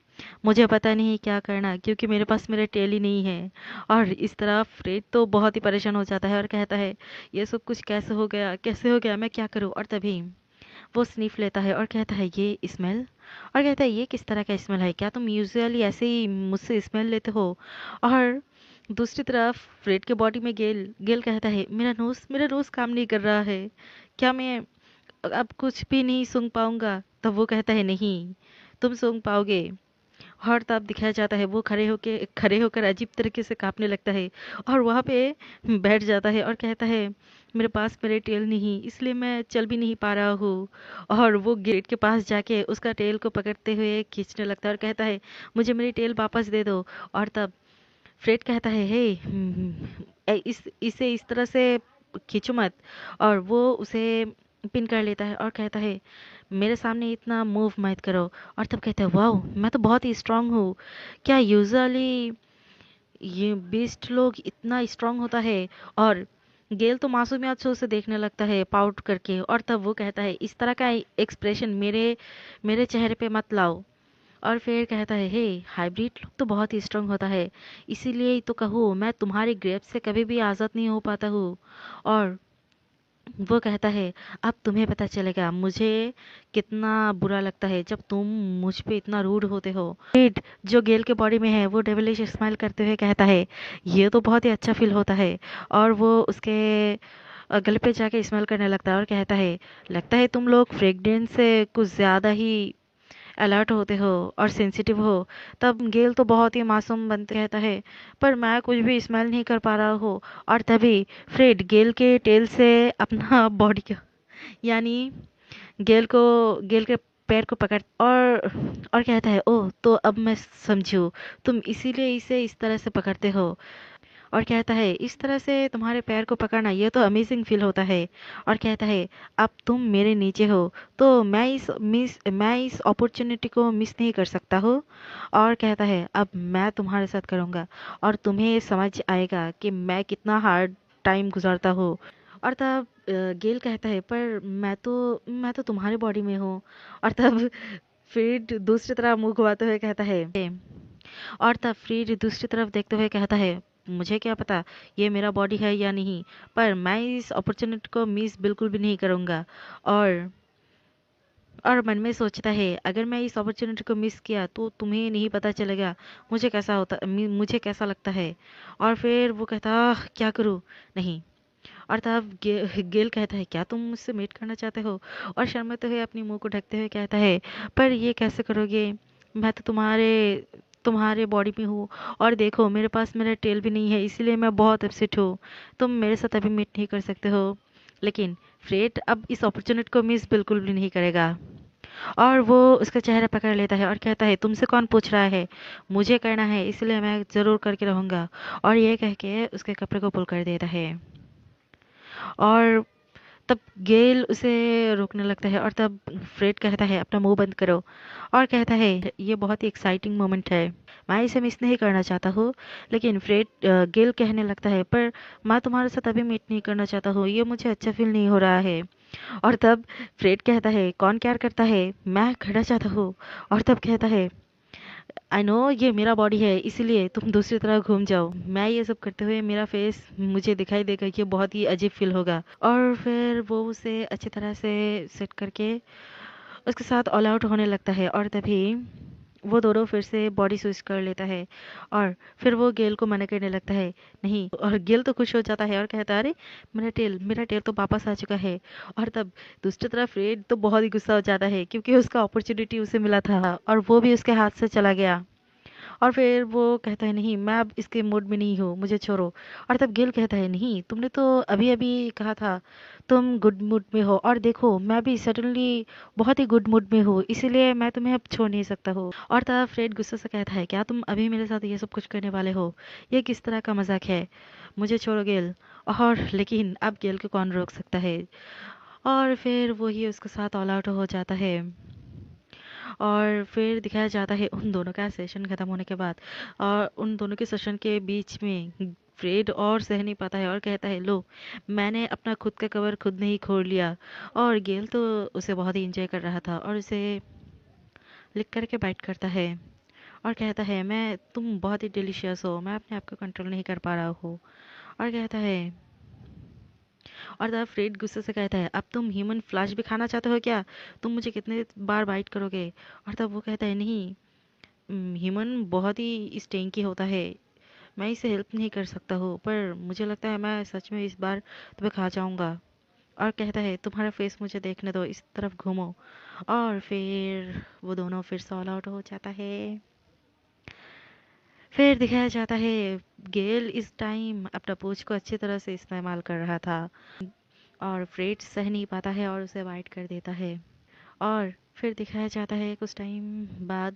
मुझे पता नहीं क्या करना क्योंकि मेरे पास मेरे टेल ही नहीं है। और इस तरह फ्रेड तो बहुत ही परेशान हो जाता है और कहता है ये सब कुछ कैसे हो गया मैं क्या करूँ। और तभी वो स्निफ लेता है और कहता है ये स्मेल। और कहता है ये किस तरह का स्मेल है, क्या तुम यूजुअली ऐसे ही मुझसे स्मेल लेते हो। और दूसरी तरफ फ्रेड के बॉडी में गेल गेल कहता है मेरा नोज काम नहीं कर रहा है, क्या मैं अब कुछ भी नहीं सूंघ पाऊंगा। तब वो कहता है नहीं, तुम सूंघ पाओगे। और तब दिखाया जाता है वो खड़े होकर अजीब तरीके से कांपने लगता है और वहाँ पे बैठ जाता है और कहता है मेरे पास मेरे टेल नहीं इसलिए मैं चल भी नहीं पा रहा हूँ। और वो गेट के पास जाके उसका टेल को पकड़ते हुए खींचने लगता है और कहता है मुझे मेरी टेल वापस दे दो। और तब फ्रेड कहता है हे इसे इस तरह से खींचो मत। और वो उसे पिन कर लेता है और कहता है मेरे सामने इतना मूव मत करो। और तब कहता है वाओ मैं तो बहुत ही स्ट्रांग हूँ, क्या यूजुअली ये बीस्ट लोग इतना स्ट्रांग होता है। और गेल तो मासूमियत से उसे देखने लगता है पाउट करके। और तब वो कहता है इस तरह का एक्सप्रेशन मेरे मेरे चेहरे पे मत लाओ। और फिर कहता है हे हाइब्रिड लोग तो बहुत ही स्ट्रांग होता है, इसीलिए ही तो कहूँ मैं तुम्हारी ग्रेप से कभी भी आज़ाद नहीं हो पाता हूँ। और वो कहता है अब तुम्हें पता चलेगा मुझे कितना बुरा लगता है जब तुम मुझ पे इतना रूड होते हो। रीड जो गेल के बॉडी में है वो डेविलिश स्माइल करते हुए कहता है ये तो बहुत ही अच्छा फील होता है। और वो उसके गले पे जाके स्मेल करने लगता है और कहता है लगता है तुम लोग फ्रेगरेंस से कुछ ज़्यादा ही अलर्ट होते हो और सेंसिटिव हो। तब गेल तो बहुत ही मासूम बनते कहता है पर मैं कुछ भी स्मेल नहीं कर पा रहा हूँ। और तभी फ्रेड गेल के टेल से अपना बॉडी का यानी गेल के पैर को पकड़ और कहता है ओह तो अब मैं समझू, तुम इसीलिए इसे इस तरह से पकड़ते हो। और कहता है इस तरह से तुम्हारे पैर को पकड़ना ये तो अमेजिंग फील होता है। और कहता है अब तुम मेरे नीचे हो तो मैं इस अपॉर्चुनिटी को मिस नहीं कर सकता हूँ। और कहता है अब मैं तुम्हारे साथ करूँगा और तुम्हें समझ आएगा कि मैं कितना हार्ड टाइम गुजारता हूँ। और तब गेल कहता है पर मैं तो तुम्हारी बॉडी में हूँ। और तब फिर दूसरी तरफ मुंह घुमाते हुए कहता है और तब फ्रीड दूसरी तरफ देखते हुए कहता है मुझे क्या पता ये मेरा बॉडी है या नहीं, पर मैं इस अपॉर्चुनिटी को मिस बिल्कुल भी नहीं करूँगा। और और मन में सोचता है अगर मैं इस अपॉर्चुनिटी को मिस किया तो तुम्हें नहीं पता चलेगा मुझे कैसा लगता है। और फिर वो कहता क्या करूँ नहीं। और तब गेल कहता है क्या तुम मुझसे मीट करना चाहते हो। और शर्माते हुए अपनी मुंह को ढकते हुए कहता है पर ये कैसे करोगे, मैं तो तुम्हारे बॉडी में हूँ और देखो मेरे पास मेरा टेल भी नहीं है इसीलिए मैं बहुत अपसेट हूँ, तुम मेरे साथ अभी मीट नहीं कर सकते हो। लेकिन फ्रेड अब इस अपॉर्चुनिटी को मिस बिल्कुल भी नहीं करेगा। और वो उसका चेहरा पकड़ लेता है और कहता है तुमसे कौन पूछ रहा है, मुझे करना है इसलिए मैं ज़रूर करके रहूँगा। और ये कह के उसके कपड़े को पुल कर देता है। और तब गेल उसे रोकने लगता है और तब फ्रेड कहता है अपना मुंह बंद करो। और कहता है ये बहुत ही एक्साइटिंग मोमेंट है, मैं इसे मिस नहीं करना चाहता हूँ। लेकिन गेल कहने लगता है पर मैं तुम्हारे साथ अभी मीट नहीं करना चाहता हूँ, ये मुझे अच्छा फील नहीं हो रहा है। और तब फ्रेड कहता है कौन प्यार करता है, मैं खड़ा चाहता हूँ। और तब कहता है आई नो ये मेरा बॉडी है इसीलिए तुम दूसरी तरफ घूम जाओ, मैं ये सब करते हुए मेरा फेस मुझे दिखाई देगा, ये बहुत ही अजीब फील होगा। और फिर वो उसे अच्छी तरह से सेट करके उसके साथ ऑल आउट होने लगता है। और तभी वो दोनों फिर से बॉडी स्विच कर लेता है। और फिर वो गेल को मना करने लगता है नहीं। और गेल तो खुश हो जाता है और कहता है अरे मेरा टेल तो वापस आ चुका है। और तब दूसरी तरफ रेड तो बहुत ही गुस्सा हो जाता है क्योंकि उसका अपॉर्चुनिटी उसे मिला था और वो भी उसके हाथ से चला गया। और फिर वो कहता है नहीं मैं अब इसके मूड में नहीं हूँ, मुझे छोड़ो। और तब गिल कहता है नहीं तुमने तो अभी अभी कहा था तुम गुड मूड में हो और देखो मैं भी सडनली बहुत ही गुड मूड में हूँ इसीलिए मैं तुम्हें अब छोड़ नहीं सकता हूँ। और तब फ्रेड गुस्से से कहता है क्या तुम अभी मेरे साथ ये सब कुछ करने वाले हो, ये किस तरह का मजाक है, मुझे छोड़ो गेल। और लेकिन अब गेल को कौन रोक सकता है। और फिर वही उसके साथ ऑल आउट हो जाता है। और फिर दिखाया जाता है उन दोनों का सेशन ख़त्म होने के बाद, और उन दोनों के सेशन के बीच में फ्रेड और सह नहीं पाता है और कहता है, लो मैंने अपना खुद का कवर खुद ने ही खोल लिया। और गेल तो उसे बहुत ही इंजॉय कर रहा था और उसे लिख करके बाइट करता है और कहता है, मैं तुम बहुत ही डिलीशियस हो, मैं अपने आप को कंट्रोल नहीं कर पा रहा हूँ। और कहता है, और तब फ्रेड गुस्से से कहता है, अब तुम ह्यूमन फ्लैश भी खाना चाहते हो क्या? तुम मुझे कितने बार बाइट करोगे? और तब वो कहता है, नहीं, ह्यूमन बहुत ही स्टेंकी होता है, मैं इसे हेल्प नहीं कर सकता हूँ, पर मुझे लगता है मैं सच में इस बार तुम्हें खा जाऊंगा। और कहता है, तुम्हारा फेस मुझे देखने दो, इस तरफ घूमो। और फिर वो दोनों फिर से ऑल आउट हो जाता है। फिर दिखाया जाता है गेल इस टाइम अपना पूंछ को अच्छी तरह से इस्तेमाल कर रहा था और फ्रेड सह नहीं पाता है और उसे बाइट कर देता है। और फिर दिखाया जाता है कुछ टाइम बाद,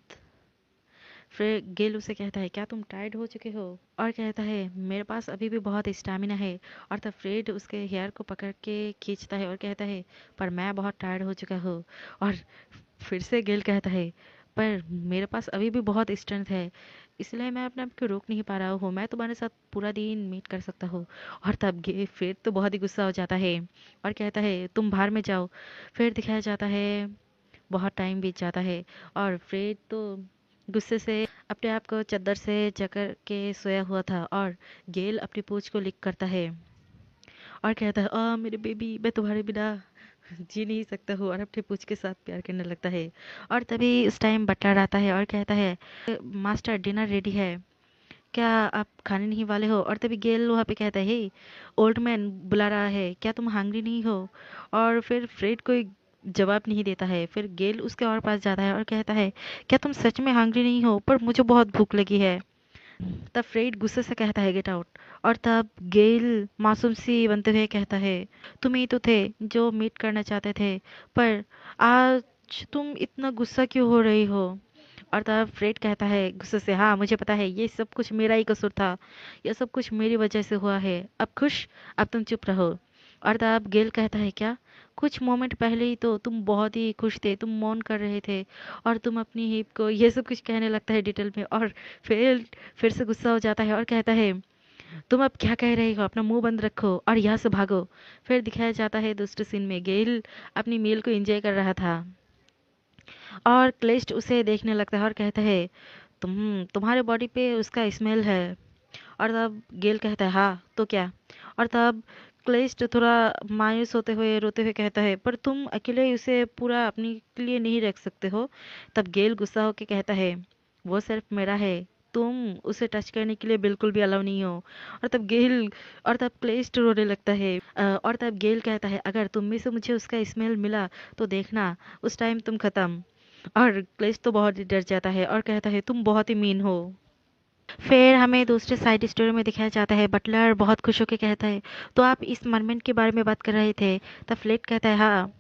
फिर गेल उसे कहता है, क्या तुम टायर्ड हो चुके हो? और कहता है, मेरे पास अभी भी बहुत स्टैमिना है। और तब फ्रेड उसके हेयर को पकड़ के खींचता है और कहता है, पर मैं बहुत टायर्ड हो चुका हूँ। और फिर से गेल कहता है, पर मेरे पास अभी भी बहुत स्ट्रेंथ है, इसलिए मैं अपने आप को रोक नहीं पा रहा हूँ, मैं तुम्हारे साथ पूरा दिन मीट कर सकता हूँ। और तब फिर तो बहुत ही गुस्सा हो जाता है और कहता है, तुम बाहर में जाओ। फिर दिखाया जाता है बहुत टाइम बीत जाता है और फ्रेड तो गुस्से से अपने आप को चद्दर से जकड़ के सोया हुआ था और गेल अपनी पूंछ को लिक करता है और कहता है, मेरे बेबी, मैं तुम्हारे बिना जी नहीं सकता हूँ, और अपने पूंछ के साथ प्यार करने लगता है। और तभी उस टाइम बटलर आता है और कहता है, मास्टर डिनर रेडी है, क्या आप खाने नहीं वाले हो? और तभी गेल वहाँ पे कहता है, हे ओल्ड मैन बुला रहा है, क्या तुम हंग्री नहीं हो? और फिर फ्रेड कोई जवाब नहीं देता है। फिर गेल उसके और पास जाता है और कहता है, क्या तुम सच में हंग्री नहीं हो? पर मुझे बहुत भूख लगी है। तब फ्रेड गुस्से से कहता है, गेट आउट। और तब गेल मासूम सी बनते हुए कहता है, तुम ही तो थे जो मीट करना चाहते थे, पर आज तुम इतना गुस्सा क्यों हो रही हो? और तब फ्रेड कहता है गुस्से से, हाँ मुझे पता है, ये सब कुछ मेरा ही कसूर था, ये सब कुछ मेरी वजह से हुआ है, अब खुश, अब तुम चुप रहो। और तब गेल कहता है, क्या कुछ मोमेंट पहले ही तो तुम बहुत ही खुश थे, तुम मौन कर रहे थे, और तुम अपनी हिप को ये सब कुछ कहने लगता है डिटेल में। और फिर से गुस्सा हो जाता है और कहता है, तुम अब क्या कह रहे हो? अपना मुंह बंद रखो और यहाँ से भागो। फिर दिखाया जाता है दूसरे सीन में गेल अपनी मील को एंजॉय कर रहा था और क्लिस्ट उसे देखने लगता है और कहता है, तुम्हारे बॉडी पे उसका स्मेल है। और तब गेल कहता है, हाँ तो क्या? और तब क्लिस्ट थोड़ा मायूस होते हुए रोते हुए कहता है, पर तुम अकेले उसे पूरा अपने लिए नहीं रख सकते हो। तब गेल गुस्सा होकर कहता है, वो सिर्फ मेरा है, तुम उसे टच करने के लिए बिल्कुल भी अलाउ नहीं हो। और तब क्लिस्ट रोने लगता है। और तब गेल कहता है, अगर तुम में से मुझे उसका स्मेल मिला तो देखना, उस टाइम तुम खत्म। और क्लिस्ट तो बहुत ही डर जाता है और कहता है, तुम बहुत ही मीन हो। फिर हमें दूसरे साइड स्टोरी में दिखाया जाता है, बटलर बहुत खुश होकर कहता है, तो आप इस मरमेंट के बारे में बात कर रहे थे? तब फ्लेट कहता है, हाँ,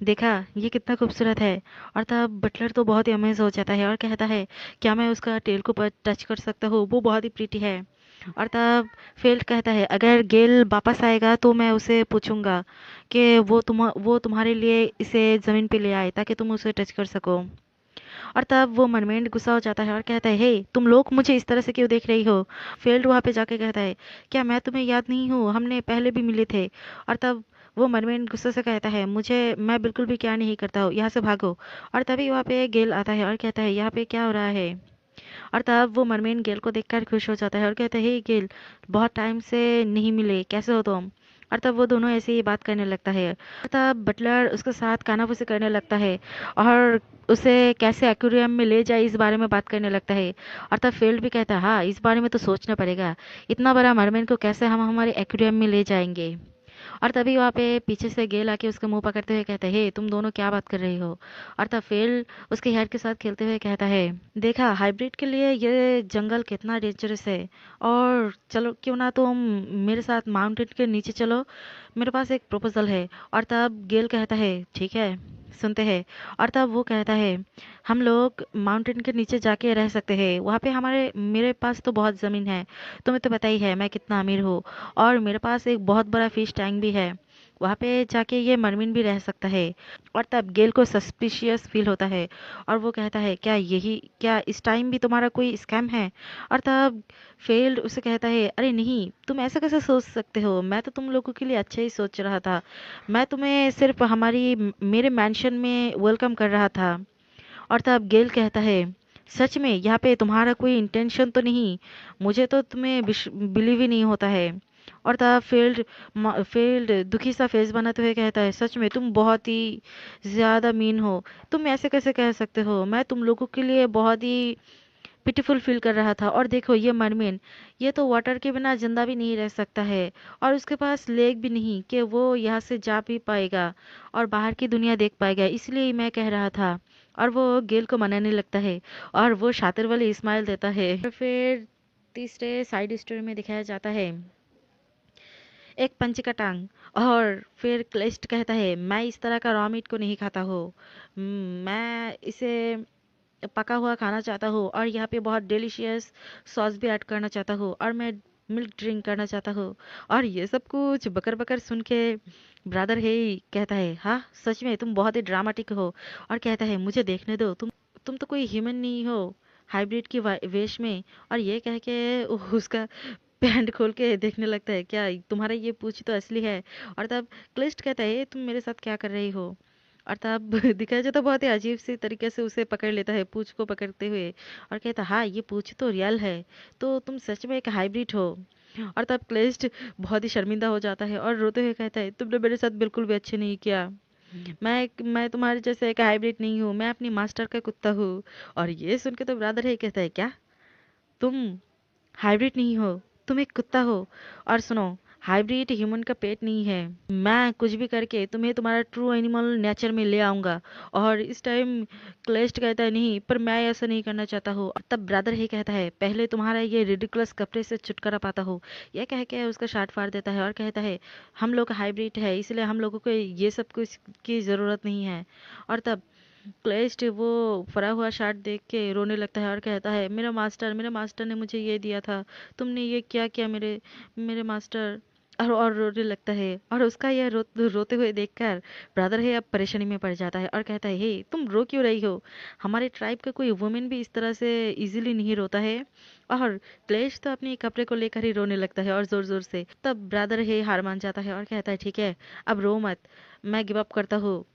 देखा ये कितना खूबसूरत है। और तब बटलर तो बहुत ही अमेज हो जाता है और कहता है, क्या मैं उसका टेल को टच कर सकता हूँ? वो बहुत ही प्रीटी है। और तब फेल्ट कहता है, अगर गेल वापस आएगा तो मैं उसे पूछूंगा कि वो तुम्हारे लिए इसे ज़मीन पे ले आए ताकि तुम उसे टच कर सको। और तब वो मरमेंड गुस्सा हो जाता है और कहता है, हे तुम लोग मुझे इस तरह से क्यों देख रही हो? फेल्ड वहाँ पे जाके कहता है, क्या मैं तुम्हें याद नहीं हूँ? हमने पहले भी मिले थे। और तब वो मरमेंड गुस्से से कहता है, मैं बिल्कुल भी क्या नहीं करता हूँ, यहाँ से भागो। और तभी वहाँ पे गेल आता है और कहता है, यहाँ पे क्या हो रहा है? और तब वो मरमेन गेल को देखकर खुश हो जाता है और कहता है, हे गेल, बहुत टाइम से नहीं मिले, कैसे हो तुम? और तब वो दोनों ऐसे ही बात करने लगता है और तब बटलर उसके साथ कानाफूसी करने लगता है और उसे कैसे एक्वेरियम में ले जाए इस बारे में बात करने लगता है। और तब फील्ड भी कहता है, हाँ इस बारे में तो सोचना पड़ेगा, इतना बड़ा मरमेन को कैसे हम हमारे एक्वेरियम में ले जाएंगे? और तभी वहाँ पे पीछे से गेल आके उसका मुंह पकड़ते हुए कहता है, हे तुम दोनों क्या बात कर रही हो? और तब फेल उसके हेयर के साथ खेलते हुए कहता है, देखा हाइब्रिड के लिए ये जंगल कितना डेंजरस है, और चलो क्यों ना तुम मेरे साथ माउंटेन के नीचे चलो, मेरे पास एक प्रपोजल है। और तब गेल कहता है, ठीक है, सुनते हैं। और तब वो कहता है, हम लोग माउंटेन के नीचे जाके रह सकते हैं, वहाँ पे हमारे मेरे पास तो बहुत ज़मीन है, तुम्हें तो पता ही है मैं कितना अमीर हूँ, और मेरे पास एक बहुत बड़ा फिश टैंक भी है, वहाँ पे जाके ये मरमिन भी रह सकता है। और तब गेल को सस्पिशियस फील होता है और वो कहता है क्या इस टाइम भी तुम्हारा कोई स्कैम है। और तब फेल्ड उसे कहता है अरे नहीं, तुम ऐसा कैसे सोच सकते हो, मैं तो तुम लोगों के लिए अच्छा ही सोच रहा था, मैं तुम्हें सिर्फ मेरे मैंशन में वेलकम कर रहा था। और तब गेल कहता है सच में यहाँ पे तुम्हारा कोई इंटेंशन तो नहीं, मुझे तो तुम्हें बिलीव ही नहीं होता है। और तब फील्ड दुखी सा फेस बनाते हुए कहता है सच में तुम बहुत ही ज्यादा मीन हो, तुम ऐसे कैसे कह सकते हो, मैं तुम लोगों के लिए बहुत ही पिटीफुल फील कर रहा था। और देखो ये मरमेन, ये तो वाटर के बिना जिंदा भी नहीं रह सकता है और उसके पास लेग भी नहीं कि वो यहाँ से जा भी पाएगा और बाहर की दुनिया देख पाएगा, इसलिए मैं कह रहा था। और वो गेल को मनाने लगता है और वो शातिर वाली स्माइल देता है। और फिर तीसरे साइड स्टोरी में दिखाया जाता है एक पंच का टांग। और फिर क्लिस्ट कहता है मैं इस तरह का रॉ मीट को नहीं खाता हूँ, मैं इसे पका हुआ खाना चाहता हूँ और यहाँ पे बहुत डिलीशियस सॉस भी ऐड करना चाहता हूँ और मैं मिल्क ड्रिंक करना चाहता हूँ। और ये सब कुछ बकर बकर सुन के ब्रदर है कहता है हाँ सच में तुम बहुत ही ड्रामेटिक हो। और कहता है मुझे देखने दो, तुम तो कोई ह्यूमन नहीं हो, हाइब्रिड की वेश में। और ये कह के उसका पैंट खोल के देखने लगता है क्या तुम्हारा ये पूंछ तो असली है। और तब क्लिस्ट कहता है तुम मेरे साथ क्या कर रही हो। और तब दिखाया जाता बहुत ही अजीब सी तरीके से उसे पकड़ लेता है पूंछ को पकड़ते हुए और कहता हाँ ये पूंछ तो रियल है, तो तुम सच में एक हाइब्रिड हो। और तब क्लिस्ट बहुत ही शर्मिंदा हो जाता है और रोते हुए कहता है तुमने मेरे साथ बिल्कुल भी अच्छे नहीं किया, मैं तुम्हारे जैसे एक हाइब्रिड नहीं हूँ, मैं अपनी मास्टर का कुत्ता हूँ। और ये सुन के तो ब्रदर है कहता है क्या तुम हाइब्रिड नहीं हो, तुम एक कुत्ता हो। और सुनो, हाइब्रिड ह्यूमन का पेट नहीं है, मैं कुछ भी करके तुम्हें तुम्हारा ट्रू एनिमल नेचर में ले आऊंगा। और इस टाइम क्लेस्ट कहता है नहीं, पर मैं ऐसा नहीं करना चाहता हूँ। और तब ब्रदर ही कहता है पहले तुम्हारा ये रिडिकुलस कपड़े से छुटकारा पाता हूँ। यह कह के उसका शार्ट फाड़ देता है और कहता है हम लोग हाइब्रिड है इसलिए हम लोगों को ये सब कुछ की जरूरत नहीं है। और तब क्लेस्ट वो फरा हुआ शर्ट देख के रोने लगता है और कहता है मेरा मास्टर ने मुझे ये दिया था, तुमने ये क्या किया मेरे मेरे मास्टर। और रोने लगता है और उसका यह रोते हुए देखकर ब्रदर है अब परेशानी में पड़ जाता है और कहता है हे तुम रो क्यों रही हो, हमारे ट्राइब का कोई वुमेन भी इस तरह से इजीली नहीं रोता है। और क्लेश तो अपने कपड़े को लेकर ही रोने लगता है और जोर जोर से। तब ब्रदर है हार मान जाता है और कहता है ठीक है अब रो मत, मैं गिव अप करता हूँ,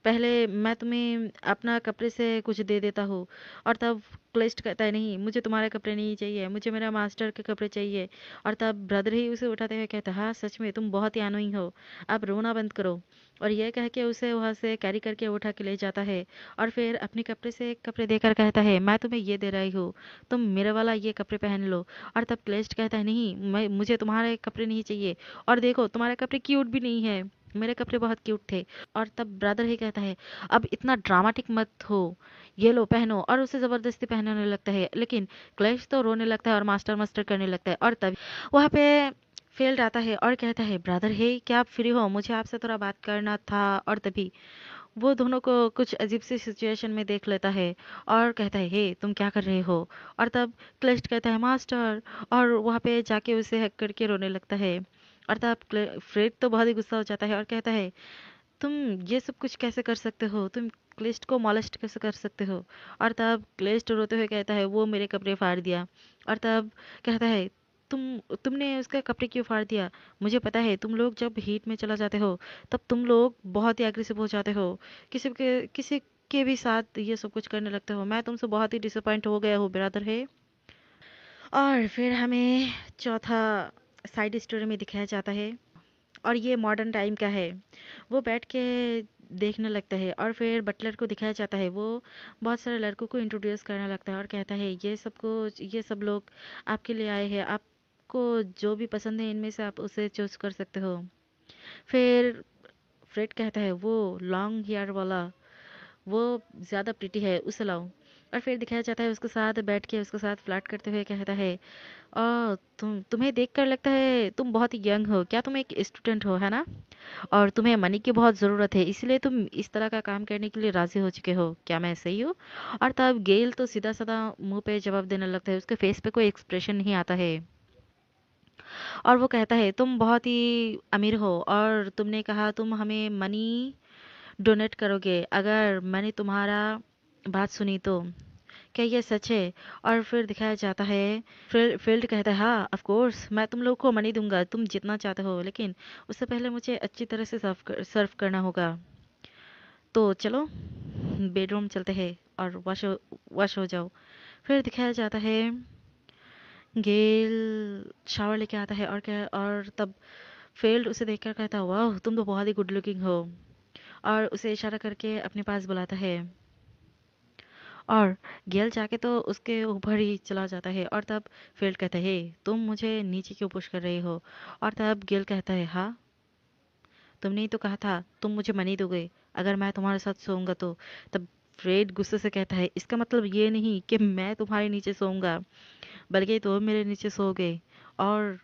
पहले मैं तुम्हें अपना कपड़े से कुछ दे देता हूँ। और तब क्लिस्ट कहता है नहीं मुझे तुम्हारे कपड़े नहीं चाहिए, मुझे मेरा मास्टर के कपड़े चाहिए। और तब ब्रदर ही उसे उठाते हुए कहता है हाँ सच में तुम बहुत ही अनोइंग हो, अब रोना बंद करो। और यह कह के उसे वहां से कैरी करके उठा के ले जाता है और फिर अपने कपड़े से एक कपड़े देकर कहता है मैं तुम्हें ये दे रही हूँ, तुम मेरे वाला ये कपड़े पहन लो। और तब क्लिस्ट कहता है नहीं मुझे तुम्हारे कपड़े नहीं चाहिए, और देखो तुम्हारे कपड़े क्यूट भी नहीं है, मेरे कपड़े बहुत क्यूट थे। और तब ब्रदर ही कहता है अब इतना ड्रामेटिक मत हो, ये लो पहनो। और उसे जबरदस्ती पहनाने लगता है, लेकिन क्लैश तो रोने लगता है और मास्टर मास्टर करने लगता है। और तब वहाँ पे फील्ड आता है और कहता है ब्रदर हे क्या आप फ्री हो, मुझे आपसे थोड़ा बात करना था। और तभी वो दोनों को कुछ अजीब सी सिचुएशन में देख लेता है और कहता है हे तुम क्या कर रहे हो। और तब क्लिस्ट कहता है मास्टर, और वहाँ पे जाके उसे हक करके रोने लगता है। और तब फ्रेड तो बहुत ही गुस्सा हो जाता है और कहता है तुम ये सब कुछ कैसे कर सकते हो, तुम क्लिस्ट को मॉलेस्ट कैसे कर सकते हो। और तब क्लिस्ट रोते हुए कहता है वो मेरे कपड़े फाड़ दिया। और तब कहता है तुमने उसके कपड़े क्यों फाड़ दिया, मुझे पता है तुम लोग जब हीट में चला जाते हो तब तुम लोग बहुत ही एग्रेसिव हो जाते हो, किसी के भी साथ ये सब कुछ करने लगते हो, मैं तुमसे बहुत ही डिसअपॉइंट हो गया हूँ ब्रदर है। और फिर हमें चौथा साइड स्टोरी में दिखाया जाता है और ये मॉडर्न टाइम का है। वो बैठ के देखने लगता है और फिर बटलर को दिखाया जाता है, वो बहुत सारे लड़कों को इंट्रोड्यूस करने लगता है और कहता है ये सब लोग आपके लिए आए हैं, आपको जो भी पसंद है इनमें से आप उसे चूज कर सकते हो। फिर फ्रेड कहता है वो लॉन्ग हेयर वाला, वो ज्यादा प्रिटी है उसे लाओ। और फिर दिखाया जाता है उसके साथ बैठ के उसके साथ फ्लर्ट करते हुए कहता है तुम्हें देखकर लगता है तुम बहुत ही यंग हो, क्या तुम एक स्टूडेंट हो है ना, और तुम्हें मनी की बहुत ज़रूरत है इसलिए तुम इस तरह का काम करने के लिए राजी हो चुके हो, क्या मैं सही हूँ। और तब गेल तो सीधा साधा मुंह पे जवाब देने लगता है, उसके फेस पे कोई एक्सप्रेशन नहीं आता है। और वो कहता है तुम बहुत ही अमीर हो और तुमने कहा तुम हमें मनी डोनेट करोगे अगर मैंने तुम्हारा बात सुनी तो क्या ये सच है। और फिर दिखाया जाता है फील्ड कहता है हाँ ऑफ कोर्स मैं तुम लोग को मनी दूंगा तुम जितना चाहते हो, लेकिन उससे पहले मुझे अच्छी तरह से सर्व करना होगा। तो चलो बेडरूम चलते हैं और वॉश हो जाओ। फिर दिखाया जाता है गेल शावर लेके आता है और तब फील्ड उसे देखकर कहता है वाह तुम तो बहुत ही गुड लुकिंग हो, और उसे इशारा करके अपने पास बुलाता है। और गेल जाके तो उसके ऊपर ही चला जाता है और तब फील्ड कहता है हे तुम मुझे नीचे क्यों पुश कर रही हो। और तब गेल कहता है हाँ तुमने ही तो कहा था तुम मुझे मनी दोगे अगर मैं तुम्हारे साथ सोऊंगा तो। तब फ्रेड गुस्से से कहता है इसका मतलब ये नहीं कि मैं तुम्हारे नीचे सोऊंगा बल्कि तुम मेरे नीचे सोओगे। और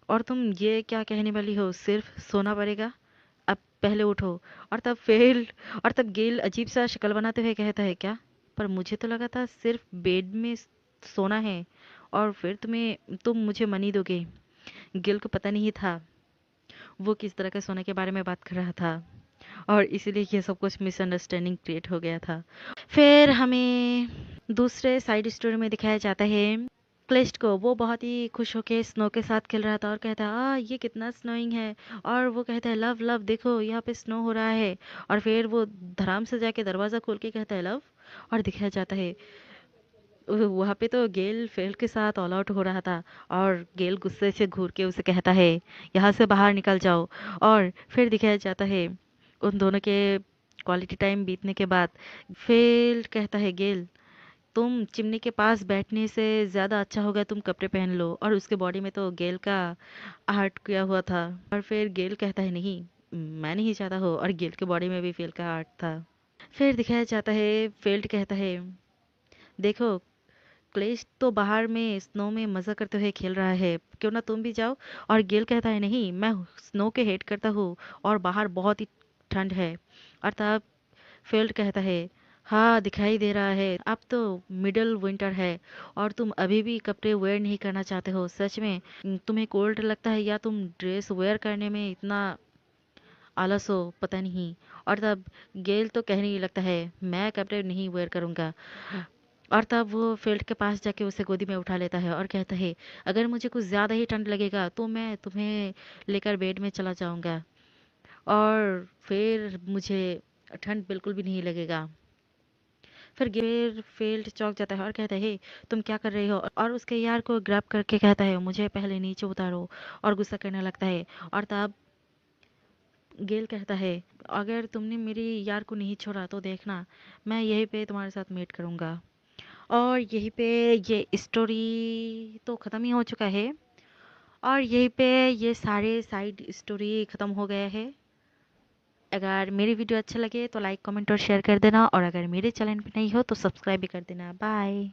और तुम ये क्या कहने वाली हो सिर्फ सोना पड़ेगा, अब पहले उठो। और तब फेल और तब गेल अजीब सा शक्ल बनाते हुए कहता है क्या, पर मुझे तो लगा था सिर्फ बेड में सोना है और फिर तुम मुझे मनी दोगे। गिल को पता नहीं था वो किस तरह के सोने के बारे में बात कर रहा था और इसीलिए ये सब कुछ मिसअंडरस्टैंडिंग क्रिएट हो गया था। फिर हमें दूसरे साइड स्टोरी में दिखाया जाता है क्लिस्ट को, वो बहुत ही खुश होके स्नो के साथ खेल रहा था और कहता है ये कितना स्नोइंग है। और वो कहता है लव लव देखो यहाँ पे स्नो हो रहा है। और फिर वो धड़ाम से जाके दरवाजा खोल के कहता है लव। और दिखाया जाता है वहाँ पे तो गेल फेल के साथ ऑल आउट हो रहा था और गेल गुस्से से घूर के उसे कहता है यहाँ से बाहर निकल जाओ। और फिर दिखाया जाता है उन दोनों के क्वालिटी टाइम बीतने के बाद फेल कहता है गेल तुम चिमनी के पास बैठने से ज्यादा अच्छा होगा तुम कपड़े पहन लो। और उसके बॉडी में तो गेल का आर्ट किया हुआ था। और फिर गेल कहता है नहीं मैं नहीं चाहता हो, और गेल के बॉडी में भी फेल का आर्ट था। फिर दिखाया जाता है फेल्ड कहता है देखो क्लेश तो बाहर में स्नो में मजा करते हुए खेल रहा है क्यों ना तुम भी जाओ। और गेल कहता है नहीं मैं स्नो के हेट करता हूँ और बाहर बहुत ही ठंड है। और तब फील्ड कहता है हाँ दिखाई दे रहा है अब तो मिडल विंटर है और तुम अभी भी कपड़े वेयर नहीं करना चाहते हो सच में तुम्हें कोल्ड लगता है या तुम ड्रेस वेयर करने में इतना आलस हो पता नहीं। और तब गेल तो कहने ही लगता है मैं कपड़े नहीं वेयर करूंगा। और तब वो फील्ड के पास जाके उसे गोदी में उठा लेता है और कहता है अगर मुझे कुछ ज्यादा ही ठंड लगेगा तो मैं तुम्हें लेकर बेड में चला जाऊंगा और फिर मुझे ठंड बिल्कुल भी नहीं लगेगा। फिर फील्ड चौंक जाता है और कहता है हे तुम क्या कर रही हो, और उसके यार को ग्रैब करके कहता है मुझे पहले नीचे उतारो, और गुस्सा करने लगता है। और तब गेल कहता है अगर तुमने मेरी यार को नहीं छोड़ा तो देखना मैं यहीं पे तुम्हारे साथ मेट करूंगा। और यहीं पे ये स्टोरी तो ख़त्म ही हो चुका है और यहीं पे ये सारे साइड स्टोरी ख़त्म हो गया है। अगर मेरी वीडियो अच्छा लगे तो लाइक कमेंट और शेयर कर देना, और अगर मेरे चैनल पे नहीं हो तो सब्सक्राइब भी कर देना। बाय।